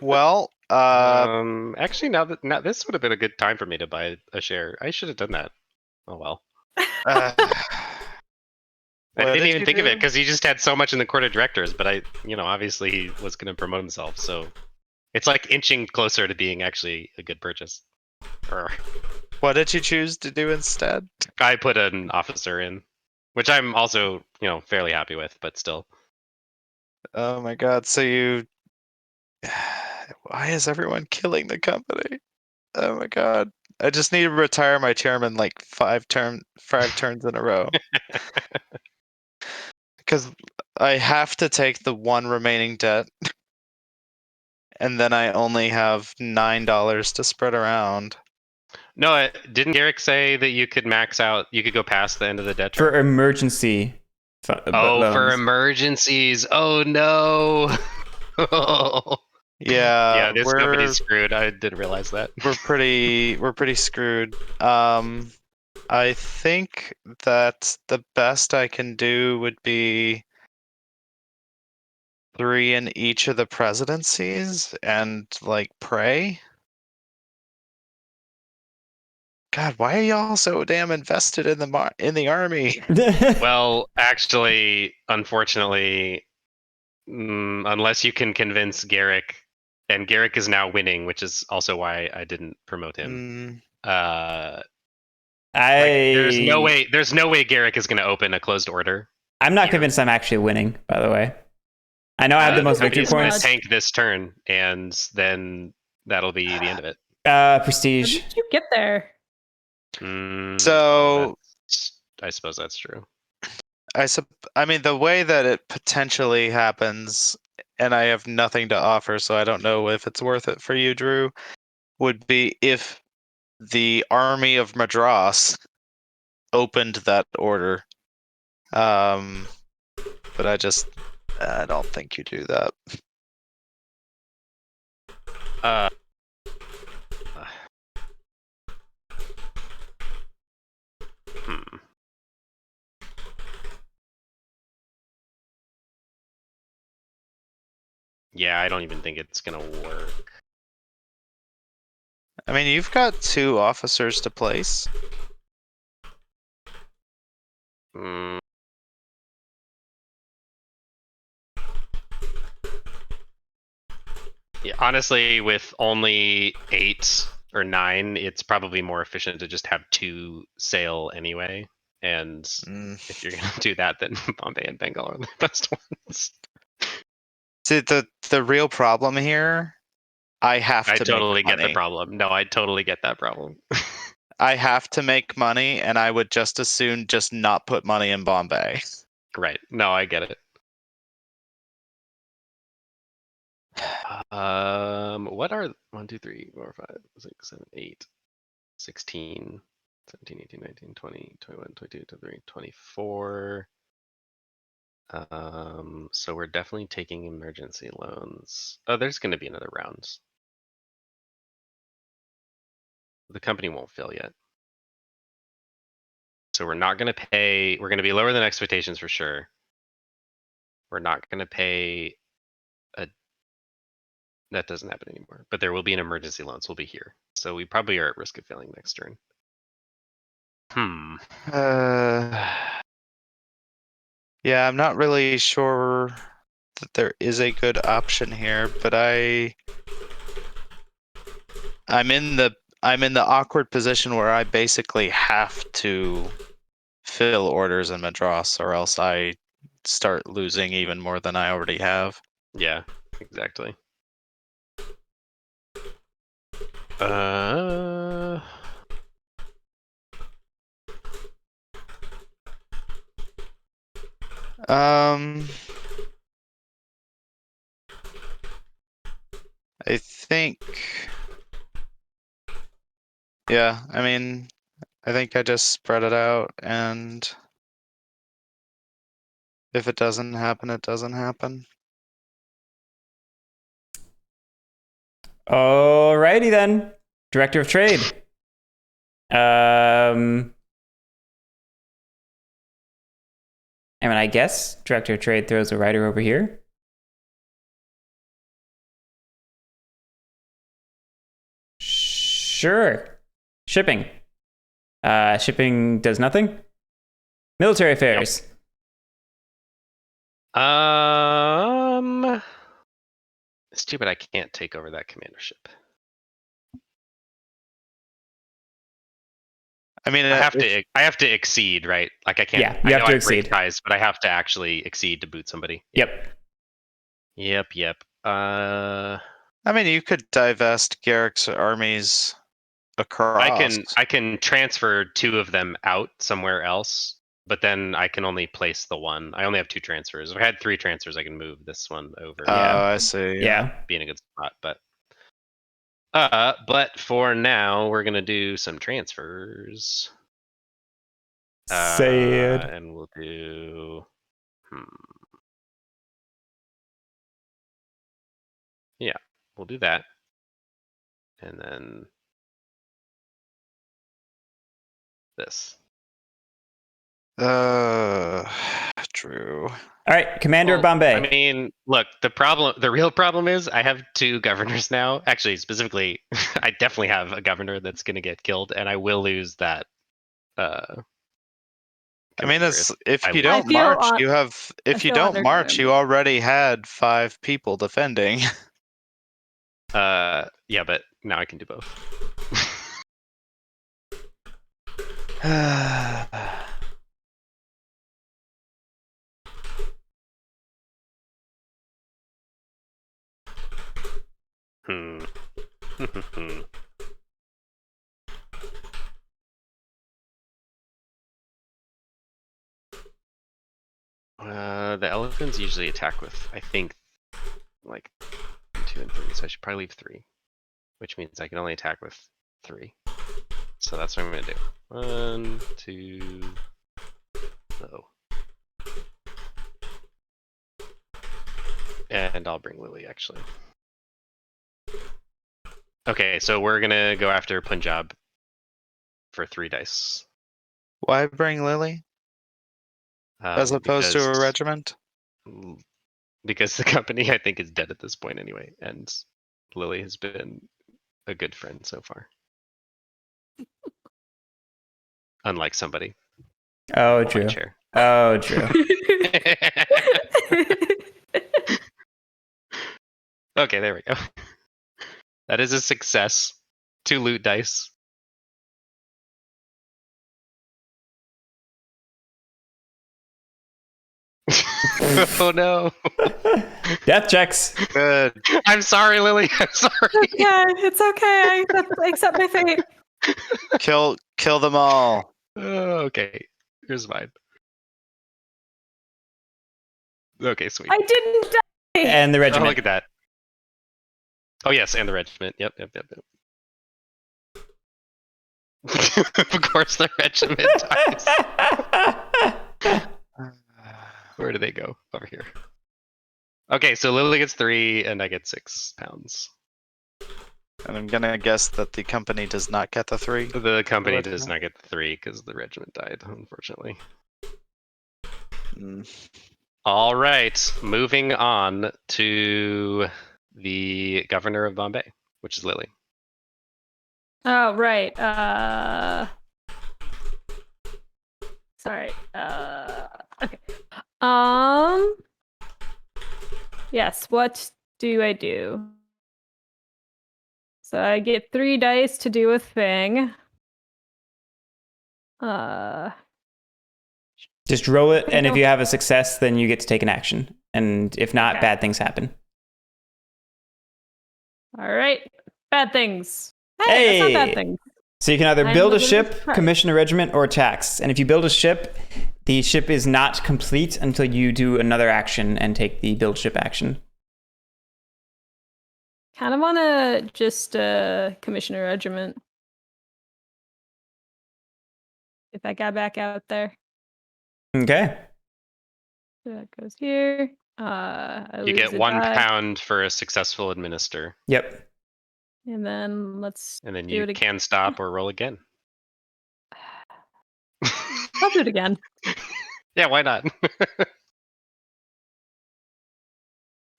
Well, Actually, now this would have been a good time for me to buy a share. I should have done that. Oh well. uh, I what didn't did even you think of do? it because he just had so much in the court of directors. But obviously he was going to promote himself, so it's like inching closer to being actually a good purchase. Or What did you choose to do instead? I put an officer in, which I'm also fairly happy with, but still. Oh my god! So you. Why is everyone killing the company? Oh my god! I just need to retire my chairman like 5 turns in a row. Because I have to take the one remaining debt, and then I only have $9 to spread around. No, didn't Guerric say that you could max out? You could go past the end of the debt term? For emergency loans. For emergencies. Oh no. Yeah, this company's screwed. I didn't realize that. we're pretty screwed. I think that the best I can do would be 3 in each of the presidencies and pray. God, why are y'all so damn invested in the army? Well, actually, unfortunately, unless you can convince Guerric, and Guerric is now winning, which is also why I didn't promote him. There's no way Guerric is going to open a closed order. I'm not convinced I'm actually winning, by the way. I know I have the most victory He's going to points. tank this turn, and then that'll be the end of it. How Prestige. did you get there? So I suppose that's true. I mean, the way that it potentially happens, and I have nothing to offer, so I don't know if it's worth it for you, Drew, would be if the army of Madras opened that order. But I don't think you do that. Yeah, I don't even think it's gonna work. I mean, you've got 2 officers to place. Yeah, honestly, with only 8 or 9, it's probably more efficient to just have 2 sail anyway. And if you're gonna do that, then Bombay and Bengal are the best ones. See, the real problem here, I totally get the problem. No, I totally get that problem. I have to make money, and I would just as soon just not put money in Bombay. Right. No, I get it. What are 1, 2, 3, 4, 5, 6, 7, 8, 16, 17, 18, 19, 20, 21, 22, 23, 24. So we're definitely taking emergency loans. Oh, there's going to be another round. The company won't fill yet. So we're not going to pay. We're going to be lower than expectations for sure. We're not going to pay a. That doesn't happen anymore. But there will be an emergency loan, so we'll be here. So we probably are at risk of failing next turn. Yeah, I'm not really sure that there is a good option here, but I'm in the awkward position where I basically have to fill orders in Madras, or else I start losing even more than I already have. Yeah, exactly. I think. Yeah, I mean, I think I just spread it out, and if it doesn't happen, it doesn't happen. Alrighty then. Director of Trade. I mean, I guess Director of Trade throws a rider over here. Sure. Shipping. Shipping does nothing. Military affairs. It's too bad I can't take over that commandership. I mean, I have to exceed, right? Like I can't. Yeah, you have to exceed. Ties, but I have to actually exceed to boot somebody. Yep. Yep. I mean, you could divest Guerric's armies across. I can transfer 2 of them out somewhere else, but then I can only place the one. I only have 2 transfers. If I had 3 transfers, I can move this one over. Oh, I see. Yeah. Be in a good spot, but for now, we're gonna do some transfers. Sad. And we'll do. Yeah, we'll do that, and then this. True. All right, Commander of Bombay. I mean, look, the real problem is I have 2 governors now. Actually, specifically, I definitely have a governor that's going to get killed, and I will lose that. I mean, commander if I you lose. don't march, you have. If you feel don't march, underground. you already had 5 people defending. Yeah, but now I can do both. The elephants usually attack with, I think, like 2 and 3, so I should probably leave 3, which means I can only attack with 3. So that's what I'm gonna do. 1, 2. No. And I'll bring Lily actually. Okay, so we're gonna go after Punjab for 3 dice. Why bring Lily? As opposed to a regiment? Because the company, I think, is dead at this point anyway, and Lily has been a good friend so far. Unlike somebody. Oh, true. Oh, true. Okay, there we go. That is a success. 2 loot dice. Oh no. Death checks. Good. I'm sorry, Lily. I'm sorry. Yeah, it's okay. I accept my fate. Kill them all. Okay, here's mine. Okay, sweet. I didn't die. And the Oh, regiment. look at that. Oh yes, and the regiment. Yep. Of course, the regiment dies. Where do they go? Over here. Okay, so Lily gets 3, and I get 6 pounds. And I'm gonna guess that the company does not get the 3. The company does not get the 3 because the regiment died, unfortunately. All right, moving on to the Governor of Bombay, which is Lily. Oh, right. Sorry. Okay. Yes, what do I do? So I get 3 dice to do a thing. Just roll it, and if don't- you have a success, then you get to take an action. And if not, Okay. bad things happen. All right. Bad things. Hey, that's not bad things. So you can either I'm build a a little ship, surprised. commission a regiment, or tax. And if you build a ship, the ship is not complete until you do another action and take the build ship action. Kind of want to just commission a regiment. Get that guy back out there. Okay. So that goes here. I You lose get a 1 die. pound for a successful administer, Yep. And then let's and then do you it can stop or roll again. I'll do it again. Yeah, why not?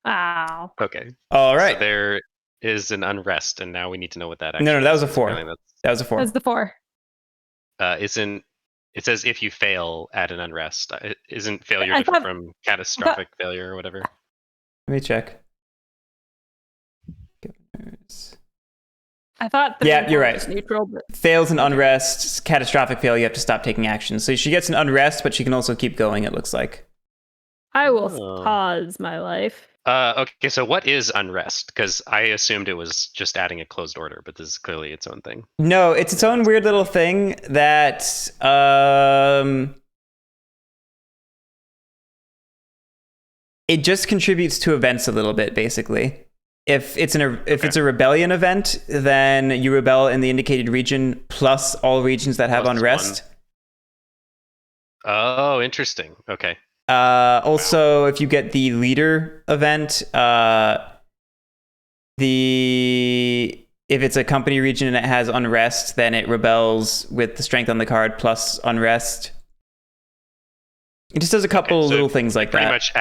Ow. Okay. All right. So there is an unrest, and now we need to know what that actually No, that was a is. 4. Apparently That was a 4. That's the 4. isn't it says if you fail at an unrest? Isn't failure I different thought- from catastrophic failure or whatever? Let me check. Governors. I thought Yeah, you're right. was neutral, but Fails an unrest, catastrophic fail, you have to stop taking action. So she gets an unrest, but she can also keep going, it looks like. I will Oh. pause my life. Okay, so what is unrest? Because I assumed it was just adding a closed order, but this is clearly its own thing. No, it's its own weird little thing that it just contributes to events a little bit, basically. If it's a rebellion event, then you rebel in the indicated region plus all regions that have Plus unrest. Oh, interesting. Okay. Also, if you get the leader event, if it's a company region and it has unrest, then it rebels with the strength on the card plus unrest. It just does a couple so little things like Pretty that. much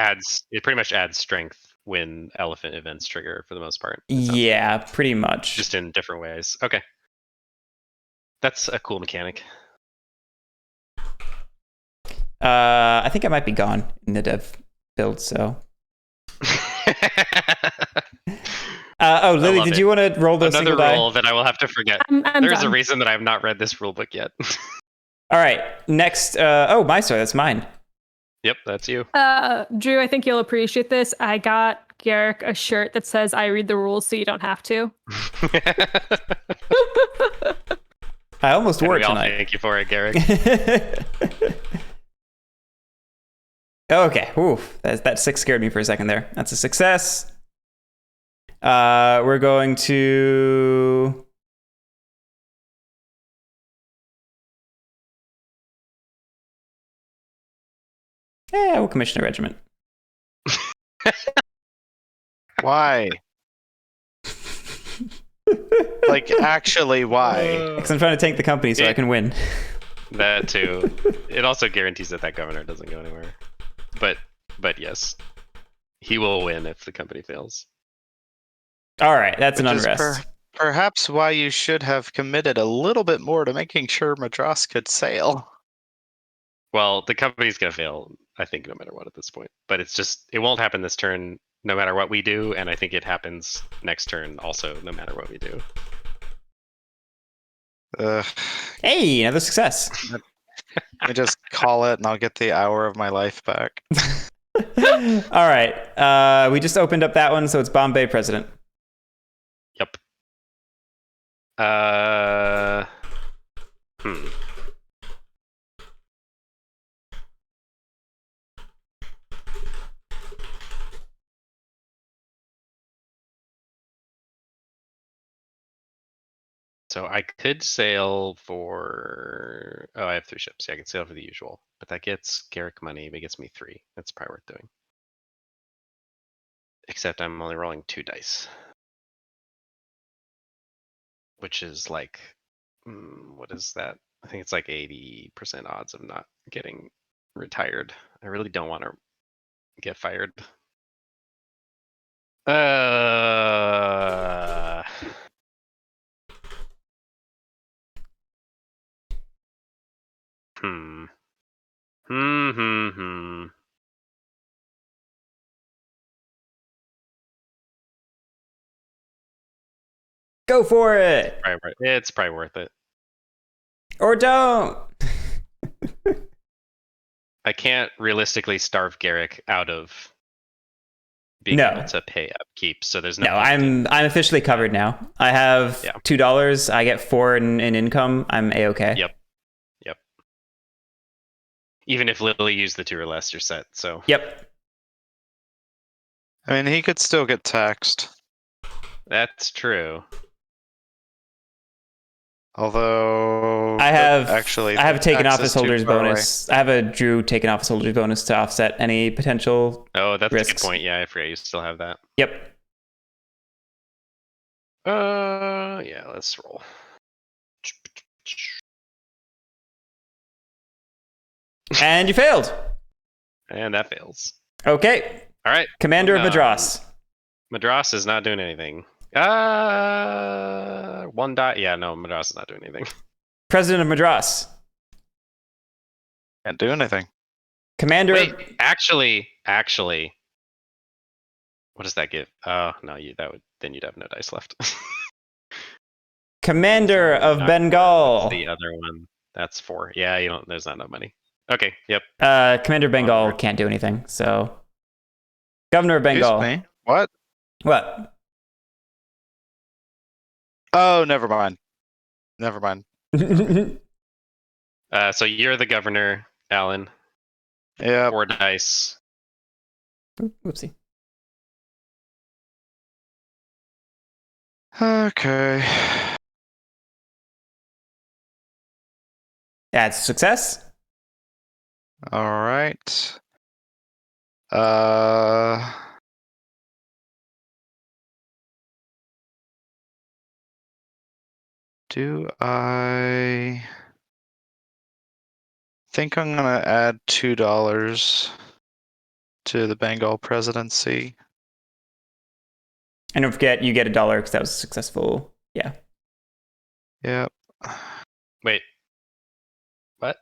adds strength when elephant events trigger for the most part. it sounds like. Yeah, pretty much. Just in different ways. Okay. That's a cool mechanic. I think I might be gone in the dev build, so. Lily, love did it. you want to roll the Another single die? rule that I will have to forget. I'm There's a done. reason that I have not read this rule book yet. All right, next. My story. That's mine. Yep, that's you. Drew, I think you'll appreciate this. I got Guerric a shirt that says I read the rules so you don't have to. I almost wore We it all tonight. thank you for it, Guerric. Okay, oof, that 6 scared me for a second there. That's a success. We're going to... Yeah, we'll commission a regiment. Why? Like, actually, why? Because I'm trying to tank the company so I can win. That too. It also guarantees that governor doesn't go anywhere. But yes, he will win if the company fails. All right, that's an Which is unrest. Perhaps why you should have committed a little bit more to making sure Madras could sail. Well, the company's gonna fail, I think, no matter what at this point. But it won't happen this turn, no matter what we do, and I think it happens next turn also, no matter what we do. Hey, another success. Let me just call it, and I'll get the hour of my life back. All right, we just opened up that one, so it's Bombay president. Yep. So I could sail for... Oh, I have 3 ships. Yeah, I could sail for the usual. But that gets Guerric money, but it gets me 3. That's probably worth doing. Except I'm only rolling 2 dice. Which is like... what is that? I think it's like 80% odds of not getting retired. I really don't want to get fired. Uh. Hmm. Hmm. Go for it, It's probably worth it. or don't. I can't realistically starve Guerric out of being No. able to pay upkeep, so there's no. No, point in- I'm officially covered now. I have Yeah. $2. I get 4 in income. I'm a-okay. Yep. Even if Lily used the 2 or less, you're set. So. Yep. I mean, he could still get taxed. That's true. Although I have the taken tax office is too holders far away. bonus. I have a Drew taken office holders bonus to offset any potential. Oh, that's Risks. a good point. Yeah, I forget you still have that. Yep. Yeah, let's roll. And you failed. And that fails. Okay. All right. Commander of No. Madras. Madras is not doing anything. 1 dot. Yeah, no, Madras is not doing anything. President of Madras. Can't do anything. Commander Wait, of... actually, what does that give? Oh no, then you'd have no dice left. Commander of Not- Bengal. The other one, that's 4. Yeah, you don't. There's not enough money. Okay. Yep. Commander of Bengal Onward. can't do anything. So, Governor of Excuse Bengal. me? What? What? Oh, never mind. Never mind. So you're the governor, Alan. Yeah. 4 dice. Whoopsie. Okay. That's a success. All right. Uh. Do I think I'm gonna add $2 to the Bengal presidency? And don't forget, you get $1 because that was successful. Yeah. Yep. Wait. What?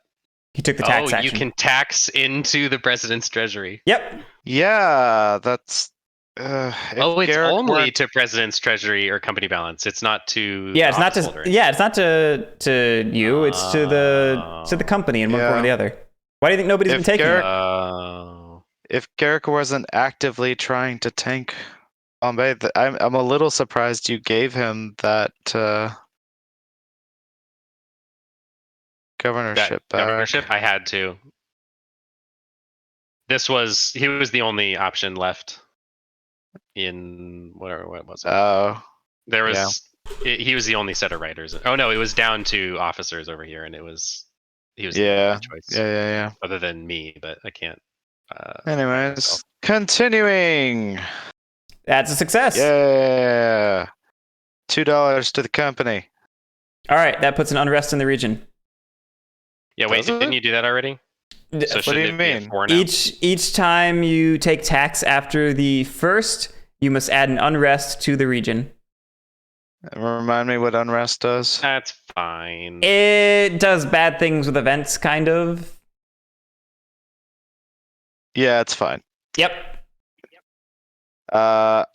He took the tax You action. can tax into the president's treasury. Yep. Yeah, that's. It's Guerric only weren't- to president's treasury or company balance. It's not to. Yeah, it's the not office to. holder. Yeah, it's not to you. It's to the company in one form or the other. Why do you think nobody's If been taking Guerric- it? If Guerric wasn't actively trying to tank Bombay, I'm a little surprised you gave him that governorship That back. governorship, I had to. He was the only option left in what was it? Oh, There was he was the only set of writers. Oh no, it was down to officers over here, and he was the yeah, only choice yeah. other than me, but I can't. Anyways, myself. continuing. That's a success. Yeah, $2 to the company. All right, that puts an unrest in the region. Yeah, wait, Does it? didn't you do that already? So What do shouldn't you it be at mean? 4 now? Each time you take tax after the first, you must add an unrest to the region. Remind me what unrest does. That's fine. It does bad things with events, kind of. Yeah, it's fine. Yep. I'm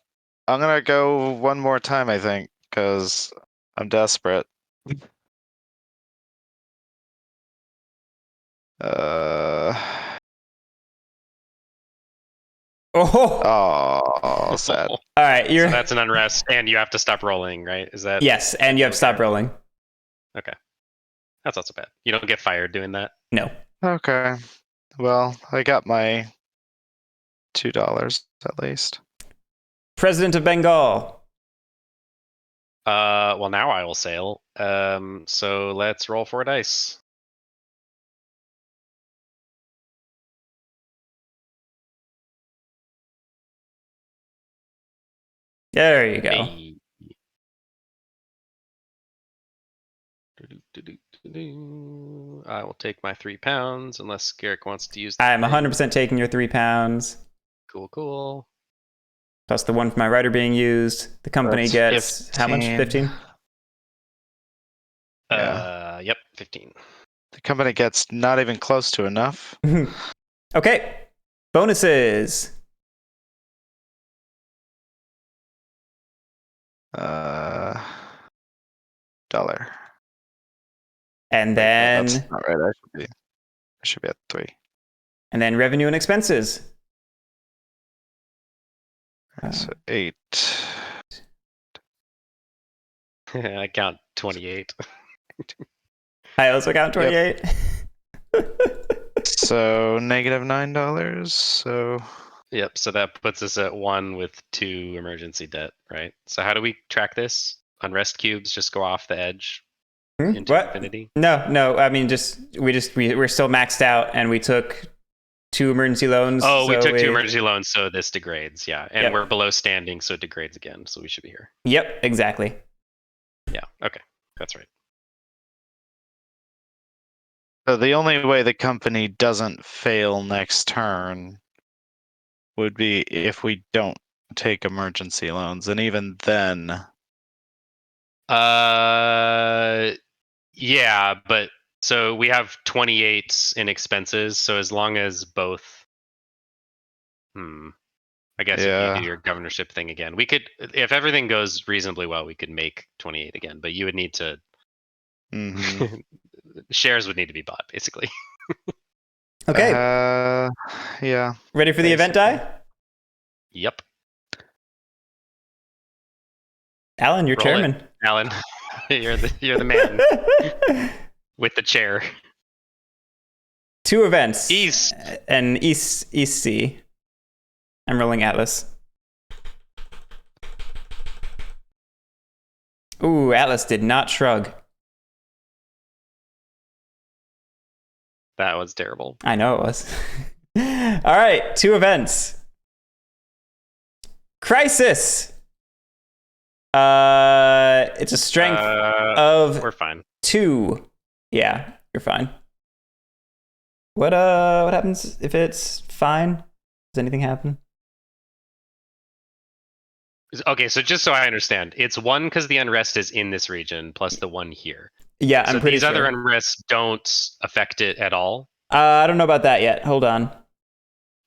gonna go one more time, I think, because I'm desperate. Oh. Sad. All right, So that's an unrest, and you have to stop rolling, right? Is that? Yes, and you have to stop rolling. Okay, that's not so bad. You don't get fired doing that. No. Okay. Well, I got my $2 at least. President of Bengal. Well, now I will sail. So let's roll 4 dice. There you go. Hey. I will take my £3 unless Guerric wants to use. I'm 100% taking your £3. Cool. Plus the one for my writer being used. The company That's gets how much? 15? Yep, 15. The company gets not even close to enough. Okay. Bonuses. Dollar. And Wait, no, then that's not right. I should be at 3. revenue and expenses. So 8. I count 28. I also count 28. So negative $9. So Yep, so that puts us at 1 with 2 emergency debt, right? So how do we track this? Unrest cubes just go off the edge into What? infinity? No. I mean, we're still maxed out, and we took 2 emergency loans. Oh, we so took 2 emergency loans, so this degrades, yeah. And Yep. we're below standing, so it degrades again, so we should be here. Yep, exactly. Yeah, okay, that's right. So the only way the company doesn't fail next turn would be if we don't take emergency loans, and even then, Yeah, but so we have 28 in expenses, so as long as both I guess if Yeah. you do your governorship thing again, we could, if everything goes reasonably well, we could make 28 again, but you would need to mhm. shares would need to be bought, basically. Okay. Yeah. Ready for the event die? Yep. Alan, you're Roll chairman. it, Alan. you're the man with the chair. 2 events. East. And East C. I'm rolling Atlas. Ooh, Atlas did not shrug. That was terrible. I know it was. All right, 2 events. Crisis. It's a strength of We're fine. 2. Yeah, you're fine. What happens if it's fine? Does anything happen? Okay, so just so I understand, it's 1 because the unrest is in this region, plus the 1 here. Yeah, I'm so pretty these sure. other unrests don't affect it at all? I don't know about that yet. Hold on.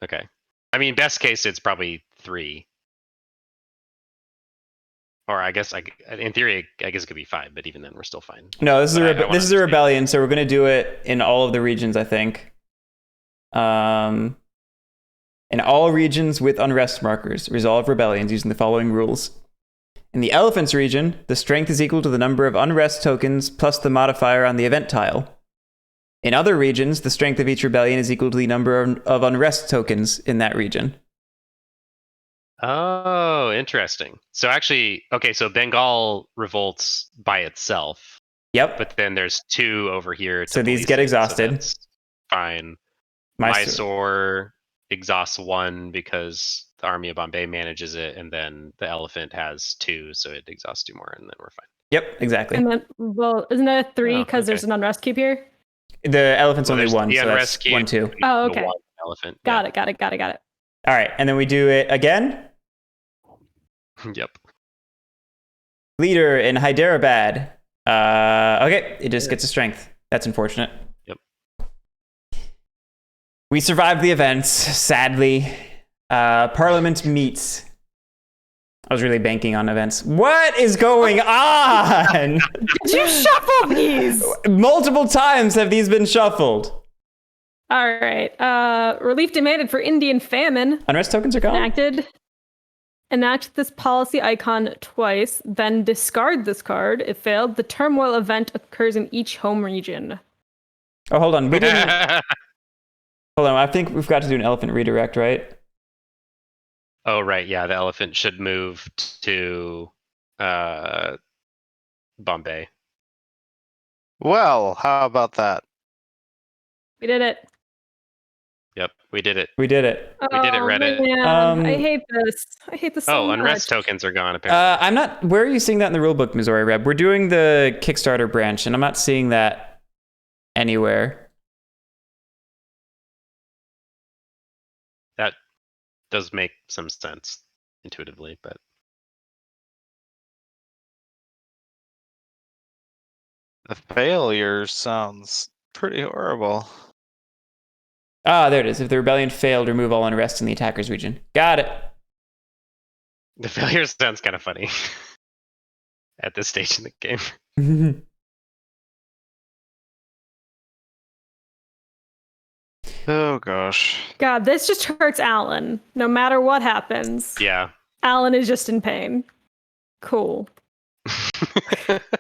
Okay. I mean, best case, it's probably 3. Or I guess, in theory, I guess it could be 5, but even then, we're still fine. No, this is But a I wanna this is a understand. rebellion, so we're gonna do it in all of the regions, I think. In all regions with unrest markers, resolve rebellions using the following rules. In the Elephants region, the strength is equal to the number of unrest tokens plus the modifier on the event tile. In other regions, the strength of each rebellion is equal to the number of unrest tokens in that region. Oh, interesting. So actually, okay, so Bengal revolts by itself, Yep. but then there's 2 over here. So these police get it, exhausted. So that's fine. Mysore exhausts 1 because the army of Bombay manages it, and then the elephant has 2, so it exhausts 2 more, and then we're fine. Yep, exactly. And then, well, isn't it a 3 Oh, because okay. there's an unrest cube here? The elephant's Well, only there's 1, the so unrest that's cube. 1, 2. Oh, The okay. 1 elephant. Got it. All right, and then we do it again. Yep. Leader in Hyderabad. Okay, it just gets a strength. That's unfortunate. Yep. We survived the events, sadly. Parliament meets. I was really banking on events. What is going on? Did you shuffle these? Multiple times have these been shuffled. All right. Relief demanded for Indian famine. Unrest tokens are gone. Enact this policy icon twice, then discard this card. If failed, the turmoil event occurs in each home region. Oh, hold on. We didn't... Hold on. I think we've got to do an elephant redirect, right? Oh, right. Yeah, the elephant should move to Bombay. Well, how about that? We did it. Yep, we did it. We did it. We did it, Reddit. Man. I hate this. I hate this so much. Unrest tokens are gone, apparently. I'm not... Where are you seeing that in the rulebook, Missouri Reb? We're doing the Kickstarter branch, and I'm not seeing that anywhere. does make some sense intuitively, but The failure sounds pretty horrible. Ah, there it is. If the rebellion failed, remove all unrest in the attacker's region. Got it. the failure sounds kind of funny at this stage in the game. Oh gosh. God, this just hurts Alan. No matter what happens, Yeah. Alan is just in pain. Cool.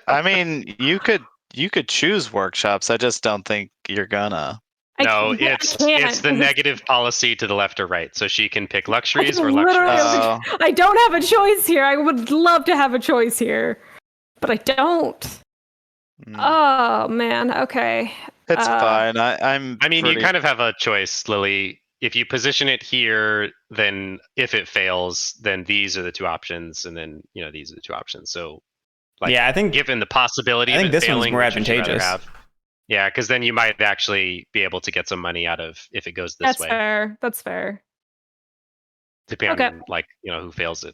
I mean, you could choose workshops. I just don't think you're gonna. No, I it's can't. the negative policy to the left or right. So she can pick luxuries I or literally luxuries. have I don't have a choice here. I would love to have a choice here, but I don't. Oh man. Okay. It's fine. I mean, pretty... you kind of have a choice, Lily. If you position it here, then if it fails, then these are the two options, and then these are the two options. So, like, yeah, I think given the possibility I think of it this failing, one's more which would you rather advantageous. have? Yeah, because then you might actually be able to get some money out of if it goes this That's way. fair. That's fair. Depending Okay. on like who fails it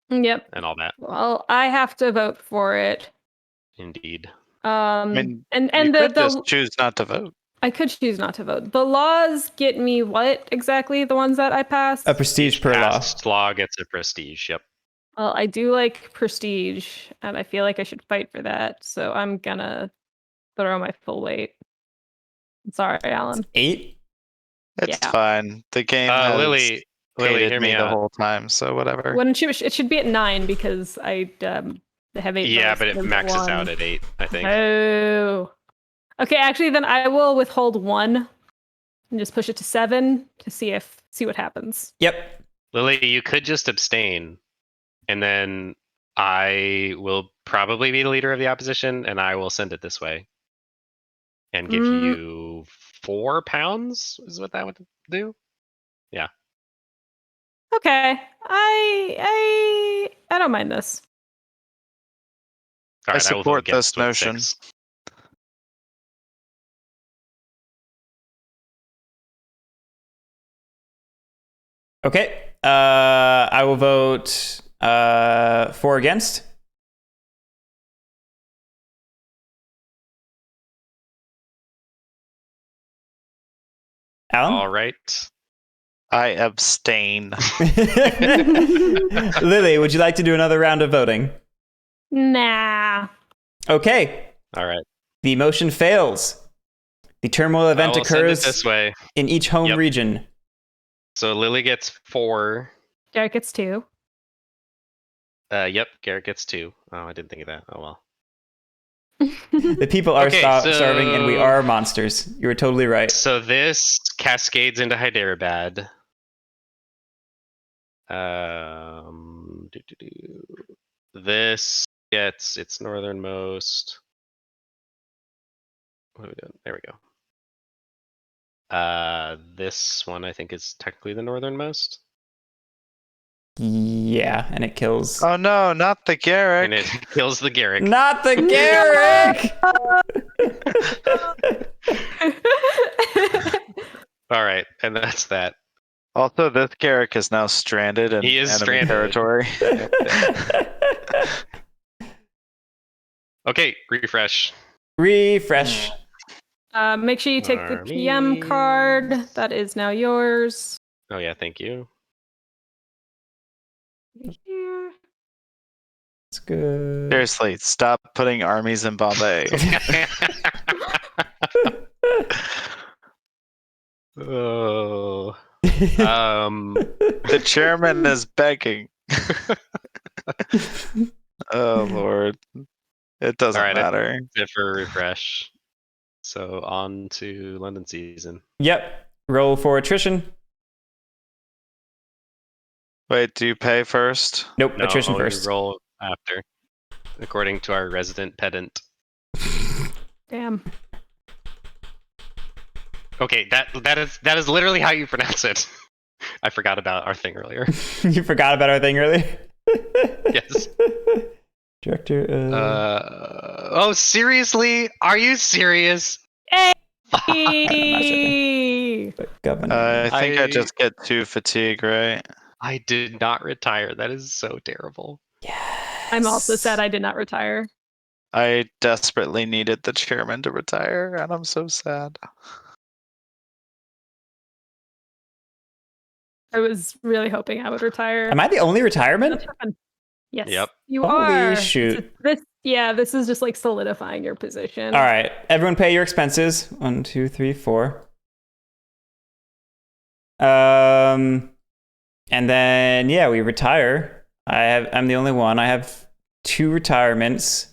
Yep. and all that. Well, I have to vote for it. Indeed. I mean, and you the could just choose not to vote. I could choose not to vote. The laws get me what exactly? The ones that I passed? A prestige per law. Passed law gets a prestige. Yep. Well, I do like prestige, and I feel like I should fight for that. So I'm gonna throw my full weight. I'm sorry, Alan. 8? It's Yeah. fine. The game has Lily, hated hear me me the out. whole time, so whatever. Wouldn't you? It should be at 9 because I have 8. Yeah, votes but it and maxes 1. out at 8, I think. Oh. Okay, actually, then I will withhold 1 and just push it to 7 to see what happens. Yep. Lily, you could just abstain, and then I will probably be the leader of the opposition, and I will send it this way, and give you £4. Is what that would do? Yeah. Okay, I don't mind this. All I right, I will vote support this against with notion. 6. Okay. I will vote 4 against. Alan? All right. I abstain. Lily, would you like to do another round of voting? Nah. Okay. All right. The motion fails. The turmoil event I will send it occurs this way. in each home Yep. region. So Lily gets 4. Derek gets 2. Yep, Guerric gets 2. Oh, I didn't think of that. Oh well. The people are Okay, starving and we so- are monsters. You were totally right. So this cascades into Hyderabad. This gets its northernmost. What are we doing? There we go. This one I think is technically the northernmost, Yeah, and it kills. Oh no, not the Guerric. and it kills the Guerric. Not the Guerric! All right, and that's that. Also, this Guerric is now stranded in He is enemy stranded. territory. Okay, refresh. Refresh. Make sure you take the PM card. That is now yours. Oh yeah, thank you. Here. That's good. Seriously, stop putting armies in Bombay. Oh. The chairman is begging. Oh Lord. It doesn't All right, matter. It for refresh. So on to London season. Yep. Roll for attrition. Wait, do you pay first? Nope, No, attrition we first. roll after, according to our resident pedant. Damn. Okay, that is literally how you pronounce it. I forgot about our thing earlier. You forgot about our thing earlier? Yes. Director of... Oh, seriously? Are you serious? Hey! me. But governor. I think I I- just get 2 fatigue, right? I did not retire. That is so terrible. Yes. I'm also sad I did not retire. I desperately needed the chairman to retire, and I'm so sad. I was really hoping I would retire. Am I the only retirement? That's fun. Yes. Yep. You Holy are. shoot. This is just like solidifying your position. All right, everyone pay your expenses. 1, 2, 3, 4. And then yeah, we retire. I'm the only one. I have 2 retirements.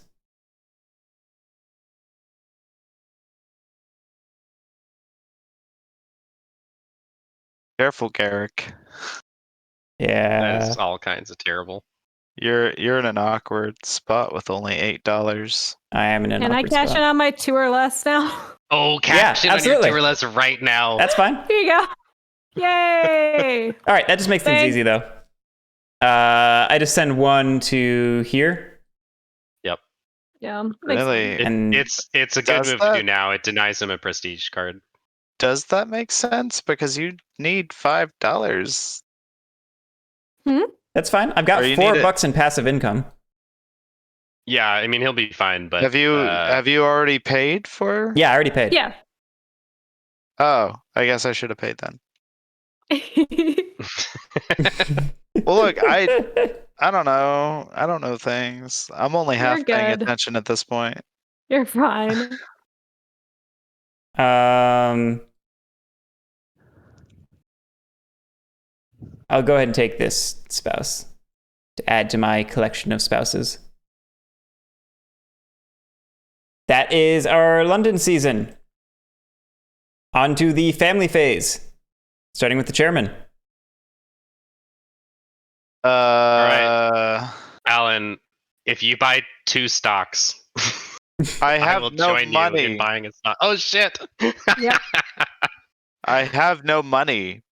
Careful, Guerric. That Yeah. is all kinds of terrible. You're in an awkward spot with only $8. I am in an Can I awkward cash spot. in on my 2 or less now? Oh, cash in on absolutely. your 2 or less right now. That's fine. Here you go. Yay! All right, that just makes things Thanks. easy though. I just send 1 to here. Yeah. makes Really? sense. And It's a good Does move to that? do now. It denies him a prestige card. Does that make sense? Because you need $5. that's fine. I've got Or you need it- $4 in passive income. Yeah, I mean he'll be fine, but Have you already paid for? Yeah, I already paid. Yeah. Oh, I guess I should have paid then. Well, look, I don't know. I don't know things. I'm only You're half paying good. attention at this point. You're fine. I'll go ahead and take this spouse to add to my collection of spouses. That is our London season. On to the family phase, starting with the chairman. Alan, if you buy 2 stocks, I I have will no join you money. in buying a stock. Oh shit! Yep. I have no money.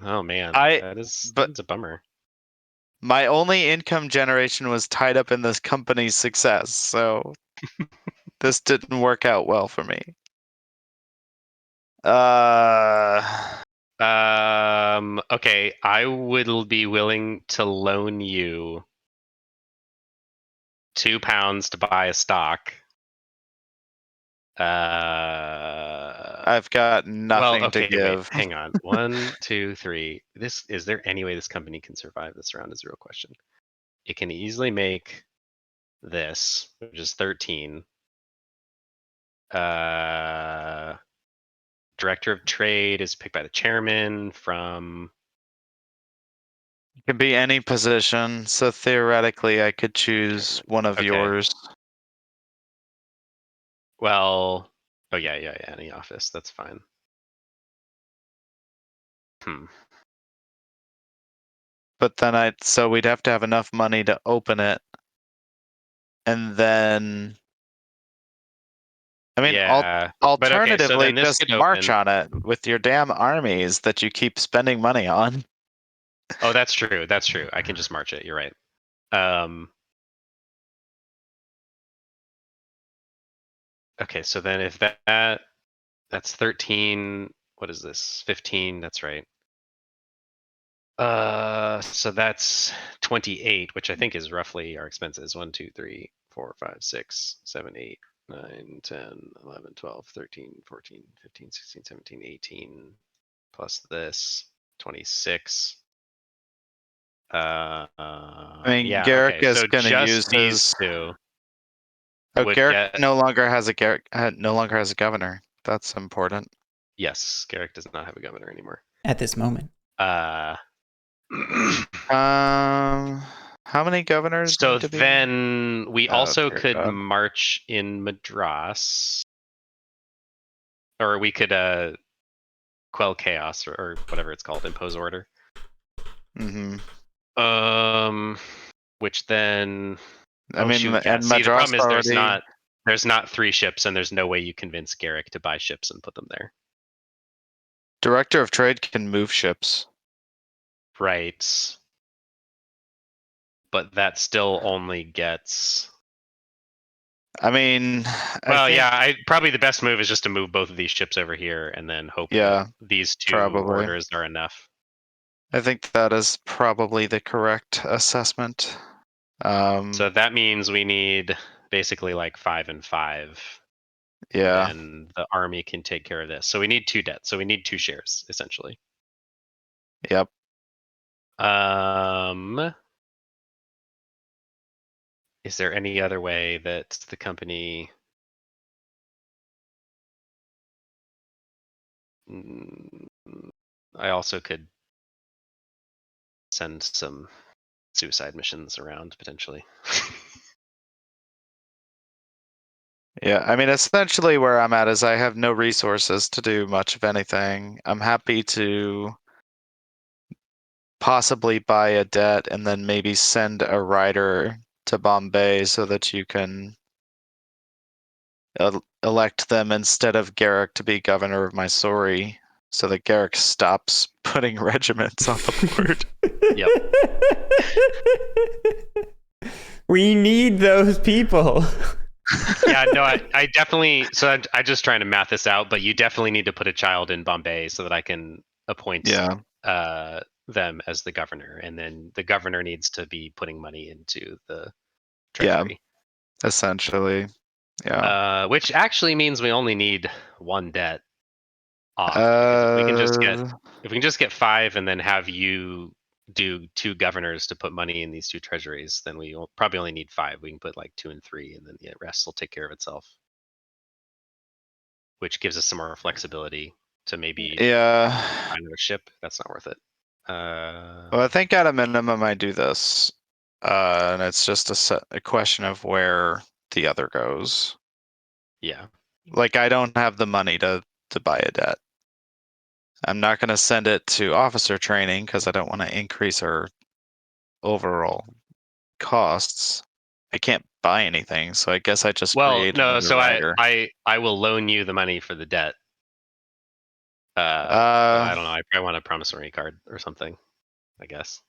Oh man, but- that's a bummer. My only income generation was tied up in this company's success, so this didn't work out well for me. Okay, I would be willing to loan you £2 to buy a stock. I've got nothing to give. Wait, hang on. 1, 2, 3. Is there any way this company can survive this round? Is a real question. It can easily make this, which is 13. Director of Trade is picked by the chairman from. It could be any position, so theoretically I could choose one of Okay. yours. Well, yeah, any office, that's fine. But then so we'd have to have enough money to open it. And then I mean, Yeah, alternatively, this just could march open. on it with your damn armies that you keep spending money on. Oh, that's true. That's true. I can just march it. You're right. Okay, so then if that's 13. What is this? 15. That's right. So that's 28, which I think is roughly our expenses. 1, 2, 3, 4, 5, 6, 7, 8, 9, 10, 11, 12, 13, 14, 15, 16, 17, 18, plus this 26. I mean, Yeah, Guerric okay. is So going to just use these his. 2. Oh, would Guerric get- no longer has a governor. That's important. Yes, Guerric does not have a governor anymore. At this moment. How many governors? So need to be? then we Oh, also dear could God. march in Madras, or we could quell chaos or whatever it's called, impose order. Mm-hmm. Which then I mean, shoot, yeah. and See, the Madras problem is already. there's not 3 ships, and there's no way you convince Guerric to buy ships and put them there. Director of Trade can move ships. Right. But that still only gets I mean, Well, I think, yeah, probably the best move is just to move both of these ships over here and then hope Yeah, that these two probably. orders are enough. I think that is probably the correct assessment. So that means we need basically like 5 and 5. Yeah. And the army can take care of this. So we need 2 debts. So we need 2 shares, essentially. Yep. Is there any other way that the company I also could send some suicide missions around potentially. Yeah, I mean, essentially where I'm at is I have no resources to do much of anything. I'm happy to possibly buy a debt and then maybe send a rider to Bombay so that you can elect them instead of Guerric to be governor of Mysore, so that Guerric stops putting regiments on the board. Yep. We need those people. Yeah, no, I definitely. So I'm just trying to math this out, but you definitely need to put a child in Bombay so that I can appoint them as the governor, and then the governor needs to be putting money into the treasury. Yeah, essentially. Yeah. Which actually means we only need 1 debt off because if we can just get 5 and then have you do 2 governors to put money in these 2 treasuries, then we probably only need 5. We can put like 2 and 3, and then the rest will take care of itself. Which gives us some more flexibility to maybe find another ship. That's not worth it. Well, I think at a minimum I do this, and it's just a question of where the other goes. Yeah. Like, I don't have the money to buy a debt. I'm not going to send it to officer training because I don't want to increase our overall costs. I can't buy anything, so I guess I just create another rider. I will loan you the money for the debt. I don't know. I probably want a promissory card or something, I guess.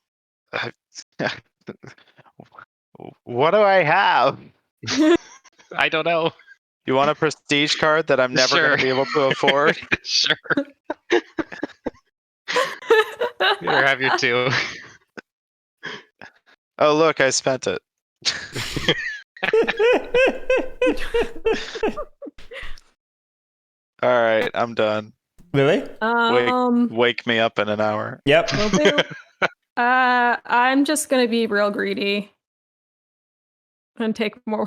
What do I have? I don't know. You want a prestige card that I'm never going to be able to afford? Sure. Here, have your 2. Oh, look, I spent it. All right, I'm done. Really? Wake me up in an hour. Yep. Will do. I'm just gonna be real greedy and take more.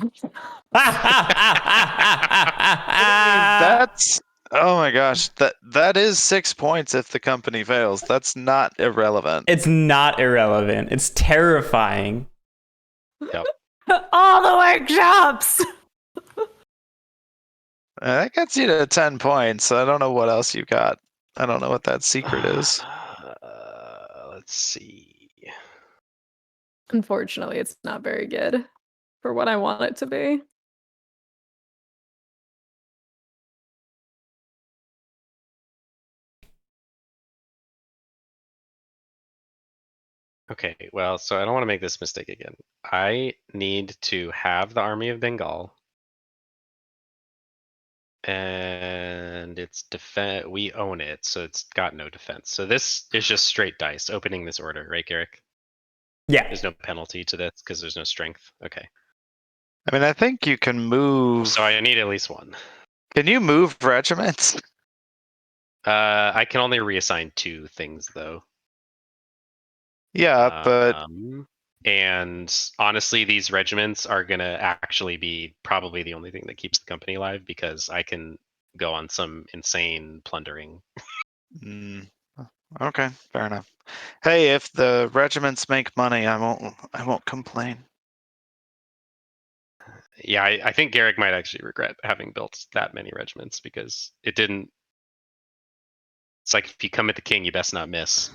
That's oh my gosh, that is 6 points if the company fails. That's not irrelevant. It's not irrelevant. It's terrifying. Yep. All the workshops. That gets you to 10 points. I don't know what else you got. I don't know what that secret is. Let's see. Unfortunately, it's not very good for what I want it to be. Okay, well, so I don't want to make this mistake again. I need to have the army of Bengal. And it's defense. We own it, so it's got no defense. So this is just straight dice opening this order, right, Guerric? Yeah. There's no penalty to this because there's no strength. Okay. I mean, I think you can move. So I need at least 1. Can you move regiments? I can only reassign 2 things though. Yeah, but and honestly, these regiments are gonna actually be probably the only thing that keeps the company alive because I can go on some insane plundering. Okay, fair enough. Hey, if the regiments make money, I won't complain. Yeah, I think Guerric might actually regret having built that many regiments because it didn't. It's like if you come at the king, you best not miss.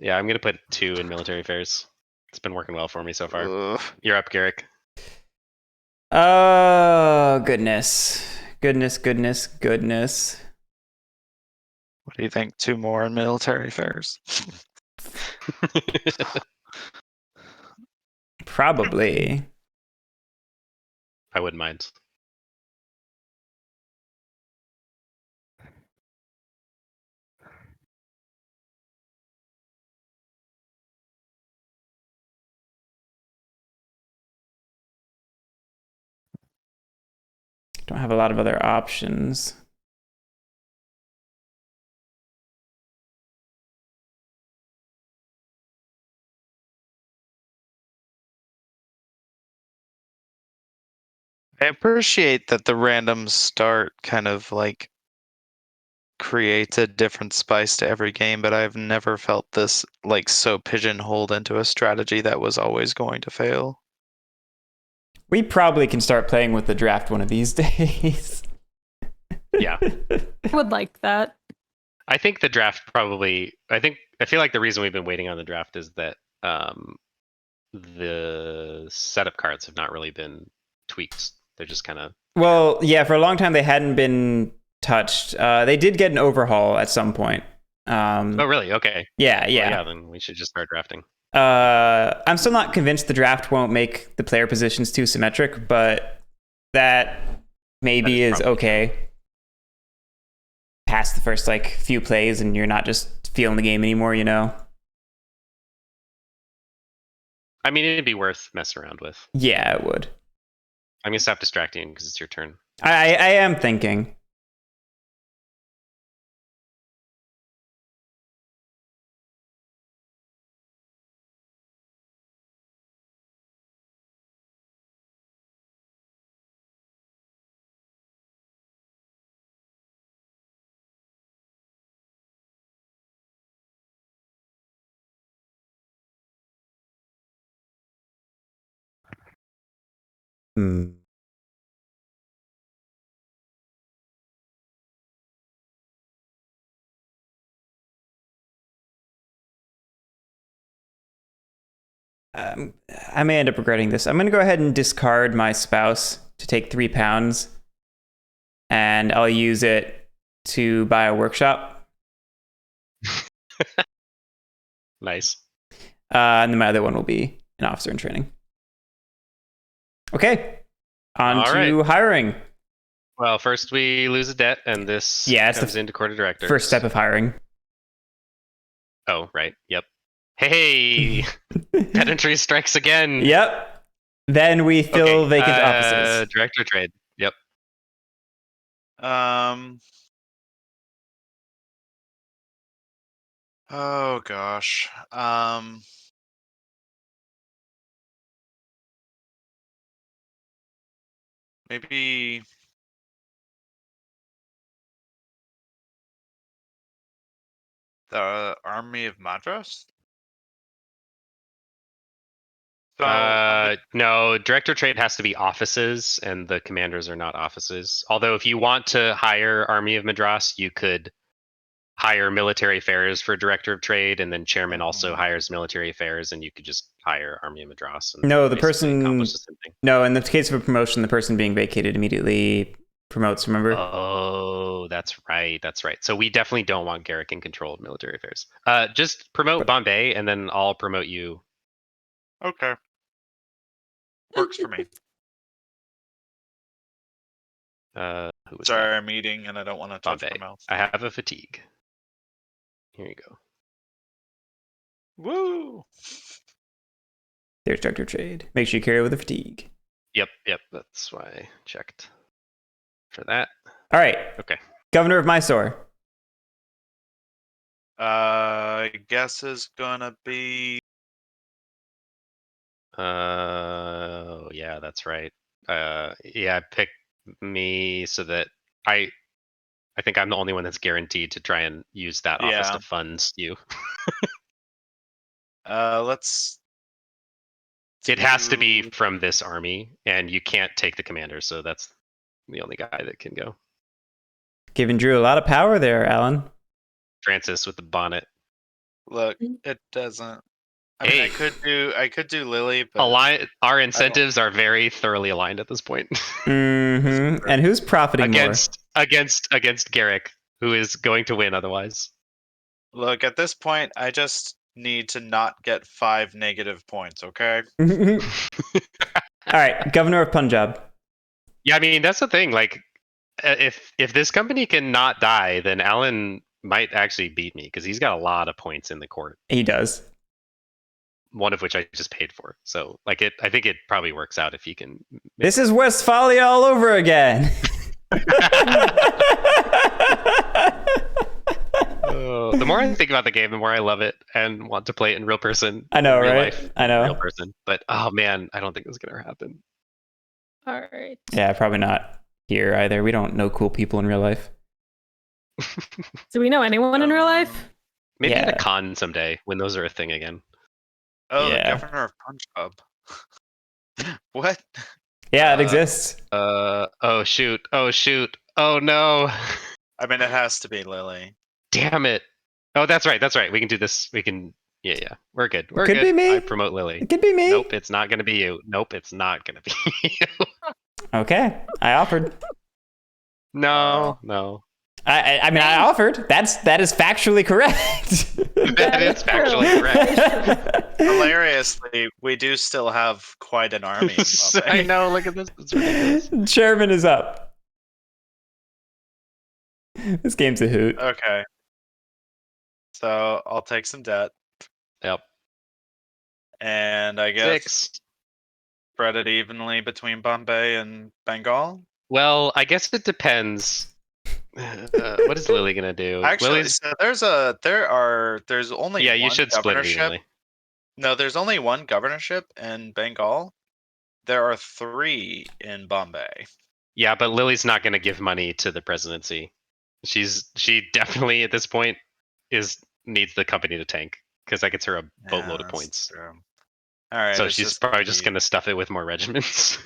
Yeah, I'm gonna put 2 in military affairs. It's been working well for me so far. Ugh. You're up, Guerric. Oh, goodness. What do you think? 2 more in military affairs? Probably. I wouldn't mind. Don't have a lot of other options. I appreciate that the random start kind of like creates a different spice to every game, but I've never felt this like so pigeonholed into a strategy that was always going to fail. We probably can start playing with the draft one of these days. Yeah. I would like that. I think the draft probably. I feel like the reason we've been waiting on the draft is that the setup cards have not really been tweaked. They're just kind of. Well, yeah, for a long time they hadn't been touched. They did get an overhaul at some point. Oh, really? Okay. Yeah, Well, yeah. yeah, then we should just start drafting. I'm still not convinced the draft won't make the player positions too symmetric, but that maybe is okay. Past the first like few plays and you're not just feeling the game anymore, you know? I mean, it'd be worth messing around with. Yeah, it would. I'm gonna stop distracting because it's your turn. I am thinking. I may end up regretting this. I'm going to go ahead and discard my spouse to take £3, and I'll use it to buy a workshop. Nice. And then my other one will be an officer in training. Okay. On to hiring. Well, first we lose a debt, and this comes into court of directors. First step of hiring. Oh, right. Yep. Hey, pedantry strikes again. Yep. Then we fill vacant offices. Director of trade. Yep. Oh gosh. Maybe the Army of Madras? So, no, director of trade has to be offices, and the commanders are not offices. Although, if you want to hire Army of Madras, you could hire military affairs for director of trade, and then chairman also hires military affairs, and you could just hire Army of Madras. And no, the person. accomplish the same thing. No, in the case of a promotion, the person being vacated immediately promotes. Remember? Oh, that's right. That's right. So we definitely don't want Guerric in control of military affairs. Just promote Bombay, and then I'll promote you. Okay. Works for me. Who was Sorry, that? I'm eating and I don't want to touch Bombay. my mouth. I have a fatigue. Here you go. Woo! There's director of trade. Make sure you carry with the fatigue. Yep. That's why I checked for that. All right. Okay. Governor of Mysore. I guess is gonna be. Yeah, that's right. Yeah, pick me so that I think I'm the only one that's guaranteed to try and use that office to fund you. Let's. It has to be from this army, and you can't take the commander, so that's the only guy that can go. Giving Drew a lot of power there, Alan. Francis with the bonnet. Look, it doesn't. I mean, I could do Lily, but our incentives are very thoroughly aligned at this point. Mm-hmm. And who's profiting more? Against Guerric, who is going to win otherwise. Look, at this point, I just need to not get 5 negative points, okay? All right, Governor of Punjab. Yeah, I mean that's the thing. Like, if this company cannot die, then Alan might actually beat me because he's got a lot of points in the court. He does. One of which I just paid for. So, like, I think it probably works out if you can. This is Westphalia all over again. Oh, the more I think about the game, the more I love it and want to play it in real person. I know, in real right? life, I know. Real person. But oh man, I don't think it's gonna happen. All right. Yeah, probably not here either. We don't know cool people in real life. Do we know anyone in real life? Maybe at Yeah. a con someday when those are a thing again. Oh, Yeah. the Governor of Punjab. What? Yeah, it exists. Oh shoot. Oh shoot. Oh no. I mean, it has to be Lily. Damn it. Oh, that's right. That's right. We can do this. We can. Yeah. We're good. We're Could good. be me. I promote Lily. It could be me. Nope, it's not gonna be you. Nope, it's not gonna be you. Okay, I offered. No. I mean, I offered. That is factually correct. That is factually correct. Hilariously, we do still have quite an army. In I Bombay. know. Look at this. It's ridiculous. Chairman is up. This game's a hoot. Okay. So I'll take some debt, Yep. and I guess 6. spread it evenly between Bombay and Bengal. Well, I guess it depends. What is Lily gonna do? Actually, Lily's. so there's only Yeah, one you should split it governorship. evenly. No, there's only one governorship in Bengal. There are 3 in Bombay. Yeah, but Lily's not gonna give money to the presidency. She definitely at this point needs the company to tank because that gets her a boatload of that's points. true. All right. So it's she's probably just gonna stuff it with more regiments.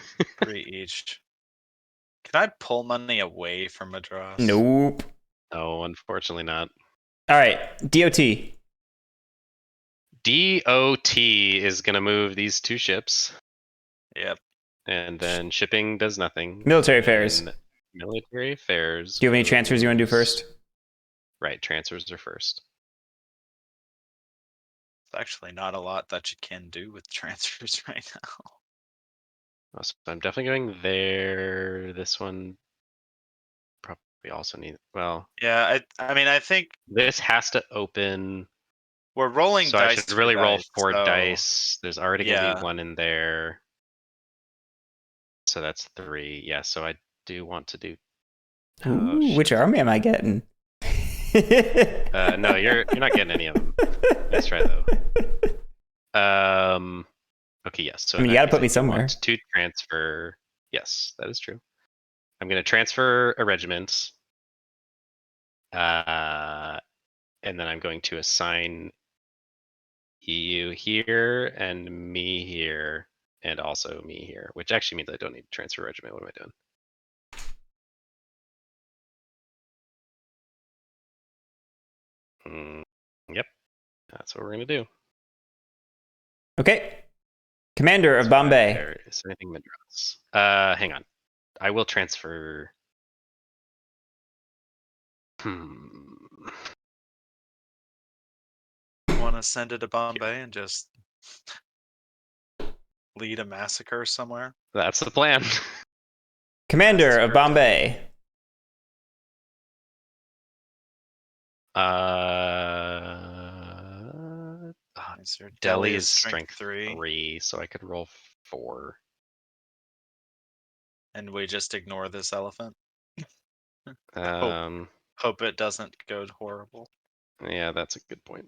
3 each. Can I pull money away from Madras? Nope. No, unfortunately not. All right, DOT. DOT is gonna move these 2 ships, Yep. and then shipping does nothing. Military affairs. And military affairs. Do you have any transfers you want to do first? Right, transfers are first. It's actually not a lot that you can do with transfers right now. So I'm definitely going there. This one probably also need. Well, Yeah, I mean, I think this has to open. we're rolling So dice. I should really roll 4 so- dice. There's already gonna Yeah. be 1 in there. So that's 3. Yeah, so I do want to do. Oh, Ooh, which shit. army am I getting? No, you're not getting any of them. Nice try though. Okay, yes. So I mean, you in gotta that put me case, I do want somewhere. to transfer. Yes, that is true. I'm gonna transfer a regiment. And then I'm going to assign you here and me here and also me here, which actually means I don't need to transfer a regiment. What am I doing? Yep, that's what we're gonna do. Okay. Commander of Bombay. There is anything Madras. Hang on. I will transfer. Want to send it to Bombay and just lead a massacre somewhere? That's the plan. Commander of Bombay. Is there Delhi is is strength 3, so I could roll 4. and we just ignore this elephant. Um, Hope it doesn't go horrible. yeah, that's a good point.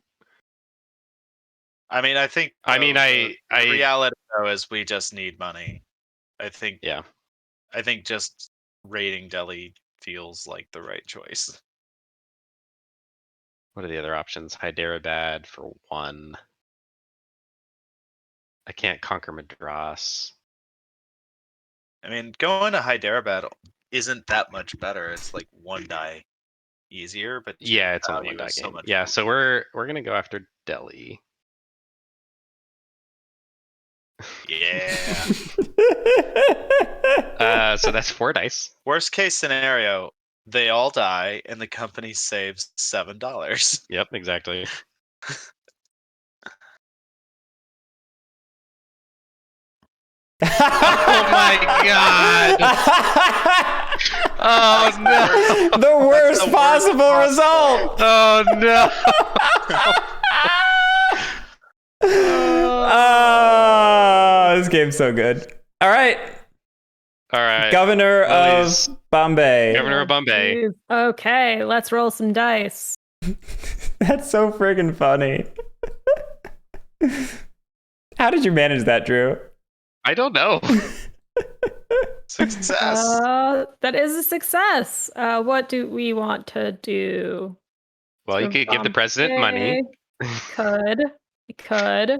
I mean, I think. I mean, the reality though is we just need money. I think. Yeah. I think just raiding Delhi feels like the right choice. What are the other options? Hyderabad for 1. I can't conquer Madras. I mean, going to Hyderabad isn't that much better. It's like 1 die easier, but Yeah, it's only 1 value die is so game. much Yeah, more. so we're gonna go after Delhi. Yeah. So that's 4 dice. Worst case scenario, they all die and the company saves $7. Yep, exactly. Oh my god! Oh no! The worst the worst possible possible. result. Oh no! Oh, this game's so good. All right, All right. Governor Lily's of Bombay. Governor of Bombay. Jeez. Okay, let's roll some dice. That's so friggin' funny. How did you manage that, Drew? I don't know. Success. That is a success. What do we want to do? Well, you could give the president money. Could. You could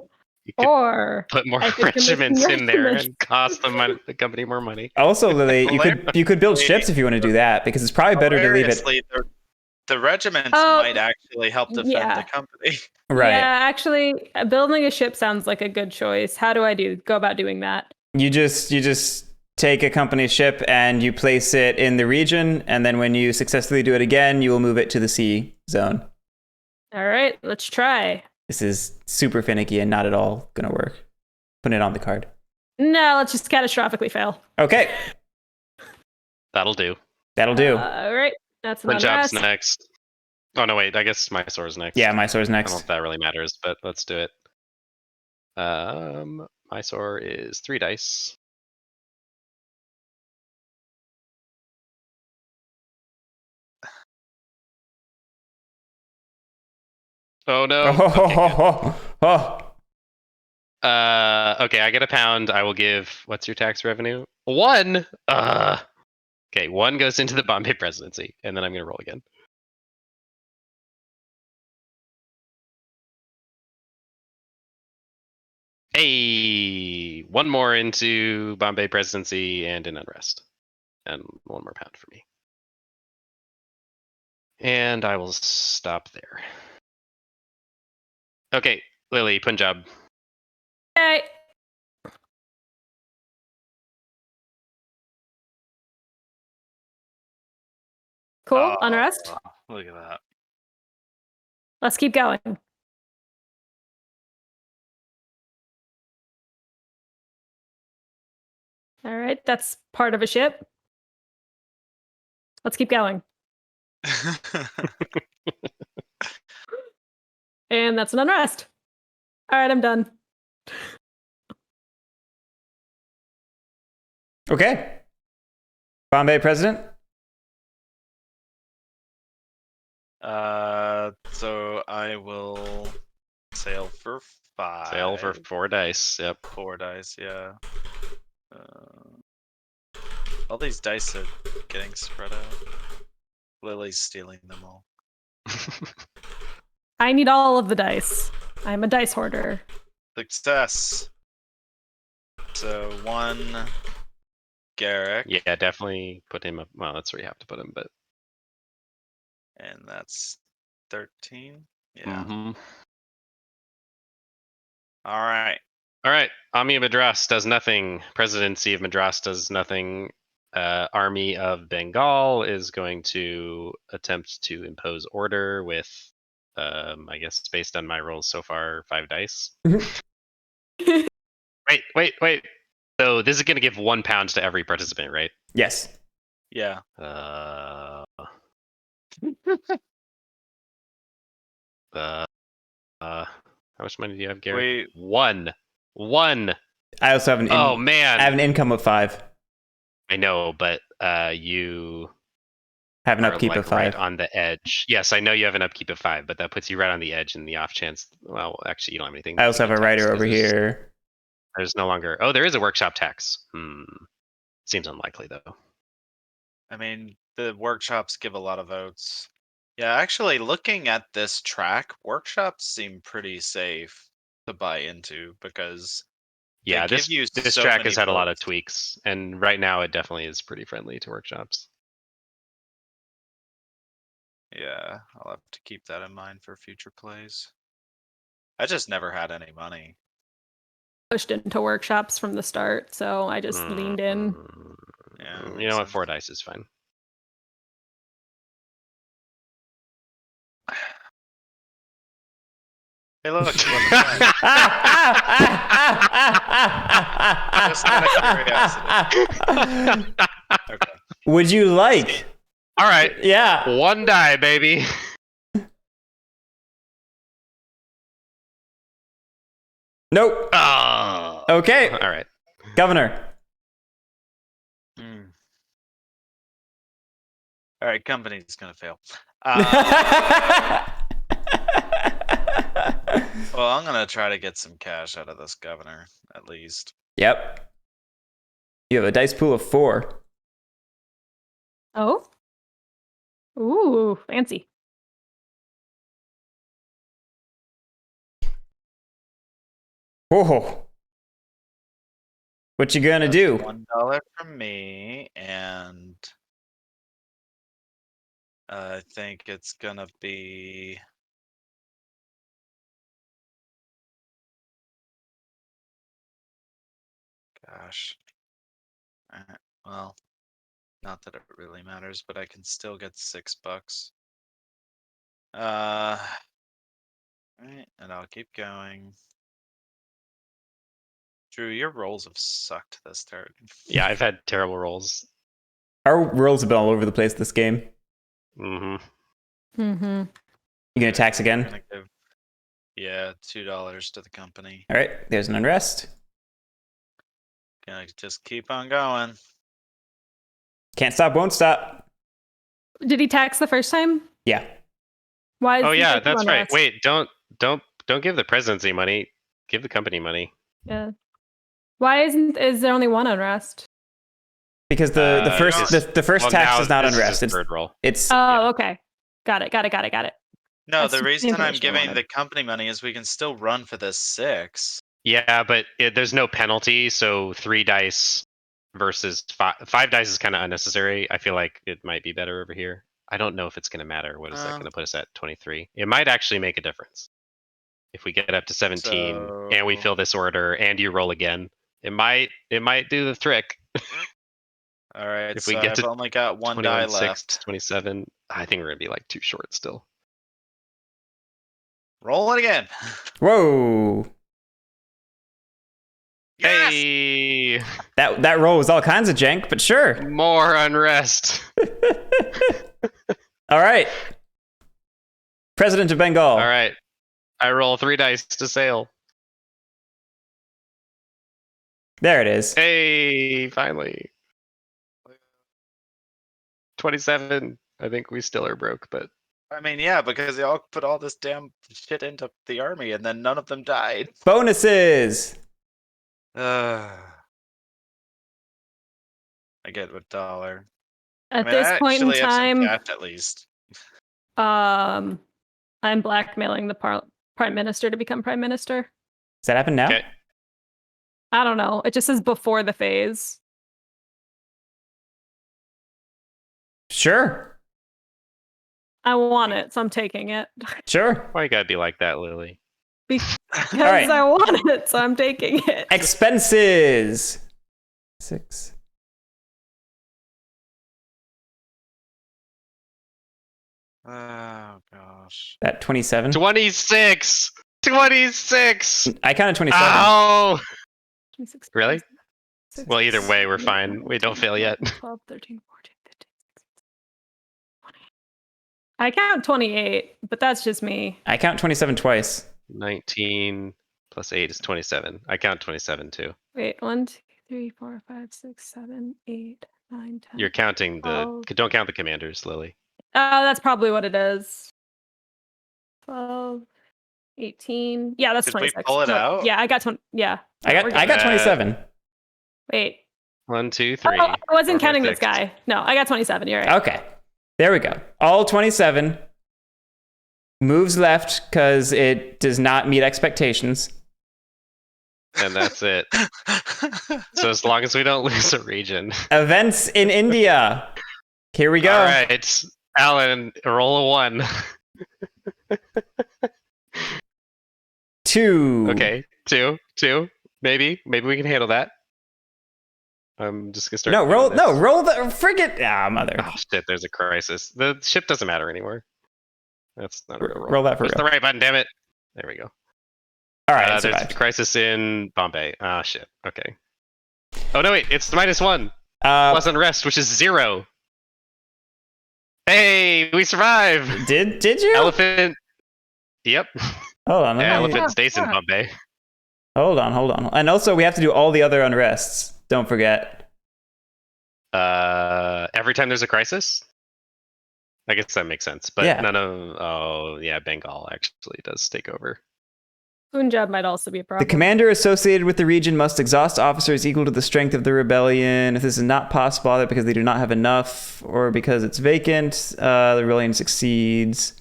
Or put more I could commission regiments your in there commission. and cost the company more money. Also, Lily, you could build ships if you want to do that, because it's probably better to leave it. Hilariously, the regiments Oh, might actually help defend yeah. the company. Right. Yeah, actually, building a ship sounds like a good choice. How do I go about doing that? You just take a company ship and you place it in the region, and then when you successfully do it again, you will move it to the sea zone. All right, let's try. This is super finicky and not at all gonna work. Put it on the card. No, let's just catastrophically fail. Okay, That'll do. that'll do. All right, that's an Punjab's unrest. next. Oh no, wait. I guess Mysore's next. Yeah, Mysore's I don't know next. if that really matters, but let's do it. Mysore is 3 dice. Oh no. Okay, okay, I get a pound. I will give. What's your tax revenue? 1. Okay, 1 goes into the Bombay presidency, and then I'm gonna roll again. Hey, 1 more into Bombay presidency and an unrest, and 1 more pound for me. And I will stop there. Okay, Lily, Punjab. Okay. Cool. Unrest. Look at that. Let's keep going. All right, that's part of a ship. Let's keep going. And that's an unrest. All right, I'm done. Okay. Bombay president. So I will sail for 5. Sail for 4 dice. Yep. 4 dice, yeah. All these dice are getting spread out. Lily's stealing them all. I need all of the dice. I'm a dice hoarder. Success. So 1 Guerric, Yeah, definitely put him up. Well, that's where you have to put him, but and that's 13. Yeah. Mhm. All right. All right. Army of Madras does nothing. Presidency of Madras does nothing. Army of Bengal is going to attempt to impose order with, I guess, based on my rolls so far, 5 dice. Wait. So this is going to give 1 pound to every participant, right? Yes. Yeah. How much money do you have, Gary? Wait. 1. I also have an. Oh man, I have an income of 5. I know, but you Have an are upkeep like of 5. right on the edge. Yes, I know you have an upkeep of 5, but that puts you right on the edge in the off chance. Well, actually, you don't have anything. I also have a tax, writer 'cause over here. There's no longer. Oh, there is a workshop tax. Seems unlikely though. I mean, the workshops give a lot of votes. Yeah, actually, looking at this track, workshops seem pretty safe to buy into because Yeah, they this give you this so track many has had a lot of votes. tweaks, and right now it definitely is pretty friendly to workshops. Yeah, I'll have to keep that in mind for future plays. I just never had any money. Pushed into workshops from the start, so I just leaned in. Yeah, You makes know what? sense. 4 dice is fine. Hey, look. Just out of curiosity. Okay. Would you like? All right. Yeah. One die, baby. Nope. Oh. Okay. All right. Governor. Hmm. All right, company's gonna fail. Well, I'm gonna try to get some cash out of this governor, at least. Yep. You have a dice pool of 4. Oh. Ooh, fancy. Oh. What you gonna do? $1 from me, and I think it's gonna be. Gosh. Well, not that it really matters, but I can still get $6. Right, and I'll keep going. Drew, your rolls have sucked this turn. Yeah, I've had terrible rolls. Our rolls have been all over the place this game. Mm-hmm. Mm-hmm. You gonna tax I'm again? gonna give, yeah, $2 to the company. All right. There's an unrest. Gonna just keep on going. Can't stop, won't stop. Did he tax the first time? Yeah. Why? Is Oh he yeah, taking that's on right. rest? Wait, don't give the presidency money. Give the company money. Yeah. Why is there only one unrest? Because the first the first Well, tax now is not this unrest. his It's third roll. Oh, okay. Got it. No, That's the the reason I'm information I giving wanted. the company money is we can still run for this 6. Yeah, but there's no penalty, so 3 dice versus 5 dice is kind of unnecessary. I feel like it might be better over here. I don't know if it's going to matter. What is that going to put us at? 23. It might actually make a difference if we get up to 17 and we So- fill this order and you roll again. It might do the trick. All right, If so we get I've to only got 1 21, die 6, left. 27. I think we're going to be like too short still. Roll it again. Whoa. Yes! Hey, That roll was all kinds of jank, but sure. more unrest. All right. President of Bengal. All right. I roll 3 dice to sail. There it is. Hey, finally. 27. I think we still are broke, but I mean, yeah, because they all put all this damn shit into the army, and then none of them died. Bonuses. I get $1. At I mean, this I point in actually have some time, cash at least. I'm blackmailing the prime minister to become prime minister. Does that happen now? okay. I don't know. It just says before the phase. Sure. I want it, so I'm taking it. Sure. Why you gotta be like that, Lily? Because right. I want it, so I'm taking it. Expenses. 6. Oh gosh. That 27. 26. 26. I counted 27. Ow. 26, Really? 26, Well, either way, we're 28, fine. We don't fail yet. 12, 13, 14, 15, 16, 20. I count 28, but that's just me. I count 27 twice. 19 plus 8 is 27. I count 27 too. Wait, 1, 2, 3, 4, 5, 6, 7, 8, 9, 10. You're counting the. 12. Don't count the commanders, Lily. Oh, that's probably what it is. 12, 18. Yeah, that's Did we 26. pull it No, out? Yeah, I got 20. Yeah. I we're got good. 27. Wait. 1, 2, Oh, 3. I wasn't 4, counting 5, this 6. guy. No, I got 27. You're right. Okay. There we go. All 27. Moves left because it does not meet expectations. And that's it. So as long as we don't lose a region. Events in India. Here we go. All right, Alan, roll a 1. 2. Okay, 2. Maybe we can handle that. I'm just gonna start. No, roll. doing No, this. roll the frigate. Ah, mother. Oh shit! There's a crisis. The ship doesn't matter anymore. That's not a real roll. Roll that for Press real. the right button, damn it. There we go. All right, There's a survived. crisis in Bombay. Ah, shit. Okay. Oh no, wait. It's -1 Uh, plus unrest, which is 0. Hey, we survived. did you? Elephant. Yep. Hold on. Let me- Elephant stays in Bombay. Hold on. And also, we have to do all the other unrests. Don't forget. Every time there's a crisis. I guess that makes sense, but Yeah. none of. Oh yeah, Bengal actually does take over. Punjab might also be a problem. The commander associated with the region must exhaust officers equal to the strength of the rebellion. If this is not possible, either because they do not have enough or because it's vacant, the rebellion succeeds.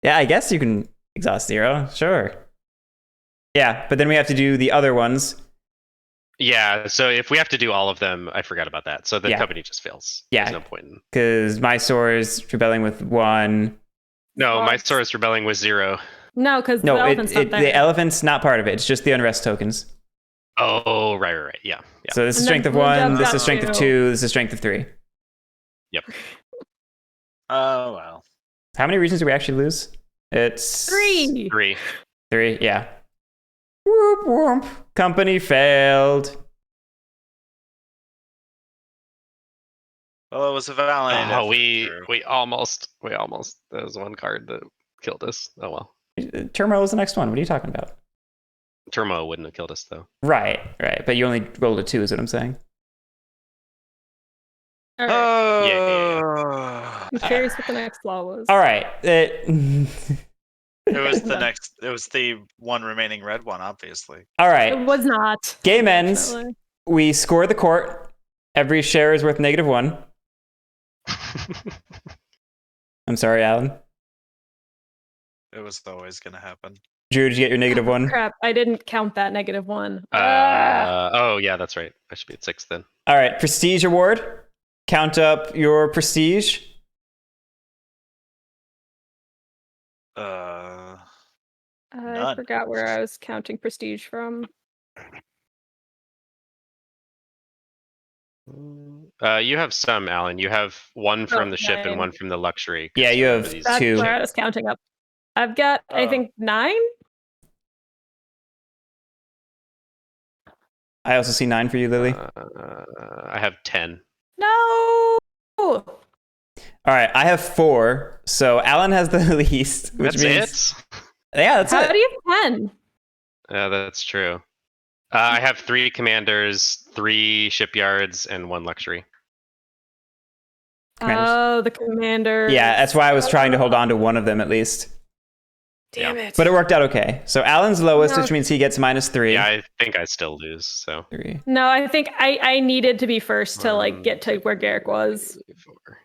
Yeah, I guess you can exhaust 0. Sure. Yeah, but then we have to do the other ones. Yeah, so if we have to do all of them, I forgot about that. So the Yeah. company just fails. Yeah. There's no point in. Because Mysore is rebelling with 1. No, Well, Mysore is rebelling with 0. No, because the No, elephant's not there. the elephant's not part of it. It's just the unrest tokens. Oh, right. Yeah. So this is And strength then of 1, Punjab's this got is strength of 2. 2, this is strength of 3. Oh, well. How many regions do we actually lose? It's 3. 3. 3, yeah. Whoop, whoop. Company failed. Well, it was a valiant Oh, effort, we Drew. almost. There was one card that killed us. Oh well. Turmoil is the next one. What are you talking about? Turmoil wouldn't have killed us though. Right. But you only rolled a 2 is what I'm saying. All right. Oh. Yeah. I'm curious what the next flaw was. All right. It was the next. It was the one remaining red one, obviously. All It right. was not. Game ends. Unfortunately. We score the court. Every share is worth -1. I'm sorry, Alan. It was always going to happen. Drew, did you get your -1? Crap, I didn't count that -1. Oh yeah, that's right. I should be at 6 then. All right. Prestige award. Count up your prestige. I None. forgot where I was counting prestige from. You have some, Alan. You have 1 from the ship and nine. 1 from the luxury. 'cause Yeah, you remember have these- That's 2. where I was counting up. I've got, I Oh. think, 9? I also see 9 for you, Lily. I have 10. No! All right. I have 4. So Alan has the least, which That's means. it. Yeah, that's How it. do you have 10? Yeah, that's true. I have 3 commanders, 3 shipyards, and 1 luxury. Commanders. Oh, the commander. Yeah, that's why I was trying to hold on to one of them at least. Damn it. But it worked out okay. So Alan's lowest, No. which means he gets -3. Yeah, I think I still lose. So 3. No, I think I needed to be first to like get to where Guerric was. 4.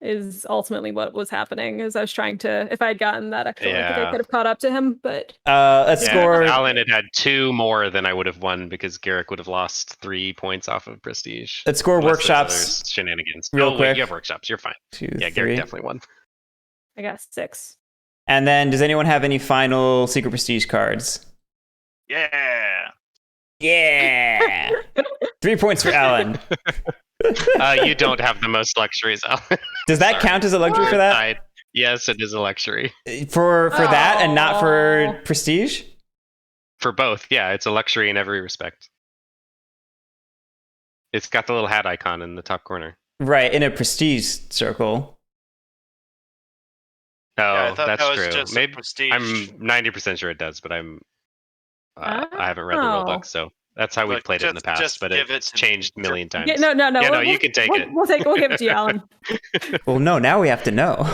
Is ultimately what was happening. Is I was trying to, if I had gotten that extra, I think I Yeah. could have caught up to him. But Let's Yeah, score. Alan had 2 more than I would have won because Guerric would have lost 3 points off of prestige. Let's score Unless there's workshops. other shenanigans. real Oh, wait, quick. you have workshops. You're fine. 2, Yeah, 3. Guerric definitely won. I got 6. And then, does anyone have any final secret prestige cards? Yeah. Yeah. 3 points for Alan. You don't have the most luxuries, Alan. Does that Sorry. count as a luxury for that? Yes, it is a luxury. For that, and not for Aw. prestige? For both, yeah, it's a luxury in every respect. It's got the little hat icon in the top corner. Right, in a prestige circle. Oh, Yeah, I thought that's that was true. just a Maybe prestige. I'm 90% sure it does, but I haven't read the rule Oh. book, so that's how we've Look, played it in the just past. But give it it's to me. changed a million times. Yeah, no. Yeah, no, we'll- you can take we'll, it. We'll give it to you, Alan. Well, no, now we have to know.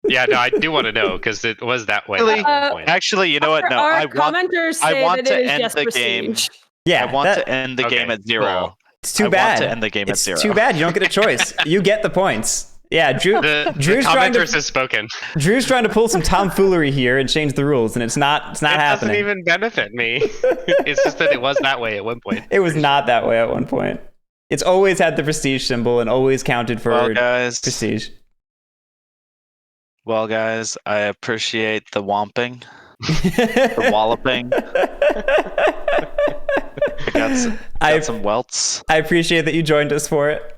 Yeah, no, I do want to know because it was that way. Really? at one point. Actually, you know what? No, Our I want. commenters I say want that to it is end just the game. prestige. Yeah, I want that- to end the game Okay, at 0. It's too I bad. want to end the game at It's 0. too bad. You don't get a choice. You get the points. Yeah, Drew. The Drew's trying to- commenters has spoken. Drew's trying to pull some tomfoolery here and change the rules, and it's not It happening. doesn't even benefit me. It's just that it was that way at one point. It was not that way at one point. It's always had the prestige symbol and always counted for Well, guys. prestige. Well, guys, I appreciate the whomping, the walloping. I got some welts. I appreciate that you joined us for it.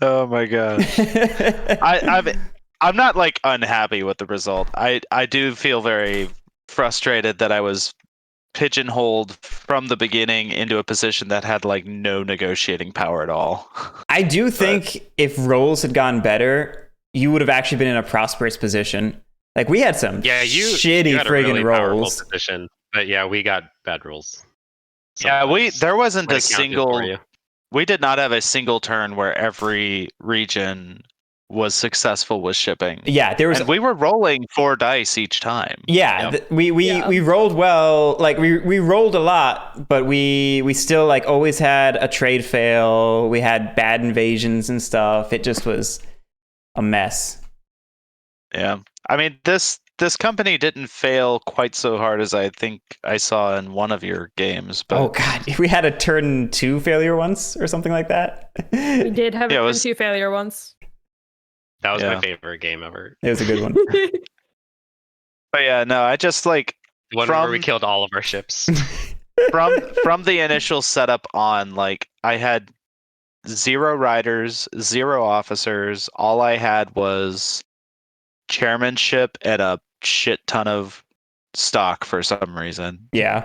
Oh my gosh. I'm not like unhappy with the result. I do feel very frustrated that I was pigeonholed from the beginning into a position that had like no negotiating power at all. I do think if roles had gone better, you would have actually been in a prosperous position. Like we had some shitty you had a friggin' really powerful roles. position, but yeah, we got bad rules. Yeah, there wasn't when a it counted single. for you. We did not have a single turn where every region was successful with shipping. Yeah, there was. And we were rolling 4 dice each time. Yeah, Yep. we rolled well. Like we rolled a lot, but we still like always had a trade fail. We had bad invasions and stuff. It just was a mess. Yeah. I mean, this company didn't fail quite so hard as I think I saw in one of your games. But Oh god, we had a turn 2 failure once or something like that. We did have Yeah, it a was- 2 failure once. That was Yeah. my favorite game ever. It was a good one. But yeah, no, I just like The one where we killed all of our ships. from the initial setup on, like I had 0 riders, 0 officers. All I had was chairmanship and a shit ton of stock for some reason. Yeah.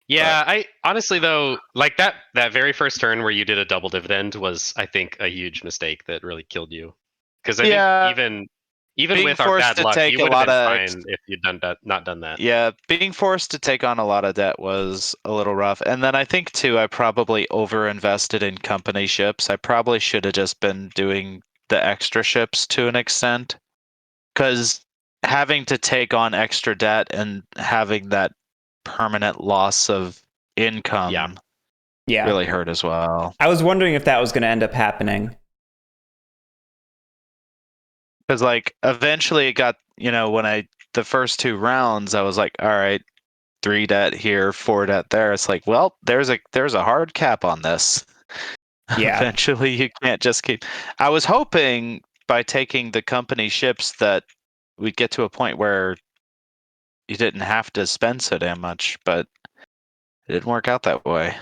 Yeah, I honestly though, like that very first turn where you did a double dividend was, I think, a huge mistake that really killed you. Because I Yeah. think even Being with our forced bad to luck, take you a would have lot been of fine if you'd not done that. Yeah, being forced to take on a lot of debt was a little rough. And then I think too, I probably overinvested in company ships. I probably should have just been doing the extra ships to an extent. Because having to take on extra debt and having that permanent loss of income Yeah. really hurt as well. I was wondering if that was going to end up happening. Because like eventually it got, when the first 2 rounds, I was like, all right, 3 debt here, 4 debt there. It's like, well, there's a hard cap on this. Yeah. Eventually you can't just keep. I was hoping by taking the company ships that we'd get to a point where you didn't have to spend so damn much, but it didn't work out that way.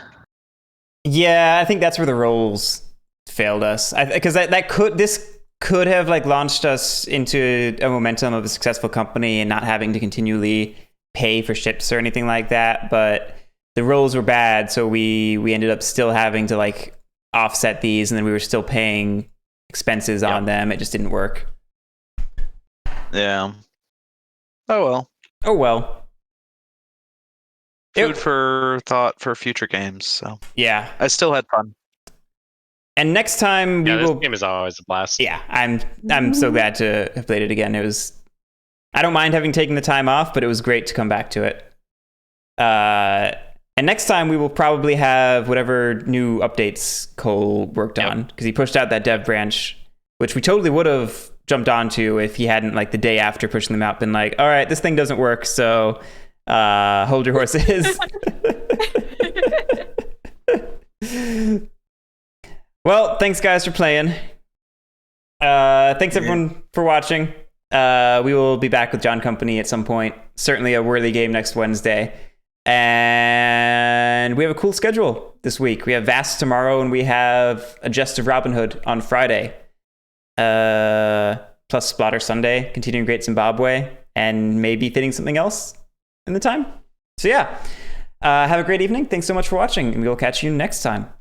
Yeah, I think that's where the roles failed us. Because this could have like launched us into a momentum of a successful company and not having to continually pay for ships or anything like that. But the roles were bad, so we ended up still having to like offset these, and then we were still paying expenses on them. It just didn't work. Yeah. Oh well. Oh well. Food for thought for future games. So Yeah. I still had fun. And next time we Yeah, this will. game is always a blast. Yeah, I'm so glad to have played it again. I don't mind having taken the time off, but it was great to come back to it. And next time we will probably have whatever new updates Cole worked on, because he pushed out that dev branch, which we totally would have jumped onto if he hadn't, like the day after pushing them out, been like, all right, this thing doesn't work, so hold your horses. Well, thanks guys for playing. Thanks everyone for watching. We will be back with John Company at some point. Certainly a worthy game next Wednesday. And we have a cool schedule this week. We have Vast tomorrow, and we have a Jest of Robin Hood on Friday. Plus Splatter Sunday, continuing Great Zimbabwe, and maybe fitting something else in the time. So yeah, have a great evening. Thanks so much for watching, and we will catch you next time.